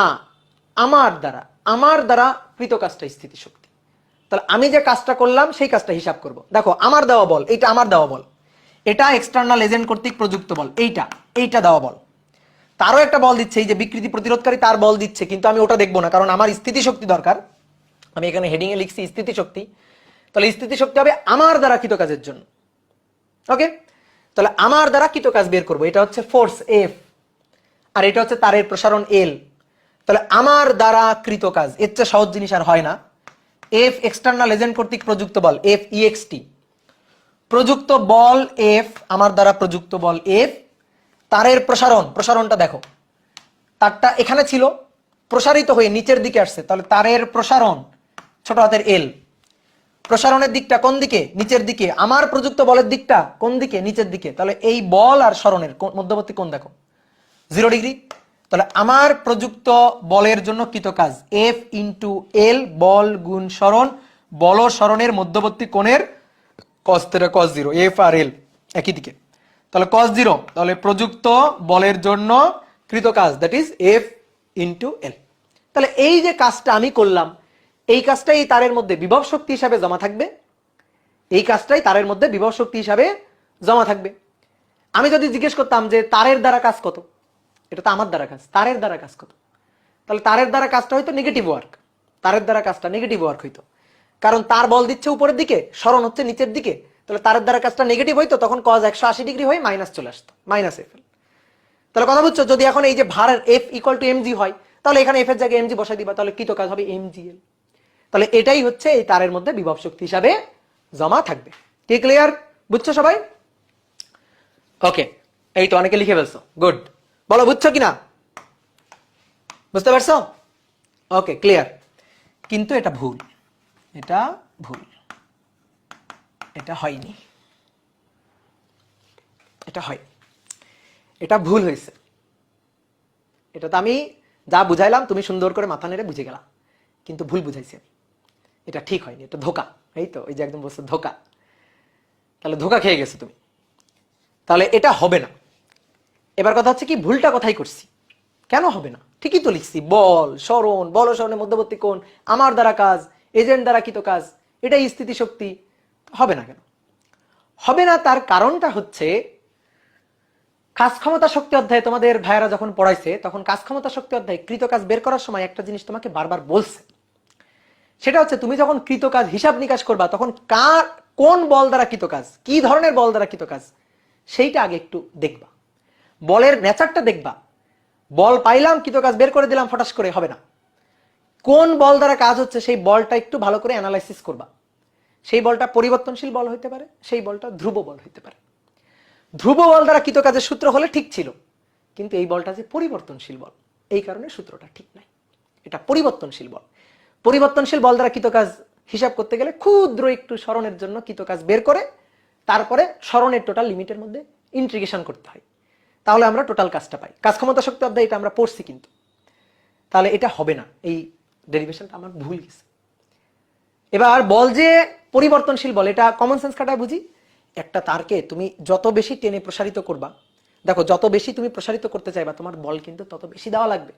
আমার দ্বারা কৃত কাজটা স্থিতি শক্তি। তাহলে আমি যে কাজটা করলাম সেই কাজটা হিসাব করব। দেখো আমার দেওয়া বল, এইটা আমার দেওয়া বল, এটা এক্সটার্নাল এজেন্ট কর্তৃক প্রযুক্ত বল, এইটা দেওয়া বল। তারও একটা বল দিচ্ছে, এই যে বিকৃতি প্রতিরোধকারী তার বল দিচ্ছে, কিন্তু আমি ওটা দেখবো না, কারণ আমার স্থিতি শক্তি দরকার। আমি এখানে হেডিং এ লিখছি স্থিতি শক্তি। তাহলে স্থিতি শক্তি হবে আমার দ্বারা কৃত কাজের জন্য। ওকে, তাহলে আমার দ্বারা কৃত কাজ বের করবো, এটা হচ্ছে ফোর্স এফ, আর এটা হচ্ছে তারের প্রসারণ এল, তাহলে আমার দ্বারা কৃত কাজ, এর চেয়ে সহজ জিনিস আর হয় না। এফ এক্সটার্নাল এজেন্ট কর্তৃক প্রযুক্ত বল, এফ ইএক্সটি, প্রযুক্ত বল এফ, আমার দ্বারা প্রযুক্ত বল এফ, তারের প্রসারণ, প্রসারণটা দেখো, তারটা এখানে ছিল, প্রসারিত হয়ে নিচের দিকে আসছে, তাহলে তারের প্রসারণ ছোট হাতের এল, প্রসারণের দিকটা কোন দিকে? নিচের দিকে। আমার প্রযুক্ত বলের দিকটা কোন দিকে? নিচের দিকে। তাহলে এই বল আর সরণের মধ্যবর্তী কোণ দেখো 0 ডিগ্রি। তাহলে আমার প্রযুক্ত বলের জন্য কৃত কাজ এফ ইন্টু এল, বল গুণ সরণ, বল ও সরণের মধ্যবর্তী কোণের cos θ cos 0, এফ আর এল একই দিকে, তাহলে cos 0, তাহলে প্রযুক্ত বলের জন্য কৃত কাজ that is F into L. তাহলে এই যে কাজটা আমি করলাম, এই কাজটাই তারের মধ্যে বিভব শক্তি হিসাবে জমা থাকবে, এই কাজটাই তারের মধ্যে বিভব শক্তি হিসাবে জমা থাকবে। আমি যদি জিজ্ঞেস করতাম যে তারের দ্বারা কাজ কত, এটা তো আমার দ্বারা কাজ, তারের দ্বারা কাজ কত, তাহলে তারের দ্বারা কাজটা হয়তো নেগেটিভ ওয়ার্ক, তারের দ্বারা কাজটা নেগেটিভ ওয়ার্ক হইতো, কারণ তার বল দিচ্ছে উপরের দিকে, সরণ হচ্ছে নিচের দিকে, তাহলে তারের দ্বারা কাজটা নেগেটিভ হইতো, তখন cos 180 ডিগ্রি হয়ে মাইনাস চলে আসতো, মাইনাস এফ এল। তাহলে কথা বুঝছো? যদি এখন এই যে ভারের এফ ইকুয়াল টু এমজি হয়, তাহলে এখানে এফ এর জায়গায় এমজি বসাই দিবা, তাহলে কৃত কাজ হবে এমজিএল। তাহলে এটাই হচ্ছে এই তারের মধ্যে বিভব শক্তি হিসাবে জমা থাকবে। কি ক্লিয়ার? বুঝছো সবাই? ওকে, এই তো অনেকে লিখে ফেলছো, গুড। বলো বুঝছো কিনা, বুঝতে পারছো? ওকে, ক্লিয়ার। কিন্তু এটা ভুল, এটা ভুল, এটা হয়নি, এটা হয়, এটা ভুল হয়েছে। এটা তো আমি যা বুঝাইলাম তুমি সুন্দর করে মাথা নেড়ে বুঝে গেলা, কিন্তু ভুল বুঝাইছি আমি, এটা ঠিক হয়নি, এটা ধোকা। এই তো, এই যে একদম বলছো ধোকা, তাহলে ধোকা খেয়ে গেছো তুমি, তাহলে এটা হবে না। এবার কথা হচ্ছে কি, ভুলটা কোথায় করছি, কেন হবে না? ঠিকই তো লিখছি, বল সরণ, বল ও সরণের মধ্যবর্তী কোণ, আমার দ্বারা কাজ, এজেন্ট দ্বারা কৃত কাজ, এটাই স্থিতি শক্তি। হবে না কেন? হবে না তার কারণটা হচ্ছে, কাজ ক্ষমতা শক্তি অধ্যায়ে তোমাদের ভাইয়েরা যখন পড়াইছে, তখন কাজ ক্ষমতা শক্তি অধ্যায়ে কৃত কাজ বের করার সময় একটা জিনিস তোমাকে বারবার বলছে, সেটা হচ্ছে তুমি যখন কৃত কাজ হিসাব নিকাশ করবা, তখন কোন বল দ্বারা কৃত কাজ, কি ধরনের বল দ্বারা কৃত কাজ, সেইটা আগে একটু দেখবা, বলের নেচারটা দেখবা। বল পাইলাম, কৃত কাজ বের করে দিলাম, ফটাস করে হবে না। কোন বল দ্বারা কাজ হচ্ছে সেই বলটা একটু ভালো করে অ্যানালাইসিস করবা। সেই বলটা পরিবর্তনশীল বল হইতে পারে, সেই বলটা ধ্রুব বল হইতে পারে। ধ্রুব বল দ্বারা কৃত কাজের সূত্র হলে ঠিক ছিল, কিন্তু এই বলটা যে পরিবর্তনশীল বল, এই কারণে সূত্রটা ঠিক নাই, এটা পরিবর্তনশীল বল। পরিবর্তনশীল বল দ্বারা কৃত কাজ হিসাব করতে গেলে ক্ষুদ্র একটু সরণের জন্য কৃত কাজ বের করে তারপরে সরণের টোটাল লিমিটের মধ্যে ইন্টিগ্রেশন করতে হয়, তাহলে আমরা টোটাল কাজটা পাই। কাজ ক্ষমতা শক্তি অধ্যায় এটা আমরা পড়ছি, কিন্তু তাহলে এটা হবে না, এই ডেরিভেশনটা আমার ভুল গেছে। এবার বল যে পরিবর্তনশীল বল, এটা কমন সেন্স খাটায় বুঝি। একটা তারকে তুমি যত বেশি টেনে প্রসারিত করবা, দেখো যত বেশি তুমি প্রসারিত করতে চাইবা, তোমার বল কিন্তু তত বেশি দেওয়া লাগবে।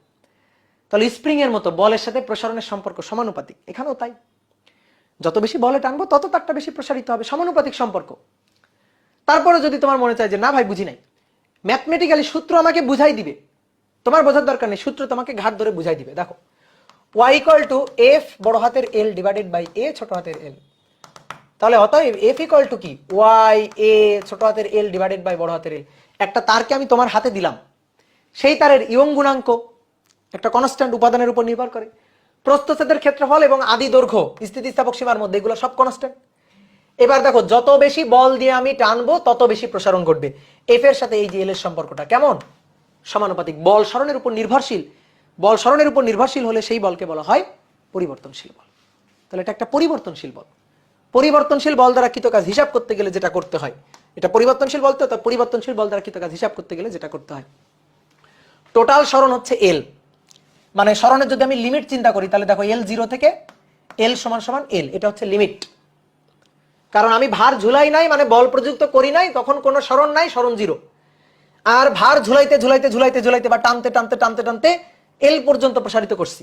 তাহলে স্প্রিং এর মতো বলের সাথে প্রসারণের সম্পর্ক সমানুপাতিক, এখানেও তাই, যত বেশি বলে টানবো তত তারটা বেশি প্রসারিত হবে, সমানুপাতিক সম্পর্ক। তারপরে যদি তোমার মনে চায় যে না ভাই বুঝি নাই, ম্যাথমেটিক্যালি সূত্র আমাকে বুঝাই দিবে, তোমার বোঝার দরকার নেই, সূত্র তোমাকে ঘাট ধরে বুঝাই দিবে। দেখো y ইকুয়াল টু এফ বড় হাতের এল ডিভাইডেড বাই এ ছোট হাতের এল, তাহলে অতএব এফ ইকুয়াল টু কি, ওয়াই এ ছোট হাতের এল ডিভাইডেড বাই বড় হাতের এল। একটা তারকে আমি তোমার হাতে দিলাম, সেই তারের ইয়ং গুণাঙ্ক একটা কনস্ট্যান্ট উপাদানের উপর নির্ভর করে, প্রস্থচ্ছেদের ক্ষেত্রফল এবং আদি দৈর্ঘ্য স্থিতিস্থাপক সীমার মধ্যে, এগুলো সব কনস্ট্যান্ট। এবার দেখো যত বেশি বল দিয়ে আমি টানবো তত বেশি প্রসারণ ঘটবে। এফ এর সাথে এই যে এল এর সম্পর্কটা কেমন, সমানুপাতিক। বল সরণের উপর নির্ভরশীল, বল সরণের উপর নির্ভরশীল হলে সেই বলকে বলা হয় পরিবর্তনশীল বল। তাহলে এটা একটা পরিবর্তনশীল বল। পরিবর্তনশীল বল দ্বারা কৃত কাজ হিসাব করতে গেলে যেটা করতে হয়, এটা পরিবর্তনশীল বল, তো পরিবর্তনশীল বল দ্বারা কৃত কাজ হিসাব করতে গেলে যেটা করতে হয়, টোটাল সরণ হচ্ছে এল, মানে সরণের যদি আমি লিমিট চিন্তা করি, তাহলে দেখো এল 0 থেকে এল সমান সমান এল, এটা হচ্ছে লিমিট। কারণ আমি ভার ঝুলাই নাই, মানে বল প্রযুক্ত করি নাই, তখন কোনো সরণ নাই, সরণ 0। আর ভার ঝুলাইতে ঝুলাইতে ঝুলাইতে ঝুলাইতে বা টানতে টানতে টানতে টানতে এল পর্যন্ত প্রসারিত করছি,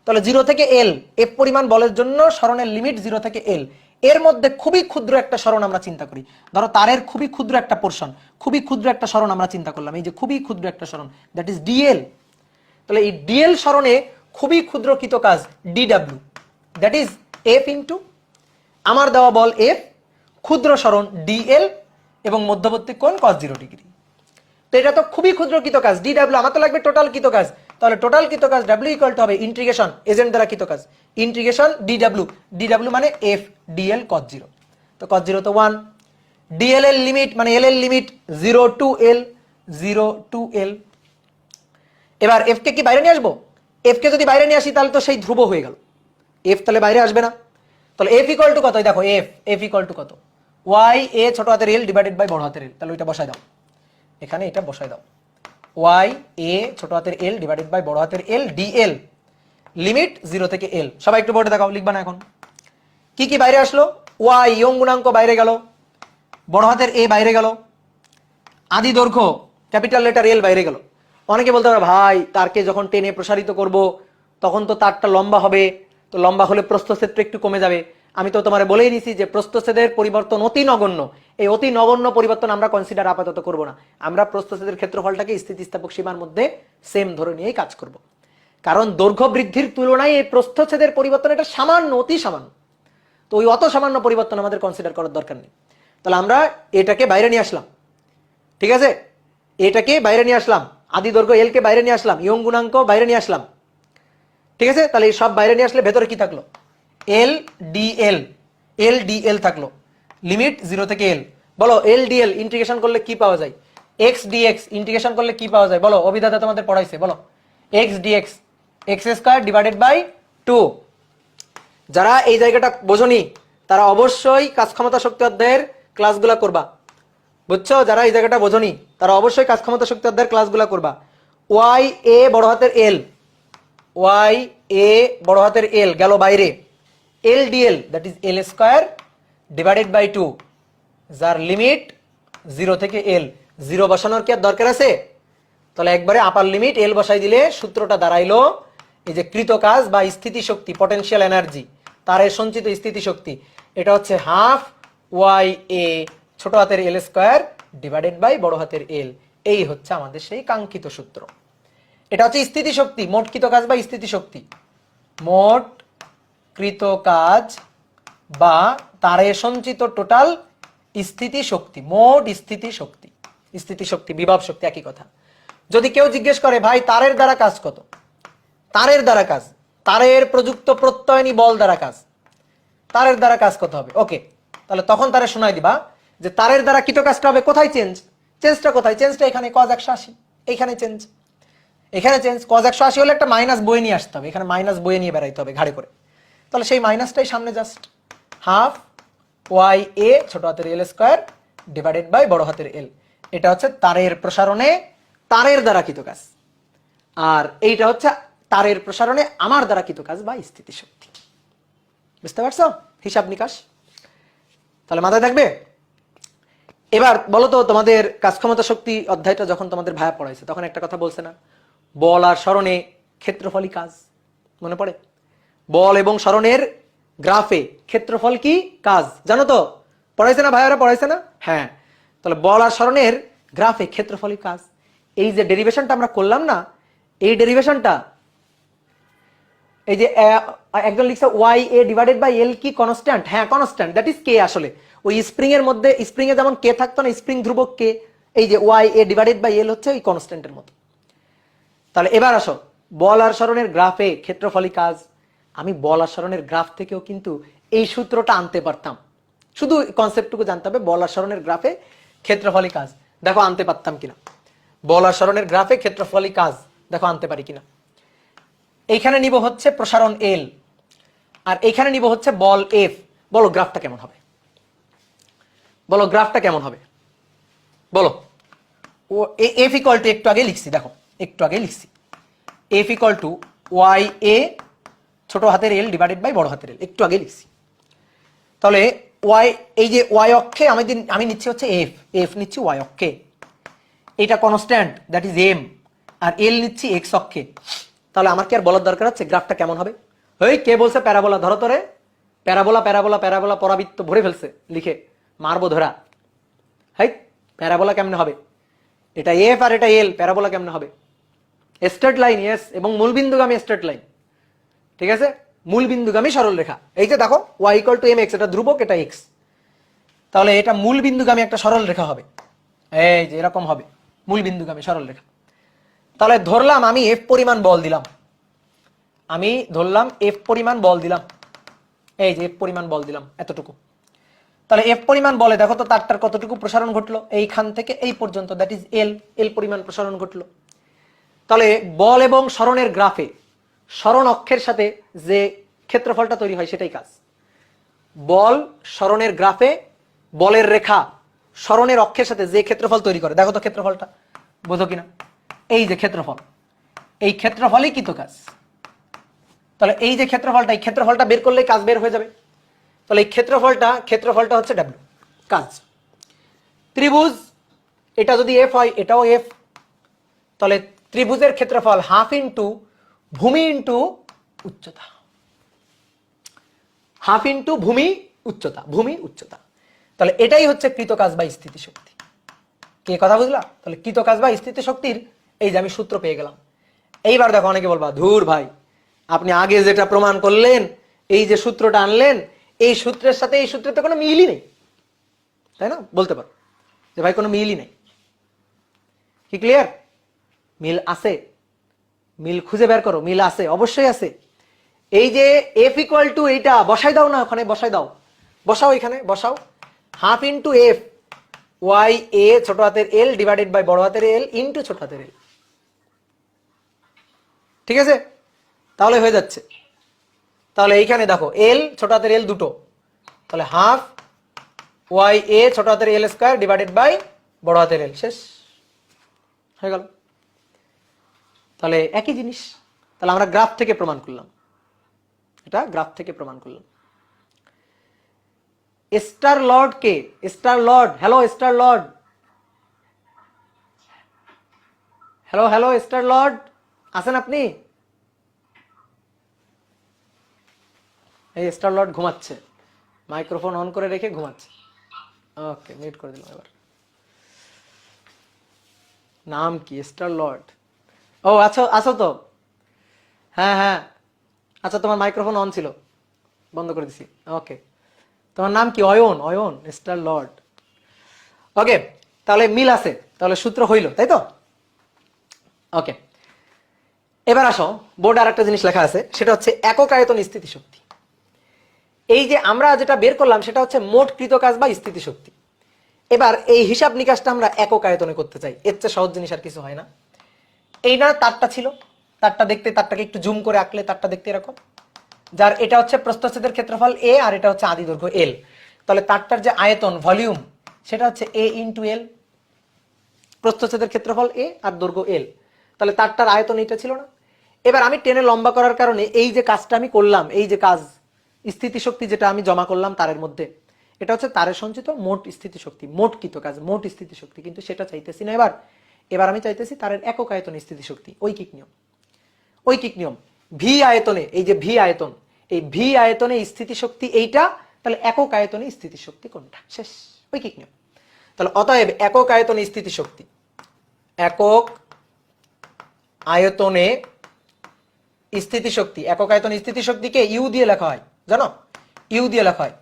তাহলে 0 থেকে এল, এফ পরিমাণ বলের জন্য সরণের লিমিট 0 থেকে এল। এর মধ্যে খুবই ক্ষুদ্র একটা সরণ আমরা চিন্তা করি, ধরো তারের খুবই ক্ষুদ্র একটা পোর্শন, খুবই ক্ষুদ্র একটা সরণ আমরা চিন্তা করলাম, এই যে খুবই ক্ষুদ্র একটা সরণ, দ্যাট ইজ ডিএল। তাহলে এই ডিএল সরণে খুবই ক্ষুদ্র কৃত কাজ DW, that is F into আমার দেওয়া বল এফ, ক্ষুদ্র সরণ ডিএল এবং মধ্যবর্তী কোণ cos 0 ডিগ্রি। তো এটা তো খুবই ক্ষুদ্র কৃত কাজ ডিডব্লিউ, আমার তো লাগবে টোটাল কৃত কাজ, তাহলে টোটাল কৃত কাজ ডাব্লিউ ইকুয়াল টু হবে ইন্টিগ্রেশন এজেন্ট দ্বারা কৃত কাজ ইন্টিগ্রেশন ডিডাব্লিউ, ডিডাব্লিউ মানে এফ ডিএল cos 0। তো cos 0 তো 1, ডিএল এর লিমিট মানে এল এর লিমিট 0 টু এল, 0 টু এল। এবার এফ কে কি বাইরে নিয়ে আসবো? এফ কে যদি বাইরে নিয়ে আসি তাহলে তো সেই ধ্রুব হয়ে গেল, এফ তাহলে বাইরে আসবে না। তাহলে এফ ইকুয়াল টু কত? দেখো এফ ইকুয়াল টু কত? ওয়াই এ ছোট হাতের এল ডিভাইডেড বাই বড় হাতের এল। তাহলে ওইটা বসায় দাও, এখানে এটা বসায় দাও। ওয়াই এ ছোট হাতের এল ডিভাইডেড বাই বড় হাতের এল ডিএল লিমিট 0 থেকে এল। সবাই একটু বোর্ডে দেখাও, লিখবা না এখন। কি কি বাইরে আসলো? ওয়াই ইয়ং গুণাঙ্ক বাইরে গেল, বড় হাতের এ বাইরে গেল, আদি দৈর্ঘ্য ক্যাপিটাল লেটার এল বাইরে গেল। অনেকে বলতে পারে ভাই তারকে যখন টেনে প্রসারিত করব তখন তো তারটা লম্বা হবে, তো লম্বা হলে প্রস্থচ্ছেদটা একটু কমে যাবে। আমি তো তোমারে বলেই দিছি যে প্রস্থচ্ছেদের পরিবর্তন অতি নগণ্য, এই অতি নগণ্য পরিবর্তন আমরা কনসিডার আপাতত করব না। আমরা প্রস্থচ্ছেদের ক্ষেত্রফলটাকে স্থিতিস্থাপক সীমার মধ্যে সেম ধরে নিয়েই কাজ করব, কারণ দৈর্ঘ্য বৃদ্ধির তুলনায় এই প্রস্থচ্ছেদের পরিবর্তন এটা সামান্য, অতি সামান্য। তো ওই অত সামান্য পরিবর্তন আমাদের কনসিডার করার দরকার নেই। তাহলে আমরা এটাকে বাইরে নিয়ে আসলাম, ঠিক আছে, এটাকে বাইরে নিয়ে আসলাম, আদি দৈর্ঘ্য এল কে বাইরে নিয়ে আসলাম, ইয়ং গুণাঙ্ক বাইরে নিয়ে আসলাম, ঠিক আছে। তাহলে এই সব বাইরে নিয়ে আসলে ভেতরে কি থাকলো? এল ডিএল থাকলো, লিমিট 0 থেকে এল। বলো এল ডিএল ইন্টিগ্রেশন করলে কি পাওয়া যায়? এক্স ডিএক্স ইন্টিগ্রেশন করলে কি পাওয়া যায়? বলো, অভিধাতা তোমাদের পড়াইছে, বলো। X dx x square divided by 2। যারা এই জায়গাটা বোঝনি তারা অবশ্যই কাজ ক্ষমতা শক্তি অধ্যায়ের ক্লাসগুলো করবা, বুঝছো? যারা এই জায়গাটা বোঝনি তারা অবশ্যই কাজ ক্ষমতা শক্তি অধ্যায়ের ক্লাসগুলো করবা। ওয়াই এ বড় হাতের এল, ওয়াই এ বড় হাতের এল গেল বাইরে, L dL that is L square divided by 2, যার লিমিট 0 থেকে এল। 0 বসানোর কি আর দরকার আছে? তাহলে একবারে আপার লিমিট এল বসাই দিলে সূত্রটা দাঁড়াইলো এই যে কৃত কাজ বা স্থিতি শক্তি, পটেনশিয়াল এনার্জি, তার সঞ্চিত স্থিতি শক্তি, এটা হচ্ছে হাফ ওয়াই এ ছোট হাতের এল স্কয়ার ডিভাইডেড বাই বড় হাতের এল। এই হচ্ছে আমাদের সেই কাঙ্ক্ষিত সূত্র। এটা হচ্ছে স্থিতি শক্তি, মোট কৃত কাজ বা স্থিতি শক্তি, মোট কৃত কাজ বা তারে সঞ্চিত টোটাল স্থিতি শক্তি, মোট স্থিতি শক্তি। স্থিতি শক্তি বিভব শক্তি একই কথা। যদি কেউ জিজ্ঞেস করে ভাই তারের দ্বারা কাজ কত? তারের দ্বারা কাজ, তারের প্রযুক্ত প্রত্যয়নী বল দ্বারা কাজ, তারের দ্বারা কাজ কত হবে? ওকে, তাহলে তখন তারে শোনাই দিবা যে তারের দ্বারা কৃত কাজটা হবে কোথায়? চেঞ্জটা কোথায়? চেঞ্জটা এখানে cos 180, এইখানে চেঞ্জ, এখানে চেঞ্জ। cos 180 হলে একটা মাইনাস বয়ে নিয়ে আসতে হবে, এখানে মাইনাস বয়ে নিয়ে বেড়াইতে হবে ঘাড়ে করে। তাহলে সেই মাইনাসটাই সামনে, জাস্ট হাফ ওয়াই এ ছোট হাতের এল স্কয়ার ডিভাইডেড বাই বড় হাতের এল। এটা হচ্ছে তারের প্রসারণে তারের দ্বারা কৃত কাজ, আর এইটা হচ্ছে তারের প্রসারণে আমার দ্বারা কৃত কাজ বা স্থিতি শক্তি। বুঝতে পারছো হিসাব নিকাশ? তাহলে মাথায় থাকবে। এবার বলো তো, তোমাদের কাজ ক্ষমতা শক্তি অধ্যায়টা যখন তোমাদের ভাইয়া পড়াইছে তখন একটা কথা বলছে না, বল আর সরণে ক্ষেত্রফলই কাজ, মনে পড়ে? বল এবং সরণের গ্রাফে ক্ষেত্রফল কি কাজ, জানো তো? পড়াইছে না ভাইয়ারা, পড়াইছে না? হ্যাঁ। তাহলে বল আর সরণের গ্রাফে ক্ষেত্রফলই কাজ। এই যে ডেরিভেশনটা আমরা করলাম না, এই ডেরিভেশনটা, এই যে একজন লিখছে Y A divided by L কি কনস্ট্যান্ট? হ্যাঁ কনস্ট্যান্ট, দ্যাট ইজ কে। আসলে ওই স্প্রিং এর মধ্যে, স্প্রিং এ যেমন কে থাকতো না, স্প্রিং ধ্রুবক কে, এই যে Y A divided by L হচ্ছে ওই কনস্ট্যান্টের মতো। তাহলে এবার আসো, বল আর সরণের গ্রাফে ক্ষেত্রফলই কাজ। আমি বল আর সরণের গ্রাফ থেকেও কিন্তু এই সূত্রটা আনতে পারতাম, শুধু কনসেপ্টটুকু জানতে হবে। বল আর সরণের গ্রাফে ক্ষেত্রফলই কাজ, দেখো আনতে পারতাম কিনা। বল আর সরণের গ্রাফে ক্ষেত্রফলই কাজ, দেখো আনতে পারি কিনা। এইখানে নিব হচ্ছে প্রসারণ এল, আর এইখানে নিব হচ্ছে বল এফ। বলো গ্রাফটা কেমন হবে? বলো গ্রাফটা কেমন হবে? বলো। ও এফ ইকুয়াল টু, একটু আগে লিখছি, দেখো একটু আগে লিখছি, F equal to Y A ছোট হাতের এল ডিভাইডেড বাই বড় হাতের এল, একটু আগে লিখছি। তাহলে ওয়াই, এই যে ওয়াই অক্ষে আমি নিচ্ছি হচ্ছে এফ, এফ নিচ্ছি ওয়াই অক্ষে, এটা কনস্ট্যান্ট দ্যাট ইজ এম, আর এল নিচ্ছি এক্স অক্ষে। তাহলে আমার কি আর বলার দরকার আছে গ্রাফটা কেমন হবে? ওই কে বলছে প্যারাবোলা? ধরো তোরে, প্যারাবোলা প্যারাবোলা প্যারাবোলা পরাবৃত্ত ভরে ফেলছে লিখে, মারবো ধরা। হাই, প্যারাবোলা কেমনে হবে? এটা এফ আর এটা এল, প্যারাবোলা কেমনে হবে? স্ট্রেট লাইন, ইয়েস, এবং মূলবিন্দুগামী স্ট্রেট লাইন, ঠিক আছে, মূলবিন্দুগামী সরল রেখা। এই যে দেখো Y equal to M X, এটা ধ্রুবক, এটা এক্স, তাহলে এটা মূলবিন্দুগামী একটা সরল রেখা হবে। এই যে এরকম হবে মূলবিন্দুগামী সরল রেখা। তাহলে ধরলাম আমি এফ পরিমাণ বল দিলাম, আমি ধরলাম এফ পরিমাণ বল দিলাম, এই যে এফ পরিমাণ বল দিলাম এতটুকু। তাহলে এফ পরিমাণ বলে দেখো তো তারটার কতটুকু প্রসারণ ঘটলো, এইখান থেকে এই পর্যন্ত, দ্যাট ইজ এল, এল পরিমাণ প্রসারণ ঘটলো। তাহলে বল এবং সরণের গ্রাফে সরণ অক্ষের সাথে যে ক্ষেত্রফলটা তৈরি হয় সেটাই কাজ। বল সরণের গ্রাফে বলের রেখা সরণের অক্ষের সাথে যে ক্ষেত্রফল তৈরি করে, দেখো তো ক্ষেত্রফলটা বোঝো কিনা, এই যে ক্ষেত্রফল, এই ক্ষেত্রফলই কৃত কাজ। তাহলে এই যে ক্ষেত্রফলটা, এই ক্ষেত্রফলটা বের করলেই কাজ বের হয়ে যাবে। তাহলে এই ক্ষেত্রফলটা হচ্ছে ডাব্লিউ, কাজ। ত্রিভুজ এটা যদি এফ হয়, এটাও এফ, তাহলে ত্রিভুজের ক্ষেত্রফল হাফ ইন্টু ভূমি ইন্টু উচ্চতা, হাফ ইন্টু ভূমি উচ্চতা, ভূমি উচ্চতা। তাহলে এটাই হচ্ছে কৃতকাজ বা স্থিতিশক্তি। কে কথা বুঝলা? তাহলে কৃতকাজ বা স্থিতিশক্তির এই যে আমি সূত্র পেয়ে গেলাম। এইবার দেখো অনেকে বলবা, ধুর ভাই আপনি আগে যেটা প্রমাণ করলেন, এই যে সূত্রটা আনলেন, এই সূত্রের সাথে এই সূত্রের তো কোনো মিলই নেই, তাই না? বলতে পারো যে ভাই কোনো মিলই নেই। কি ক্লিয়ার? মিল আছে, মিল খুঁজে বের করো, মিল আছে, অবশ্যই আছে। এই যে এফ ইকুয়াল টু এইটা বসাই দাও না, ওখানে বসাই দাও, বসাও, এখানে বসাও, half into F Y A ছোট হাতের এল ডিভাইডেড বাই বড় হাতের এল ইন্টু ছোট হাতের এল। ঠিক আছে? তাহলে হয়ে যাচ্ছে। তাহলে এইখানে দেখো এল ছোট হাতের এল দুটো, তাহলে হাফ ওয়াই এ ছোট হাতের এল স্কয়ার ডিভাইডেড বাই বড় হাতের এল, শেষ হয়ে গেল। তাহলে একই জিনিস। তাহলে আমরা গ্রাফ থেকে প্রমাণ করলাম, এটা গ্রাফ থেকে প্রমাণ করলাম। স্টার লর্ড কে? Star Lord, hello Star Lord, hello hello Star Lord, আছেন আপনি? এই স্টার লর্ড ঘুমাচ্ছে, মাইক্রোফোন অন করে রেখে ঘুমাচ্ছে। ওকে, মিউট করে দিলাম। এবার নাম কি? Star Lord. ও আছো, আছো তো? হ্যাঁ হ্যাঁ, আচ্ছা তোমার মাইক্রোফোন অন ছিল, বন্ধ করে দিছি। ওকে, তোমার নাম কি? Ayan, Ayan Star Lord. Okay, তাহলে মিল আছে, তাহলে সূত্র হইল, তাই তো? ওকে, এবার আসো, বোর্ডে আর একটা জিনিস লেখা আছে, সেটা হচ্ছে একক আয়তন স্থিতিশক্তি। এই যে আমরা যেটা বের করলাম সেটা হচ্ছে মোট কৃতকাজ বা স্থিতিশক্তি। এবার এই হিসাব নিকাশটা আমরা একক আয়তনে করতে চাই, এর চেয়ে সহজ জিনিস আর কিছু হয় না। এই না তারটা ছিল, তারটা দেখতে, তারটাকে একটু জুম করে আঁকলে তারটা দেখতে এরকম, যার এটা হচ্ছে প্রস্থচ্ছেদের ক্ষেত্রফল এ আর এটা হচ্ছে আদি দৈর্ঘ্য এল। তাহলে তারটার যে আয়তন ভলিউম সেটা হচ্ছে এ ইন্টু এল, প্রস্থচ্ছেদের ক্ষেত্রফল এ আর দৈর্ঘ্য এল। তাহলে তারটার আয়তন এটা ছিল না? এবার আমি টেনে লম্বা করার কারণে এই যে কাজটা আমি করলাম, এই যে কাজ স্থিতিশক্তি যেটা আমি জমা করলাম তারের মধ্যে, এটা হচ্ছে তারের সঞ্চিত মোট স্থিতিশক্তি, মোট কৃত কাজ, মোট স্থিতিশক্তি। কিন্তু সেটা চাইতেছি না এবার, এবার আমি চাইতেছি তারের একক আয়তন স্থিতিশক্তি। ঐকিক নিয়ম, ঐকিক নিয়ম। ভি আয়তনে, এই যে ভি আয়তন, এই ভি আয়তনে স্থিতিশক্তি এইটা, তাহলে একক আয়তনে স্থিতিশক্তি কোনটা, শেষ, ঐকিক নিয়ম। তাহলে অতএব একক আয়তনে স্থিতিশক্তি, একক আয়তনে স্থিতিশক্তি, একক আয়তন স্থিতিশক্তিকে ইউ দিয়ে লেখা হয়, জানো? ইউ দিয়ে লেখা হয়।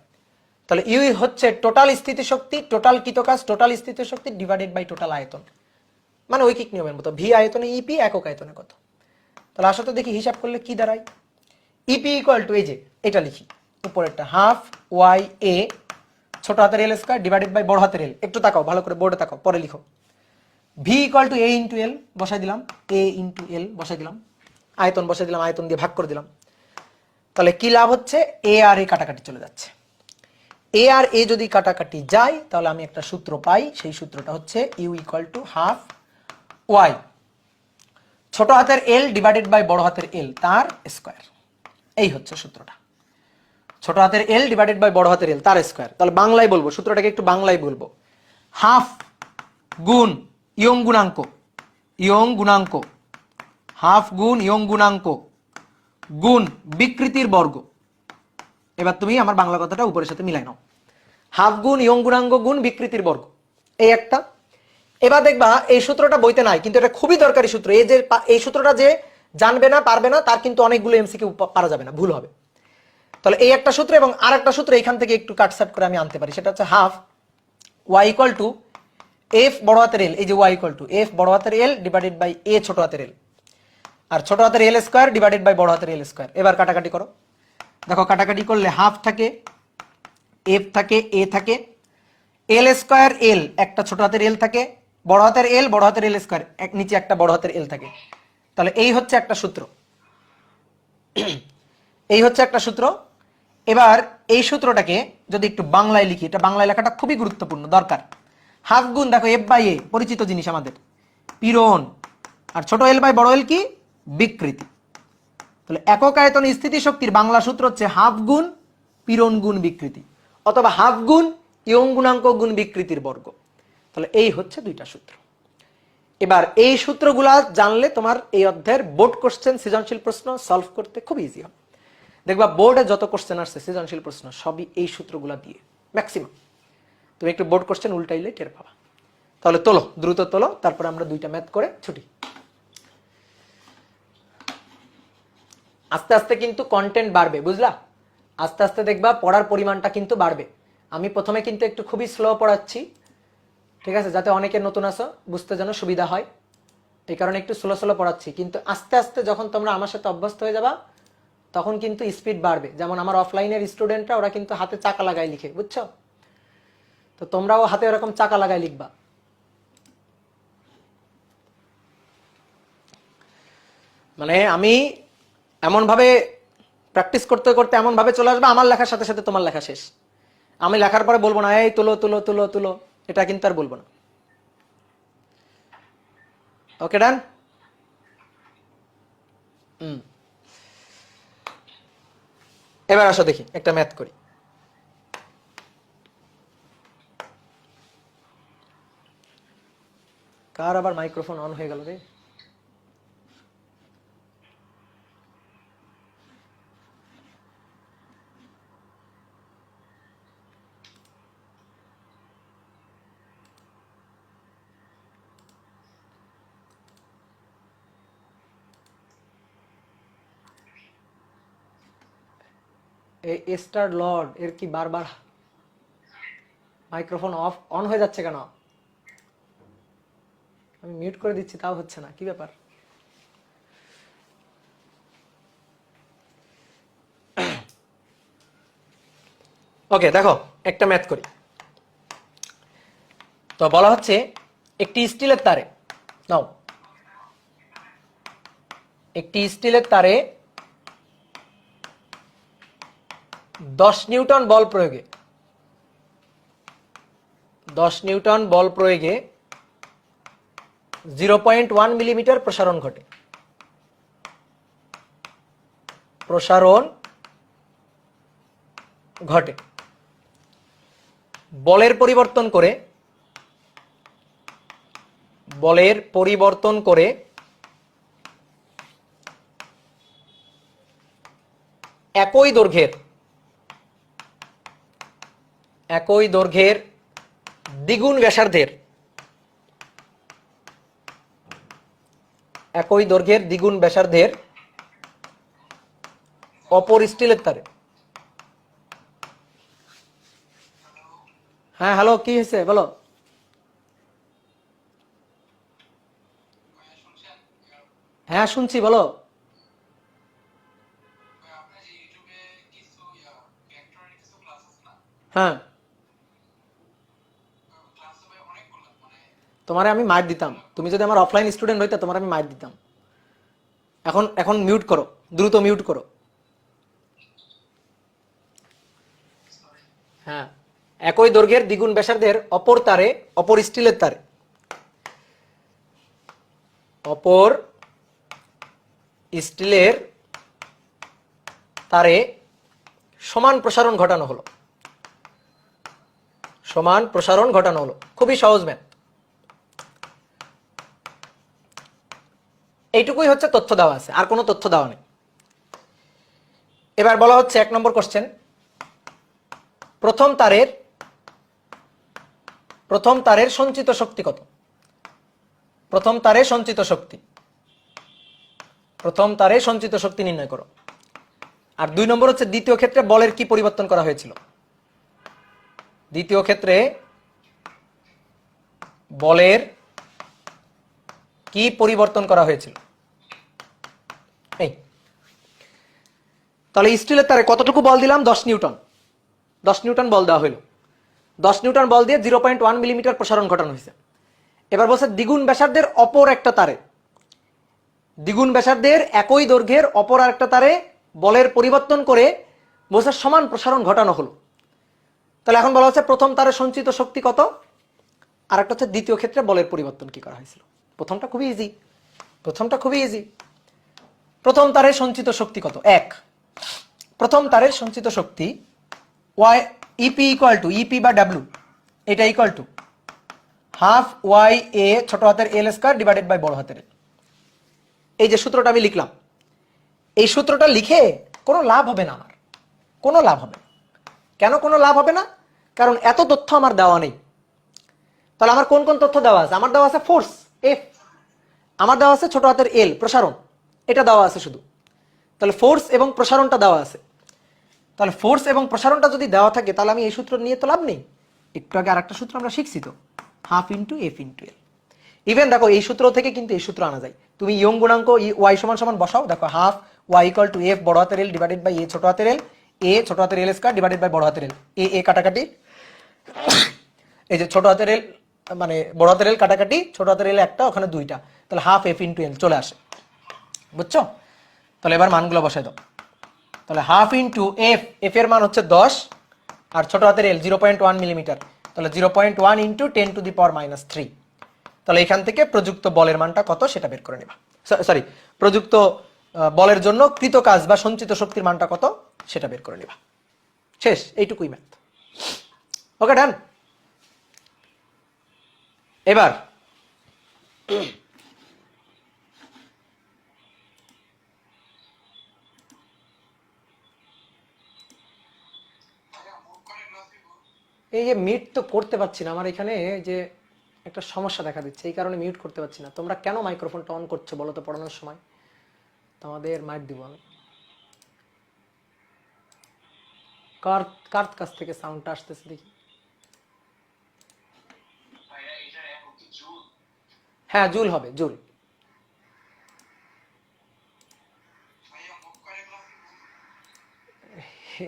তাহলে ইউ হচ্ছে টোটাল স্থিতিশক্তি, টোটাল কৃতকাজ, টোটাল স্থিতিশক্তি ডিভাইডেড বাই টোটাল আয়তন, মানে ঐকিক নিয়মের মতো। ভি আয়তনে ইপি, একক আয়তনে কত। তাহলে আসলে দেখি হিসাব করলে কি দাঁড়ায়। ইপি ইকুয়াল টু, এই যে এটা লিখি উপরেরটা, হাফ ওয়াই এ ছোট হাতের এল স্কয়ার ডিভাইডেড বাই বড় হাতের এল। একটু তাকাও, ভালো করে বোর্ডে তাকাও, পরে লিখো। V equal to A into L বসাই দিলাম, এ ইন্টু এল বসাই দিলাম, আয়তন বসাই দিলাম, আয়তন দিয়ে ভাগ করে দিলাম। তাহলে কি লাভ হচ্ছে? এ আর এ কাটাকাটি চলে যাচ্ছে। এ আর এ যদি কাটাকাটি যায় তাহলে আমি একটা সূত্র পাই, সেই সূত্রটা হচ্ছে U equal to half Y ছোট হাতের এল ডিভাইডেড বাই বড় হাতের এল তার স্কয়ার। এই হচ্ছে সূত্রটা, ছোট হাতের এল ডিভাইডেড বাই বড় হাতের এল তার স্কয়ার। তাহলে বাংলায় বলবো, সূত্রটাকে একটু বাংলায় বলবো, হাফ গুণ ইয়ং গুণাঙ্ক, ইয়ং গুণাঙ্ক, হাফ গুণ ইয়ং গুণাঙ্ক গুণ বিকৃতির বর্গ। এবার তুমি আমার বাংলা কথাটা উপরের সাথে মিলাই নাও, হাফ গুণ ইয়ং গুণাঙ্ক গুণ বিকৃতির বর্গ, এই একটা। এবার দেখবা এই সূত্রটা বইতে নাই, কিন্তু এটা খুবই দরকারি সূত্র। এই যে এই সূত্রটা যে জানবে না, পারবে না, তার কিন্তু অনেকগুলো এমসিকিউ পারা যাবে না, ভুল হবে। তাহলে এই একটা সূত্র এবং আর একটা সূত্র এখান থেকে একটু কাটসাট করে আমি আনতে পারি, সেটা হচ্ছে half Y equal to F বড় হাতের এল, এই যে ওয়াই ইকুয়াল টু এফ বড় হাতের এল ডিভাইডেড বাই এ ছোট হাতের এল, আর ছোট হাতের এল স্কোয়ার ডিভাইডেড বাই বড় হাতের এল স্কোয়ার। এবার কাটাকাটি করো, দেখো কাটাকাটি করলে হাফ থাকে, এফ থাকে, এ থাকে, এল স্কোয়ার এল একটা ছোট হাতের এল থাকে, বড় হাতের এল বড় হাতের এল স্কোয়ার এক নিচে একটা বড় হাতের এল থাকে। তাহলে এই হচ্ছে একটা সূত্র, এই হচ্ছে একটা সূত্র। এবার এই সূত্রটাকে যদি একটু বাংলায় লিখি, এটা বাংলায় লেখাটা খুবই গুরুত্বপূর্ণ দরকার। হাফ গুণ দেখো এফ বাই এ পরিচিত জিনিস আমাদের, পীড়ন, আর ছোট এল বাই বড় এল কি বিকৃতি। তাহলে একক আয়তন স্থিতি শক্তির বাংলা সূত্র হচ্ছে হাফ গুণ পীড়ন গুণ বিকৃতি, অথবা হাফ গুণ ইয়ং গুণাঙ্ক গুণ বিকৃতির বর্গ। তাহলে এই হচ্ছে দুইটা সূত্র। এবার এই সূত্রগুলা জানলে তোমার এই অধ্যায়ের বোর্ড কোশ্চেন সৃজনশীল প্রশ্ন সলভ করতে খুব ইজি হবে। দেখবা বোর্ডে যত কোশ্চেন আসছে সৃজনশীল প্রশ্ন সবই এই সূত্রগুলা দিয়ে ম্যাক্সিমাম। তুমি একটু বোর্ড কোশ্চেন উল্টাইলে টের পাবা। তাহলে তোলো, দ্রুত তোলো, তারপরে আমরা দুইটা ম্যাথ করে ছুটি। আস্তে আস্তে কিন্তু কন্টেন্ট বাড়বে, বুঝলা? আস্তে আস্তে দেখবা পড়ার পরিমাণটা কিন্তু বাড়বে। আমি প্রথমে কিন্তু একটু খুবই স্লো পড়াচ্ছি, ঠিক আছে, যাতে অনেকে নতুন আসো বুঝতে যেন সুবিধা হয়, এই কারণে একটু স্লো স্লো পড়াচ্ছি। কিন্তু আস্তে আস্তে যখন তোমরা আমার সাথে অভ্যস্ত হয়ে যাবা তখন কিন্তু স্পিড বাড়বে। যেমন আমার অফলাইনের স্টুডেন্টরা ওরা কিন্তু হাতে চাকা লাগাই লিখে, বুঝছো? তো তোমরাও হাতে ওরকম চাকা লাগাই লিখবা। মানে আমি এমন ভাবে প্র্যাকটিস করতে করতে এমন ভাবে চলে আসবে আমার লেখার সাথে সাথে তোমার লেখা শেষ। আমি লেখার পরে বলবো না এই তুলো তুলো তুলো তুলো, এটা কিন্তু আর বলবো না। ওকে ডান। এবার আসো দেখি একটা ম্যাথ করি। কার আবার মাইক্রোফোন অন হয়ে গেল রে? এই স্টার লর্ড এর কি বারবার মাইক্রোফোন অফ অন হয়ে যাচ্ছে কেন? আমি মিউট করে দিচ্ছি তাও হচ্ছে না, কি ব্যাপার? ওকে দেখো একটা ম্যাথ করি। তো বলা হচ্ছে একটি স্টিলের তারে, নাও একটি স্টিলের তারে 10 নিউটন বল প্রয়োগে 10 নিউটন বল প্রয়োগে 0.1 মিলিমিটার প্রসারণ ঘটে। প্রসারণ ঘটে। বলের পরিবর্তন করে একই দৈর্ঘ্যের দ্বিগুণ ব্যাসার্ধের অপর স্টিলের তারে। হ্যাঁ হ্যালো, কি হয়েছে বলো? হ্যাঁ শুনছি, বলো। হ্যাঁ তোমারে আমি মার দিতাম, তুমি যদি আমার অফলাইন স্টুডেন্ট হইতে তোমার আমি মার দিতাম। এখন এখন মিউট করো, দ্রুত মিউট করো। হ্যাঁ, একই দৈর্ঘ্যের দ্বিগুণ ব্যাসার্ধের অপর স্টিলের তারে সমান প্রসারণ ঘটানো হলো। খুবই সহজ ম্যাথ। এইটুকুই হচ্ছে তথ্য দেওয়া আছে, আর কোনো তথ্য দেওয়া নেই। এবার বলা হচ্ছে 1 নম্বর কোশ্চেন, প্রথম তারের সঞ্চিত শক্তি কত? প্রথম তারে সঞ্চিত শক্তি নির্ণয় করো। আর 2 নম্বর হচ্ছে দ্বিতীয় ক্ষেত্রে বলের কি পরিবর্তন করা হয়েছিল? দ্বিতীয় ক্ষেত্রে বলের কি পরিবর্তন করা হয়েছিল। এই তাহলে স্টিলের তারে কতটুকু বল দিলাম? 10 নিউটন। 10 নিউটন বল দেওয়া হলো। 10 নিউটন বল দিয়ে 0.1 মিলিমিটার প্রসারণ ঘটানো হয়েছে। এবার বলছে দ্বিগুণ ব্যাসার্ধের অপর একটা তারে, দ্বিগুণ ব্যাসার্ধের একই দৈর্ঘ্যের অপর আরেকটা তারে বলের পরিবর্তন করে বলছে সমান প্রসারণ ঘটানো হলো। তাহলে এখন বলা হচ্ছে প্রথম তারে সঞ্চিত শক্তি কত, আর একটা হচ্ছে দ্বিতীয় ক্ষেত্রে বলের পরিবর্তন কি করা হয়েছিল। প্রথমটা খুবই ইজি, প্রথম তারের সঞ্চিত শক্তি কত? 1। প্রথম তারের সঞ্চিত শক্তি Y EP equal to, EP বা ডাব্লিউ এটা equal to half Y A ছোট হাতের এল স্কয়ার ডিভাইডেড বাই বড় হাতের এল। এই যে সূত্রটা আমি লিখলাম, এই সূত্রটা লিখে কোনো লাভ হবে না আমার, কোনো লাভ হবে না। কেন কোনো লাভ হবে না? কারণ এত তথ্য আমার দেওয়া নেই। তাহলে আমার কোন কোন তথ্য দেওয়া আছে? আমার দেওয়া আছে ফোর্স এফ, আমার দেওয়া আছে ছোট হাতের এল প্রসারণ, এটা দেওয়া আছে শুধু। তাহলে ফোর্স এবং প্রসারণটা দেওয়া আছে। তাহলে ফোর্স এবং প্রসারণটা যদি দেওয়া থাকে তাহলে আমি এই সূত্র নিয়ে তো লাভ নেই। একটু আগে আরেকটা সূত্র আমরা শিখছি তো, half into F into L. Even দেখো এই সূত্র থেকে কিন্তু এই সূত্র আনা যায়। তুমি ইয়ং গুণাঙ্ক ওয়াই সমান সমান বসাও, দেখো half Y equal to F বড় হাতের এল ডিভাইডেড বাই এ ছোট হাতের এল, এ ছোট হাতের এল স্কয়ার ডিভাইডেড বাই বড় হাতের এল, এ কাটাকাটি, এই যে ছোট হাতের এল মানে বড় হাতের এল কাটাকাটি, ছোট হাতের এল একটা, ওখানে দুইটা, তাহলে হাফ এফ ইন্টু এল চলে আসে। বুঝছো? তাহলে এবার মানগুলো বসাই দাও। তাহলে হাফ ইন্টু এফ, এফ এর মান হচ্ছে 10 আর ছোট হাতের এল 0.1 মিলিমিটার, তাহলে 0.1 ইন্টু 10 টু দি পাওয়ার -3। তাহলে এখান থেকে প্রযুক্ত বলের মানটা কত সেটা বের করে নেবা। সরি, প্রযুক্ত বলের জন্য কৃত কাজ বা সঞ্চিত শক্তির মানটা কত সেটা বের করে নেবা। শেষ, এইটুকুই ম্যাথ। ওকে ডান। এবার এই যে মিউট তো করতে পারছি না, আমার এখানে যে একটা সমস্যা দেখা দিচ্ছে, এই কারণে মিউট করতে পারছি না। তোমরা কেন মাইক্রোফোনটা অন করছো বলো তো পড়ানোর সময়? তোমাদের মাইট দিব আমি। কার কার কাছ থেকে সাউন্ডটা আসতেছে দেখি। হ্যাঁ জুল হবে, জুল।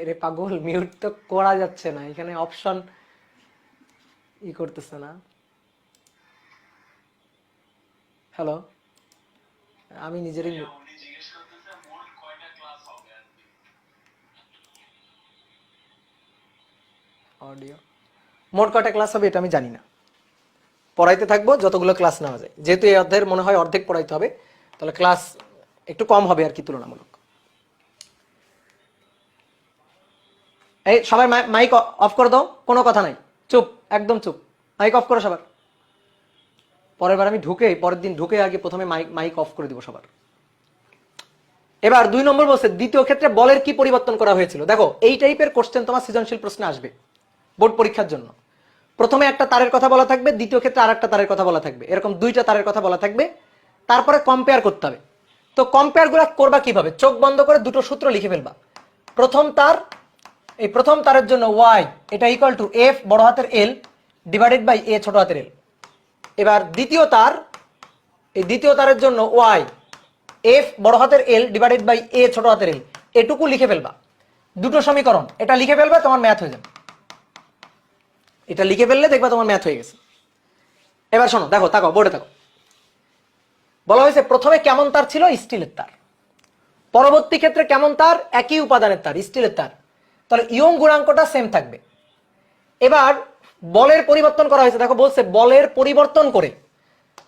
রে পাগল, মিউট তো করা যাচ্ছে না, এখানে অপশন ই করতেছে না। হ্যালো, আমি নিজেরই অডিও। মোট কয়টা ক্লাস হবে এটা আমি জানি না, পড়াইতে থাকবো যতগুলো ক্লাস নেওয়া যায়। যেহেতু এই অধ্যায়ের মনে হয় অর্ধেক পড়াইতে হবে, তাহলে ক্লাস একটু কম হবে আর কি তুলনামূলক। এই সবাই মাইক অফ করে দাও, কোনো কথা নাই, চুপ, একদম চুপ, মাইক অফ করো সবার। পরের বার আমি পরের দিন ঢুকে আগে প্রথমে মাইক অফ করে দিব সবার। এবার 2 নম্বর বলছে দ্বিতীয় ক্ষেত্রে বলের কি পরিবর্তন করা হয়েছিল। দেখো এই টাইপের কোশ্চেন তোমার সৃজনশীল প্রশ্নে আসবে বোর্ড পরীক্ষার জন্য। প্রথমে একটা তারের কথা বলা থাকবে, দ্বিতীয় ক্ষেত্রে আর একটা তারের কথা বলা থাকবে, এরকম 2টা তারের কথা বলা থাকবে, তারপরে কম্পেয়ার করতে হবে। তো কম্পেয়ার গুলা করবা কিভাবে? চোখ বন্ধ করে দুটো সূত্র লিখে ফেলবা। প্রথম তার, এই প্রথম তারের জন্য ওয়াই এটা ইকুয়াল টু এফ বড় হাতের এল ডিভাইডেড বাই এ ছোট হাতের এল। এবার দ্বিতীয় তার, এই দ্বিতীয় তারের জন্য ওয়াই এফ বড় হাতের এল ডিভাইডেড বাই এ ছোট হাতের এল, এটুকু লিখে ফেলবা। দুটো সমীকরণ, এটা লিখে ফেলবে, তোমার ম্যাথ হয়ে যাবে। এটা লিখে ফেললে দেখবা তোমার ম্যাথ হয়ে গেছে। এবার শোনো, দেখো তাকাও বোর্ডে তাকাও। বলা হয়েছে প্রথমে কেমন তার ছিল? স্টিলের তার। পরবর্তী ক্ষেত্রে কেমন তার? একই উপাদানের তার, স্টিলের তার। তাহলে ইয়ং গুণাঙ্কটা সেম থাকবে। এবার বলের পরিবর্তন করা হয়েছে, দেখো বলছে বলের পরিবর্তন করে।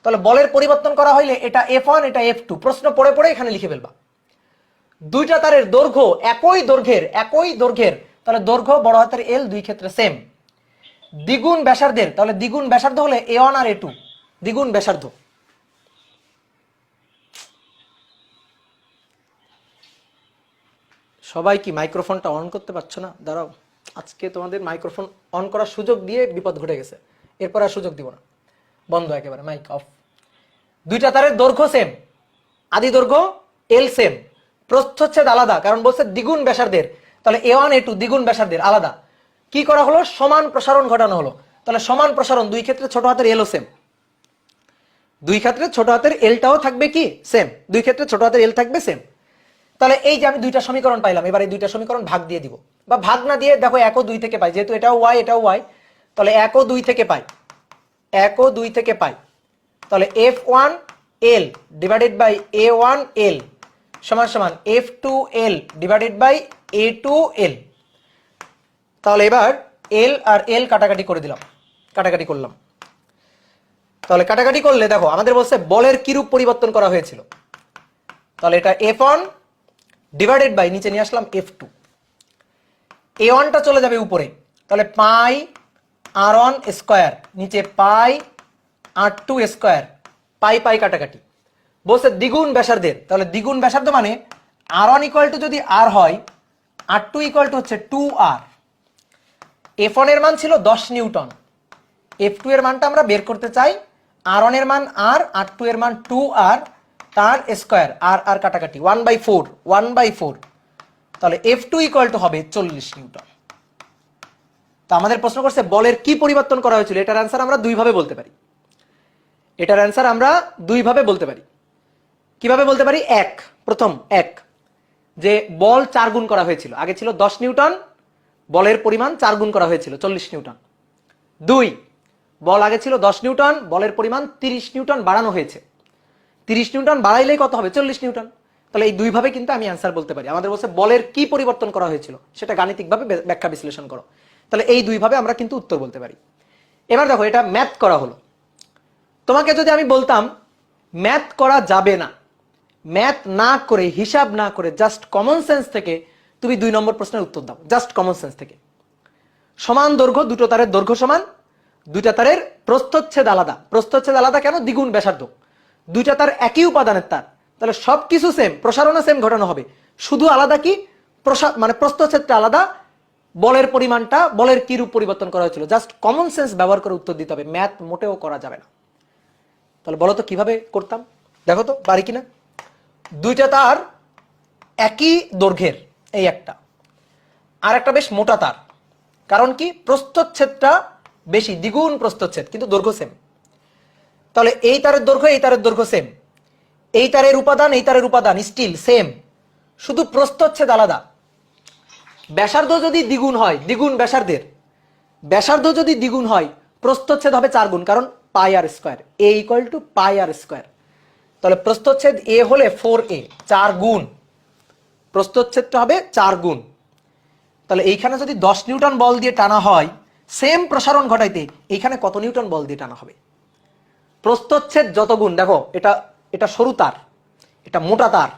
তাহলে বলের পরিবর্তন করা হইলে এটা F1 এটা F2, প্রশ্ন পড়ে পড়ে এখানে লিখে ফেলবা। 2টা তারের দৈর্ঘ্য একই দৈর্ঘ্যের, তাহলে দৈর্ঘ্য বড় হাতের এল, দুই ক্ষেত্রে সেম। দ্বিগুণ ব্যাসার্ধের, তাহলে দ্বিগুণ ব্যাসার্ধ হলে A1 আর A2 দ্বিগুণ ব্যাসার্ধ। সবাই কি মাইক্রোফোনটা অন করতে পারছো না? দাঁড়াও, আজকে তোমাদের মাইক্রোফোন অন করার সুযোগ দিয়ে বিপদ ঘটে গেছে, এরপর আর সুযোগ দিব না, বন্ধ একেবারে, মাইক অফ। 2টা তারের দৈর্ঘ্য সেম, আদি দৈর্ঘ্য এল সেম, প্রস্থচ্ছেদ আলাদা, কারণ বলছে দ্বিগুণ ব্যাসার্ধের, তাহলে A1 A2 দ্বিগুণ ব্যাসার্ধের আলাদা। কি করা হলো? সমান প্রসারণ ঘটানো হলো। তাহলে সমান প্রসারণ, দুই ক্ষেত্রে ছোট হাতের এলও সেম। দুই ক্ষেত্রে ছোট হাতের এলটাও থাকবে কি সেম, দুই ক্ষেত্রে ছোট হাতের এল থাকবে সেম। তাহলে এই যে আমি দুইটা সমীকরণ পাইলাম, এবার এই দুইটা সমীকরণ ভাগ দিয়ে দিব, বা ভাগ না দিয়ে দেখো 1 ও 2 থেকে পাই, যেহেতু এটাও ওয়াই এটাও ওয়াই, তাহলে 1 ও 2 থেকে পাই, 1 ও 2 থেকে পাই। তাহলে f1 l divided by a1 l সমান সমান f2 l divided by a2 l। তাহলে এবার l আর l কাটাকাটি করে দিলাম, কাটাকাটি করলাম। তাহলে কাটাকাটি করলে দেখো আমাদের বলছে বলের কি রূপ পরিবর্তন করা হয়েছিল, তাহলে এটা f1 ডিভাইডেড বাই নিচে নিয়ে আসলাম f2, a1 টা চলে যাবে উপরে, তাহলে পাই r1 স্কয়ার নিচে পাই r2 স্কয়ার, পাই পাই কাটাকাটি। বলছে দ্বিগুণ ব্যাসার্ধের, তাহলে দ্বিগুণ ব্যাসার্ধ মানে r1 ইকুয়াল টু যদি r হয়, r2 ইকুয়াল টু হচ্ছে 2r। f1 এর মান ছিল 10 নিউটন, f2 এর মানটা আমরা বের করতে চাই, r1 এর মান r, r2 এর মান 2r, তার স্কয়ার, আর আর কাটাকাটি 1/4, 1/4। তাহলে f2 ইকুয়াল টু হবে 40 নিউটন। তো আমাদের প্রশ্ন করছে বলের কি পরিবর্তন করা হয়েছিল, এটার অ্যান্সার আমরা দুই ভাবে বলতে পারি, এটার অ্যান্সার আমরা দুই ভাবে বলতে পারি। কিভাবে বলতে পারি? প্রথম যে বল 4 গুণ করা হয়েছিল, আগে ছিল 10 নিউটন, বলের পরিমাণ 4 গুণ করা হয়েছিল 40 নিউটন। 2, বল আগে ছিল 10 নিউটন, বলের পরিমাণ 30 নিউটন বাড়ানো হয়েছে, 30 নিউটন বাড়াইলেই কত হবে? 40 নিউটন। তাহলে এই দুই ভাবে কিন্তু আমি অ্যান্সার বলতে পারি। আমাদের বলছে বলের কি পরিবর্তন করা হয়েছিল সেটা গাণিতিকভাবে ব্যাখ্যা বিশ্লেষণ করো, তাহলে এই দুই ভাবে আমরা কিন্তু উত্তর বলতে পারি। এবার দেখো এটা ম্যাথ করা হলো, তোমাকে যদি আমি বলতাম ম্যাথ করা যাবে না, ম্যাথ না করে হিসাব না করে জাস্ট কমন সেন্স থেকে তুমি 2 নম্বর প্রশ্নের উত্তর দাও, জাস্ট কমন সেন্স থেকে। সমান দৈর্ঘ্য, দুটো তারের দৈর্ঘ্য সমান, দুইটা তারের প্রস্থচ্ছেদ আলাদা, প্রস্থচ্ছেদ আলাদা কেন? দ্বিগুণ ব্যাসার্ধ, দুইটা তার একই উপাদানের তার, তাহলে সবকিছু সেম, প্রসারণও সেম ঘটানো হবে, শুধু আলাদা কি মানে প্রস্থচ্ছেদটা আলাদা, বলের পরিমাণটা, বলের কি রূপ পরিবর্তন করা হয়েছিল, জাস্ট কমন সেন্স ব্যবহার করে উত্তর দিতে হবে, ম্যাথ মোটেও করা যাবে না। তাহলে বলো তো কিভাবে করতাম, দেখো তো পারি কিনা। দুইটা তার একই দৈর্ঘ্যের, এই একটা, আর একটা বেশ মোটা তার, কারণ কি? প্রস্থচ্ছেদটা বেশি, দ্বিগুণ প্রস্থচ্ছেদ, কিন্তু দৈর্ঘ্য সেম। তাহলে এই তারের দৈর্ঘ্য এই তারের দৈর্ঘ্য সেম, এই তারের উপাদান এই তারের উপাদান স্টিল সেম, শুধু প্রস্থচ্ছেদ আলাদা। ব্যাসার্ধ যদি দ্বিগুণ হয়, দ্বিগুণ ব্যাসার্ধের, ব্যাসার্ধ যদি দ্বিগুণ হয়, প্রস্থচ্ছেদ হবে 4 গুণ, কারণ pi r square, a equal to pi r square. তাহলে প্রস্থচ্ছেদ a হলে 4a, 4 গুণ, প্রস্থচ্ছেদটা হবে 4 গুণ। তাহলে এইখানে যদি 10 নিউটন বল দিয়ে টানা হয়, সেম প্রসারণ ঘটাইতে এইখানে কত নিউটন বল দিয়ে টানা হবে? প্রস্থচ্ছেদ যত গুণ, দেখো এটা এটা সরু তার, এটা মোটা তার,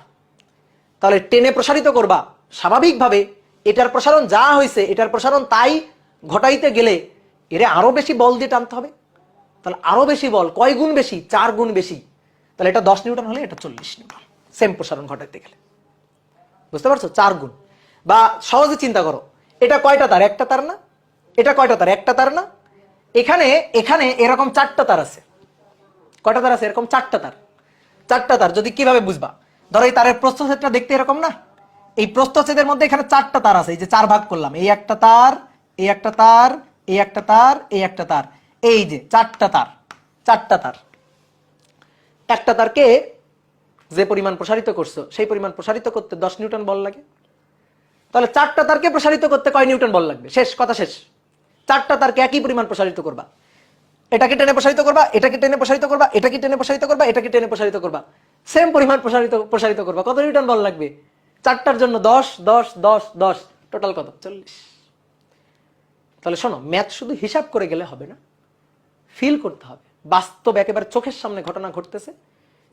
তাহলে টেনে প্রসারিত করবা, স্বাভাবিকভাবে এটার প্রসারণ যা হয়েছে এটার প্রসারণ তাই ঘটাইতে গেলে এর আরো বেশি বল দিয়ে টানতে হবে, তাহলে আরো বেশি বল, কয় গুণ বেশি? 4 গুণ বেশি। তাহলে এটা 10 নিউটন হলে এটা 40 নিউটন, সেম প্রসারণ ঘটাইতে গেলে, বুঝতে পারছো? 4 গুণ। বা সহজে চিন্তা করো, এটা কয়টা তার? একটা তার না? এটা কয়টা তার? একটা তার না? এখানে এখানে এরকম 4টা তার আছে, কয়টা তার আছে? এরকম 4টা তার, 4টা তার। যদি কিভাবে বুঝবা, ধরো এই তারের প্রস্থচ্ছেদটা দেখতে এরকম না, এই প্রস্থচ্ছেদের মধ্যে এখানে 4টা তার আছে, এই যে 4 ভাগ করলাম, এই একটা তার, এই একটা তার, এই একটা তার, এই একটা তার, এই যে 4টা তার, 4টা তার। একটা তারকে যে পরিমাণ প্রসারিত করছো সেই পরিমাণ প্রসারিত করতে 10 নিউটন বল লাগে, তাহলে 4টা তারকে প্রসারিত করতে কয় নিউটন বল লাগবে? শেষ কথা, শেষ। 4টা তারকে একই পরিমাণ প্রসারিত করবা, এটাকে টেনে প্রসারিত করবা, এটাকে টেনে প্রসারিত করবা, এটাকে টেনে প্রসারিত করবা, এটাকে টেনে প্রসারিত করবা, সেম পরিমাণ প্রসারিত করবা, কত নিউটন বল লাগবে? 4টার জন্য 10 10 10 10, টোটাল কত? 40। তাহলে শোনো, ম্যাথ শুধু হিসাব করে গেলে হবে না, ফিল করতে হবে, বাস্তব একেবারে চোখের সামনে ঘটনা ঘটতেছে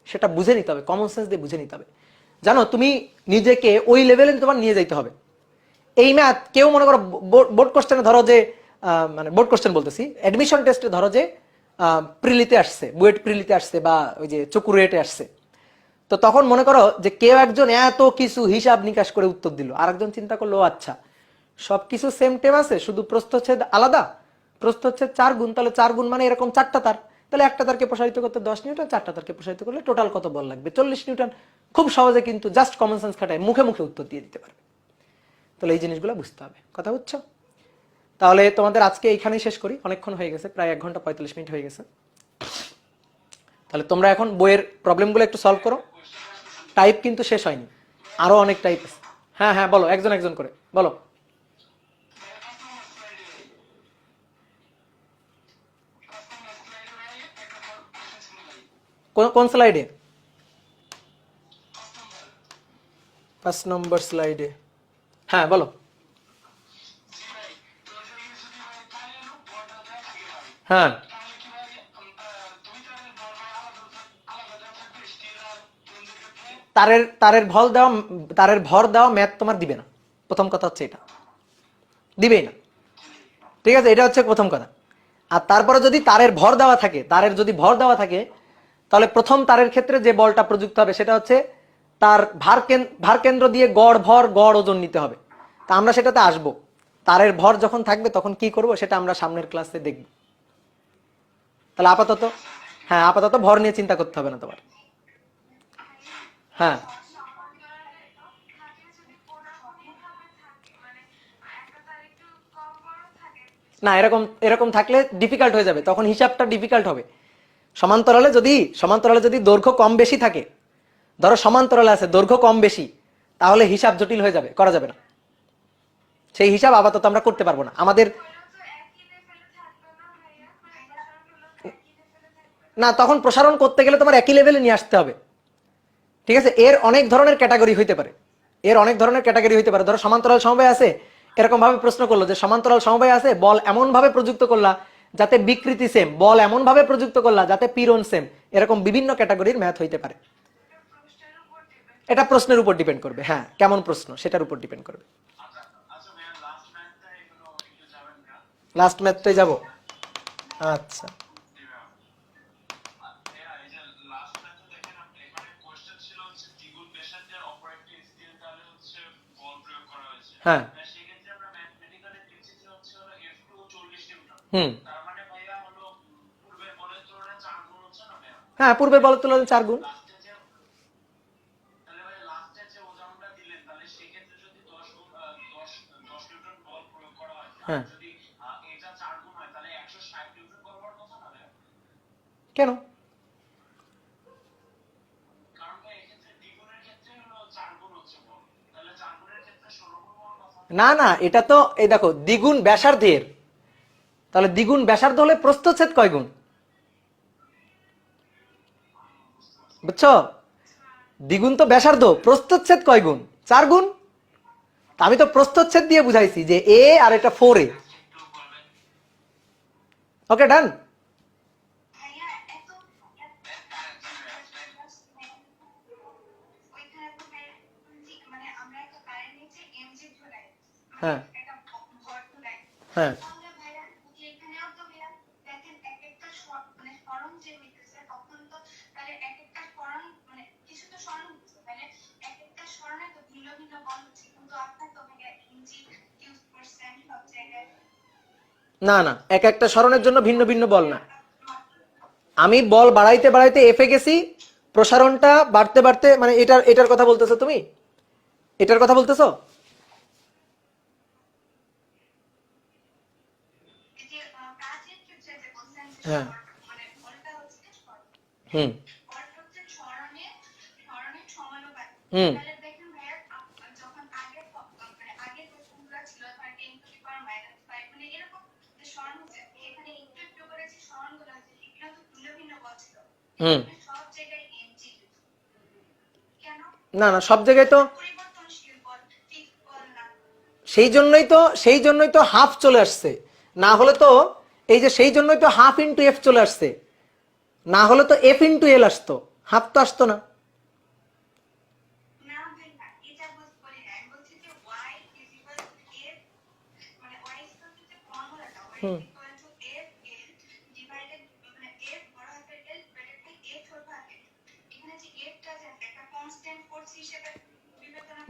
সেটা বুঝে নিতে হবে, কমন সেন্স দিয়ে বুঝে নিতে হবে। জানো, তুমি নিজেকে ওই লেভেলে তোমার নিয়ে যাইতে হবে। এই ম্যাথ কেউ মনে করো বোর্ড কোশ্চেনে ধরো যে মানে বোর্ড কোশ্চেন বলতেছি, অ্যাডমিশন টেস্টে ধরো যে প্রিলিতে আসছে, বুয়েট প্রিলিতে আসছে, বা ওই যে চকুরেটে আসছে, তো তখন মনে করো যে কেউ একজন এত কিছু হিসাব নিকাশ করে উত্তর দিল, আর একজন চিন্তা করলো আচ্ছা সবকিছু সেম টেম আছে, শুধু প্রস্থচ্ছেদ আলাদা, প্রস্থচ্ছেদ 4 গুণ, তাহলে 4 গুণ মানে এরকম 4টা তার, তাহলে একটা তারকে প্রসারিত করতে 10 নিউটন, 4টা তারকে প্রসারিত করলে টোটাল কত বল লাগবে? 40 নিউটন। খুব সহজে কিন্তু জাস্ট কমন সেন্স খাটায় মুখে মুখে উত্তর দিয়ে দিতে পারবে। তাহলে এই জিনিসগুলো বুঝতে হবে, কথা বুঝছো? তাহলে তোমাদের আজকে এইখানেই শেষ করি, অনেকক্ষণ হয়ে গেছে, প্রায় 1 ঘন্টা 45 মিনিট হয়ে গেছে। তাহলে তোমরা এখন বইয়ের প্রবলেমগুলো একটু সলভ করো। টাইপ কিন্তু শেষ হয়নি, আরো অনেক টাইপ আছে। হ্যাঁ হ্যাঁ বলো, একজন একজন করে বলো। কোন স্লাইডে? 5 নম্বর স্লাইডে। হ্যাঁ বলো। হ্যাঁ তারের ভর দেওয়া ম্যাথ তোমার দিবে না, প্রথম কথা হচ্ছে এটা, দিবেই না। ঠিক আছে, এটা হচ্ছে প্রথম কথা। আর তারপরে যদি তারের ভর দেওয়া থাকে, তারের যদি ভর দেওয়া থাকে, তাহলে প্রথম তারের ক্ষেত্রে যে বলটা প্রযুক্ত হবে সেটা হচ্ছে তার ভার কেন্দ্র দিয়ে গড় ভর গড় ওজন নিতে হবে। তা আমরা সেটাতে আসবো, তারের ভর যখন থাকবে তখন কি করব সেটা আমরা সামনের ক্লাসে দেখব। তাহলে আপাতত, হ্যাঁ আপাতত ভর নিয়ে চিন্তা করতে হবে না তোমার। হ্যাঁ না, এরকম এরকম থাকলে ডিফিকাল্ট হয়ে যাবে, তখন হিসাবটা ডিফিকাল্ট হবে। সমান্তরালে যদি দৈর্ঘ্য কম বেশি থাকে, ধরো সমান্তরালে আছে দৈর্ঘ্য কম বেশি, তাহলে হিসাব জটিল হয়ে যাবে, করা যাবে না। সেই হিসাব আপাতত আমরা করতে পারবো না আমাদের। না, তখন প্রসারণ করতে গেলে তোমার একই লেভেলে নিয়ে আসতে হবে। ঠিক আছে, এর অনেক ধরনের ক্যাটাগরি হইতে পারে, ধরো সমান্তরাল সমবায় আছে, এরকম ভাবে প্রশ্ন করলো যে সমান্তরাল সমবায় আছে, বল এমন ভাবে প্রযুক্ত করলা যাতে বিকৃতি সেম, বল এমন ভাবে প্রযুক্ত করলা যাতে পীড়ন সেম, এরকম বিভিন্ন ক্যাটাগরির ম্যাথ হইতে পারে। এটা প্রশ্নের উপর ডিপেন্ড করবে, হ্যাঁ কেমন প্রশ্ন সেটার উপর ডিপেন্ড করবে। লাস্ট ম্যাথটাই যাব, আচ্ছা। হ্যাঁ হুম, হ্যাঁ পূর্বের বলের তুলনায় 4 গুণ। হ্যাঁ কেন? না না, এটা তো এই দেখো দ্বিগুণ ব্যাসার্ধের, তাহলে দ্বিগুণ ব্যাসার্ধ হলে প্রস্থচ্ছেদ কয় গুণ? বুঝছো? দ্বিগুণ তো ব্যাসার্ধ, প্রস্থচ্ছেদ কয় গুণ? 4 গুণ। আমি তো প্রস্থচ্ছেদ দিয়ে বুঝাইছি যে এ আর এটা 4a। ওকে ডান। হ্যাঁ হ্যাঁ না না, এক একটা সরণের জন্য ভিন্ন ভিন্ন বল না। আমি বল বাড়াইতে বাড়াইতে এফে গেছি, প্রসারণটা বাড়তে বাড়তে, মানে এটার এটার কথা বলতেছো তুমি, এটার কথা বলতেছো? হ্যাঁ হুম হুম হুম। না না, সব জায়গায় তো সেই জন্যই তো হাফ চলে আসছে। না হলে তো এই যে সেই জন্যই তো হাফ ইন্টু এফ চলে আসছে, না হলে তো এফ ইন্টু এল আসতো, হাফ তো আসতো না। হুম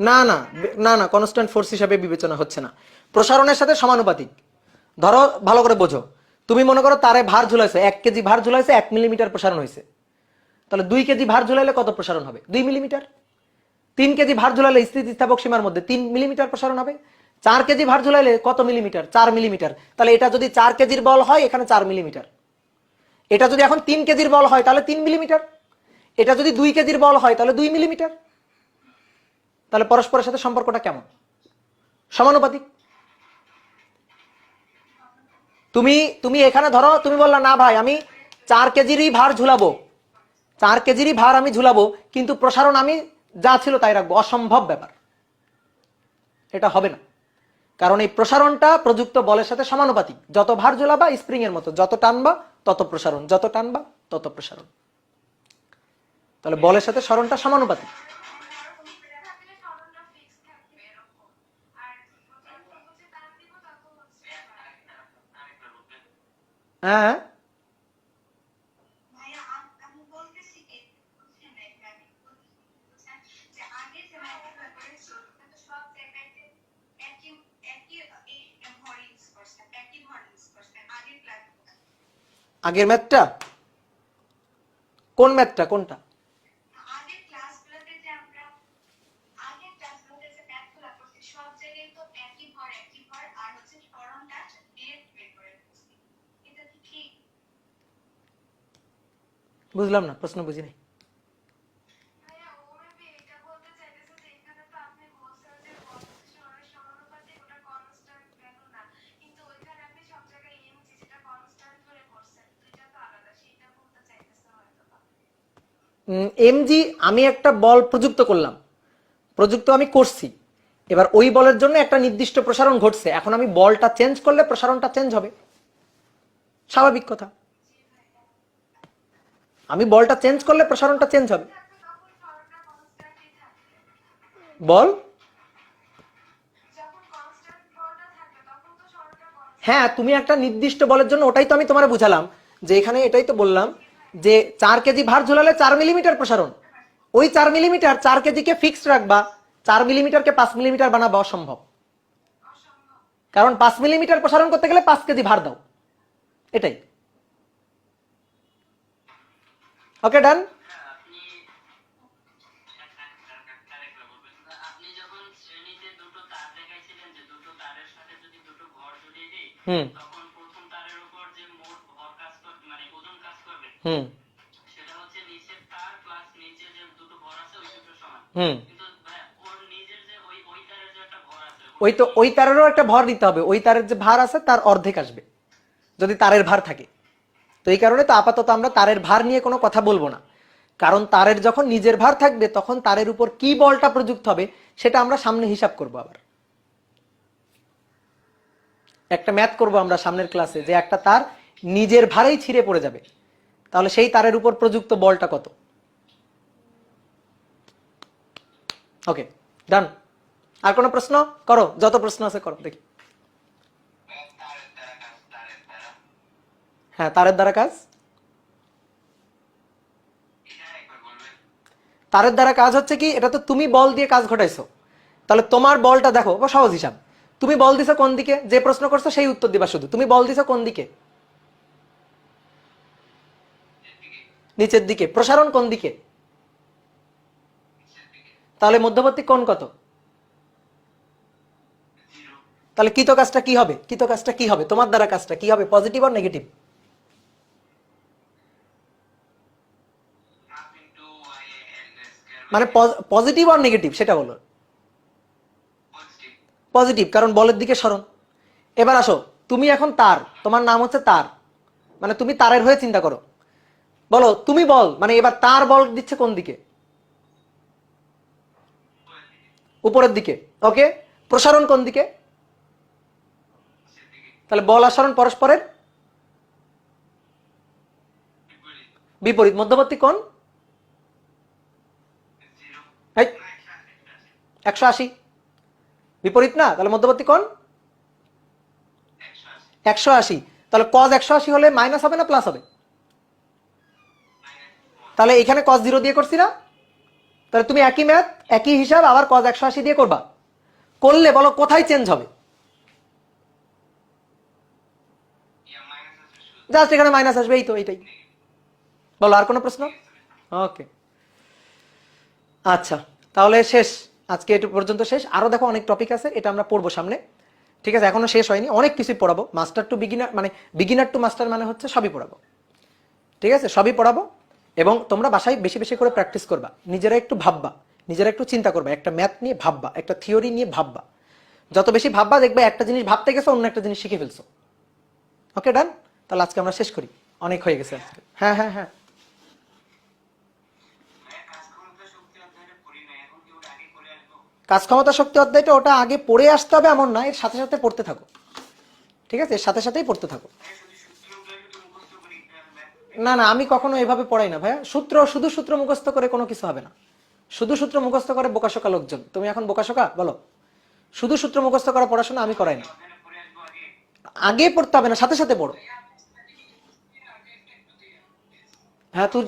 না না না না, কনস্ট্যান্ট ফোর্স হিসাবে বিবেচনা হচ্ছে না, প্রসারণের সাথে সমানুপাতিক। ধরো ভালো করে বোঝো, তুমি মনে করো তারে ভার ঝুলাইছে 1 কেজি, ভার ঝুলাইছে 1 মিলিমিটার প্রসারণ হয়েছে, তাহলে 2 কেজি ভার ঝুলাইলে কত প্রসারণ হবে? 2 মিলিমিটার। 3 কেজি ভার ঝুলাইলে স্থিতিস্থাপক সীমার মধ্যে 3 মিলিমিটার প্রসারণ হবে। 4 কেজি ভার ঝুলাইলে কত মিলিমিটার? 4 মিলিমিটার। তাহলে এটা যদি 4 কেজির বল হয়, এখানে 4 মিলিমিটার। এটা যদি এখন 3 কেজির বল হয় তাহলে 3 মিলিমিটার, এটা যদি 2 কেজির বল হয় তাহলে 2 মিলিমিটার। তাহলে পরস্পরের সাথে সম্পর্কটা কেমন? সমানুপাতিক। তুমি এখানে ধরো তুমি বললা না ভাই আমি 4 কেজিরই ভার ঝুলাবো, 4 কেজিরই ভার আমি ঝুলাবো, কিন্তু প্রসারণ আমি যা ছিল তাই রাখবো। অসম্ভব ব্যাপার, এটা হবে না। কারণ এই প্রসারণটা প্রযুক্ত বলের সাথে সমানুপাতিক। যত ভার ঝুলাবা স্প্রিং এর মতো, যত টানবা তত প্রসারণ, যত টানবা তত প্রসারণ। তাহলে বলের সাথে সরণটা সমানুপাতিক। হ্যাঁ আগের ম্যাথটা কোন ম্যাথটা, কোনটা? বুঝলাম না, প্রশ্ন বুঝি নাই। এমজি আমি একটা বল প্রযুক্ত করলাম, প্রযুক্ত আমি করছি, এবার ওই বলের জন্য একটা নির্দিষ্ট প্রসারণ ঘটছে, এখন আমি বলটা চেঞ্জ করলে প্রসারণটা চেঞ্জ হবে, স্বাভাবিক কথা। আমি বলটা চেঞ্জ করলে প্রসারণটা চেঞ্জ হবে। বল হ্যাঁ, তুমি একটা নির্দিষ্ট বলের জন্য, ওটাই তো আমি তোমার বুঝালাম, যে এখানে এটাই তো বললাম যে 4 কেজি ভার ঝুলালে 4 মিলিমিটার প্রসারণ। ওই 4 মিলিমিটার 4 কেজিকে ফিক্সড রাখবা, 4 মিলিমিটারকে 5 মিলিমিটার বানাবা, অসম্ভব। কারণ 5 মিলিমিটার প্রসারণ করতে গেলে 5 কেজি ভার দাও, এটাই। ওকে ডান। হুম হুম হুম ওই তো ওই তারেরও একটা ভর নিতে হবে, ওই তারের যে ভার আছে তার অর্ধেক আসবে যদি তারের ভার থাকে। তো এই কারণে তো আপাতত আমরা তারের ভার নিয়ে কোনো কথা বলবো না, কারণ তারের যখন নিজের ভার থাকবে তখন তারের উপর কি বলটা প্রযুক্ত হবে সেটা আমরা সামনে হিসাব করব। আবার একটা ম্যাথ করব আমরা সামনের ক্লাসে, যে একটা তার নিজের ভারেই ছিঁড়ে পড়ে যাবে, তাহলে সেই তারের উপর প্রযুক্ত বলটা কত। ওকে ডান। আর কোনো প্রশ্ন করো, যত প্রশ্ন আছে করো দেখি। হ্যাঁ তারের দ্বারা কাজ, তারের দ্বারা কাজ হচ্ছে কি, এটা তো তুমি বল দিয়ে কাজ ঘটাইছো, তাহলে তোমার বলটা দেখো, সহজ হিসাব। তুমি বল দিছো কোন দিকে, যে প্রশ্ন করছো সেই উত্তর দিবা, শুধু তুমি বল দিছো কোন দিকে, নিচের দিকে। প্রসারণ কোন দিকে, তাহলে মধ্যবর্তী কোণ কত, তাহলে কৃত কাজটা কি হবে, কৃত কাজটা কি হবে, তোমার দ্বারা কাজটা কি হবে, পজিটিভ আর নেগেটিভ? মানে পজিটিভ আর নেগেটিভ সেটা বলো। পজিটিভ, কারণ বলের দিকে সরণ। এবার আসো, তুমি এখন তার, তোমার নাম হচ্ছে তার, মানে তুমি তারের হয়ে চিন্তা করো, বলো তুমি বল, মানে এবার তার বল দিচ্ছে কোন দিকে, উপরের দিকে। ওকে, প্রসারণ কোন দিকে, তাহলে বল আর সরণ পরস্পরের বিপরীত। মধ্যবর্তী কোণ 180, বিপরীত না, তাহলে মধ্যবর্তী কোণ 180। তাহলে কজ 180 হলে মাইনাস হবে না প্লাস হবে, তাহলে এখানে কজ 0 দিয়ে করছি না, তাহলে তুমি একই ম্যাথ একই হিসাব আবার কজ 180 দিয়ে করবা, করলে বলো কোথায় চেঞ্জ হবে, জাস্ট এখানে মাইনাস আসবে, এই তো এইটাই। বলো আর কোনো প্রশ্ন? ওকে আচ্ছা, তাহলে শেষ, আজকে এটু পর্যন্ত শেষ। আরো দেখো অনেক টপিক আছে, এটা আমরা পড়বো সামনে, ঠিক আছে? এখনো শেষ হয়নি, অনেক কিছুই পড়াবো। মাস্টার টু বিগিনার মানে বিগিনার টু মাস্টার মানে হচ্ছে সবই পড়াবো। ঠিক আছে, সবই পড়াবো। এবং তোমরা বাসায় বেশি বেশি করে প্র্যাকটিস করবা, নিজেরা একটু ভাববা, নিজেরা একটু চিন্তা করবা, একটা ম্যাথ নিয়ে ভাববা, একটা থিওরি নিয়ে ভাববা। যত বেশি ভাববা দেখবে একটা জিনিস ভাবতে গেছো অন্য একটা জিনিস শিখে ফেলছো। ওকে, ডান। তাহলে আজকে আমরা শেষ করি, অনেক হয়ে গেছে আজকে। হ্যাঁ হ্যাঁ হ্যাঁ, কাজ ক্ষমতা শক্তি অধ্যায়টা ওটা আগে পড়ে আসতে হবে এমন না, এর সাথে সাথে পড়তে থাকো। ঠিক আছে, এর সাথে সাথেই পড়তে থাকো। না না, আমি কখনো এভাবে পড়াই না ভাইয়া। শুধু সূত্র মুখস্থ করে কোনো কিছু হবে না। শুধু সূত্র মুখস্থ করে বোকাশোকা লোকজন। তুমি এখন বোকাশোকা বলো? শুধু সূত্র মুখস্থ করা পড়াশোনা আমি করাই না। আগে পড়তে হবে না, সাথে সাথে পড়ো। হ্যাঁ, তোর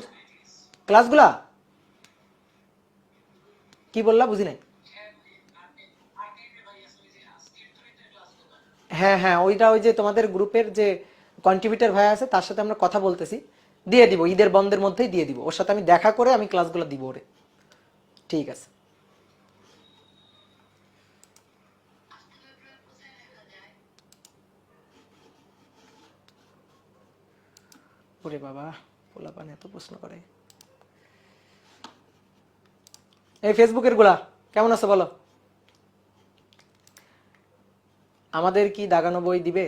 ক্লাসগুলা কি বললা, বুঝি নাই। হ্যাঁ হ্যাঁ, ওইটা ওই যে তোমাদের গ্রুপের যে কন্ট্রিবিউটর ভাই আছে তার সাথে আমরা কথা বলতেছি, দিয়ে দিব, ঈদের বন্ধের মধ্যেই দিয়ে দিব। ওর সাথে আমি দেখা করে আমি ক্লাসগুলো দিব ওরে। ঠিক আছে। ওরে বাবা, পোলাপান এত প্রশ্ন করে। এই ফেসবুকের গুলা কেমন আছে বলো? আমাদের কি দাগানো বই দিবে?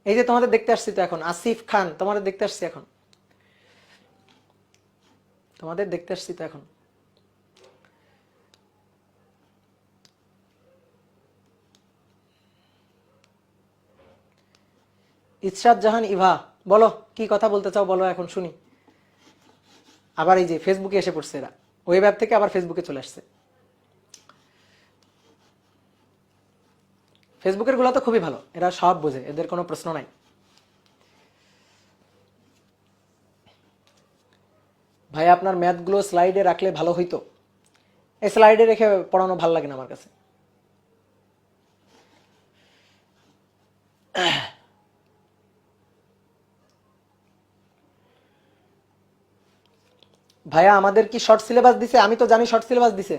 এই যে তোমাদের দেখতে আসছি তো এখন, আসিফ খান, তোমাদের দেখতে আসছি এখন, তোমাদের দেখতে আসছি তো এখন। ইসরাত জাহান ইভা, বলো কি কথা বলতে চাও, বলো এখন শুনি। আবার এই যে ফেসবুকে এসে পড়ছে এরা, ওয়েব অ্যাপ থেকে আবার ফেসবুকে চলে আসছে। ফেসবুকের গুলা তো খুবই ভালো, এরা সব বোঝে, এদের কোনো প্রশ্ন নাই। ভাই আপনার ম্যাথগুলো স্লাইডে রাখলে ভালো হইতো। এই স্লাইডে রেখে পড়ানো ভালো লাগে না আমার কাছে। ভাইয়া আমাদের কি শর্ট সিলেবাস দিছে? আমি তো জানি শর্ট সিলেবাস দিছে।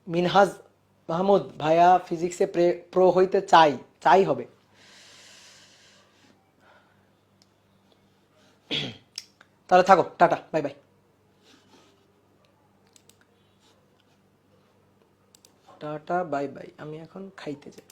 মিনহাজ মাহমুদ, ভাইয়া ফিজিক্সে প্রো হইতে চাই, চাই হবে। তাহলে থাকো, tata, bye bye. Tata bye bye, আমি এখন খাইতে যাই।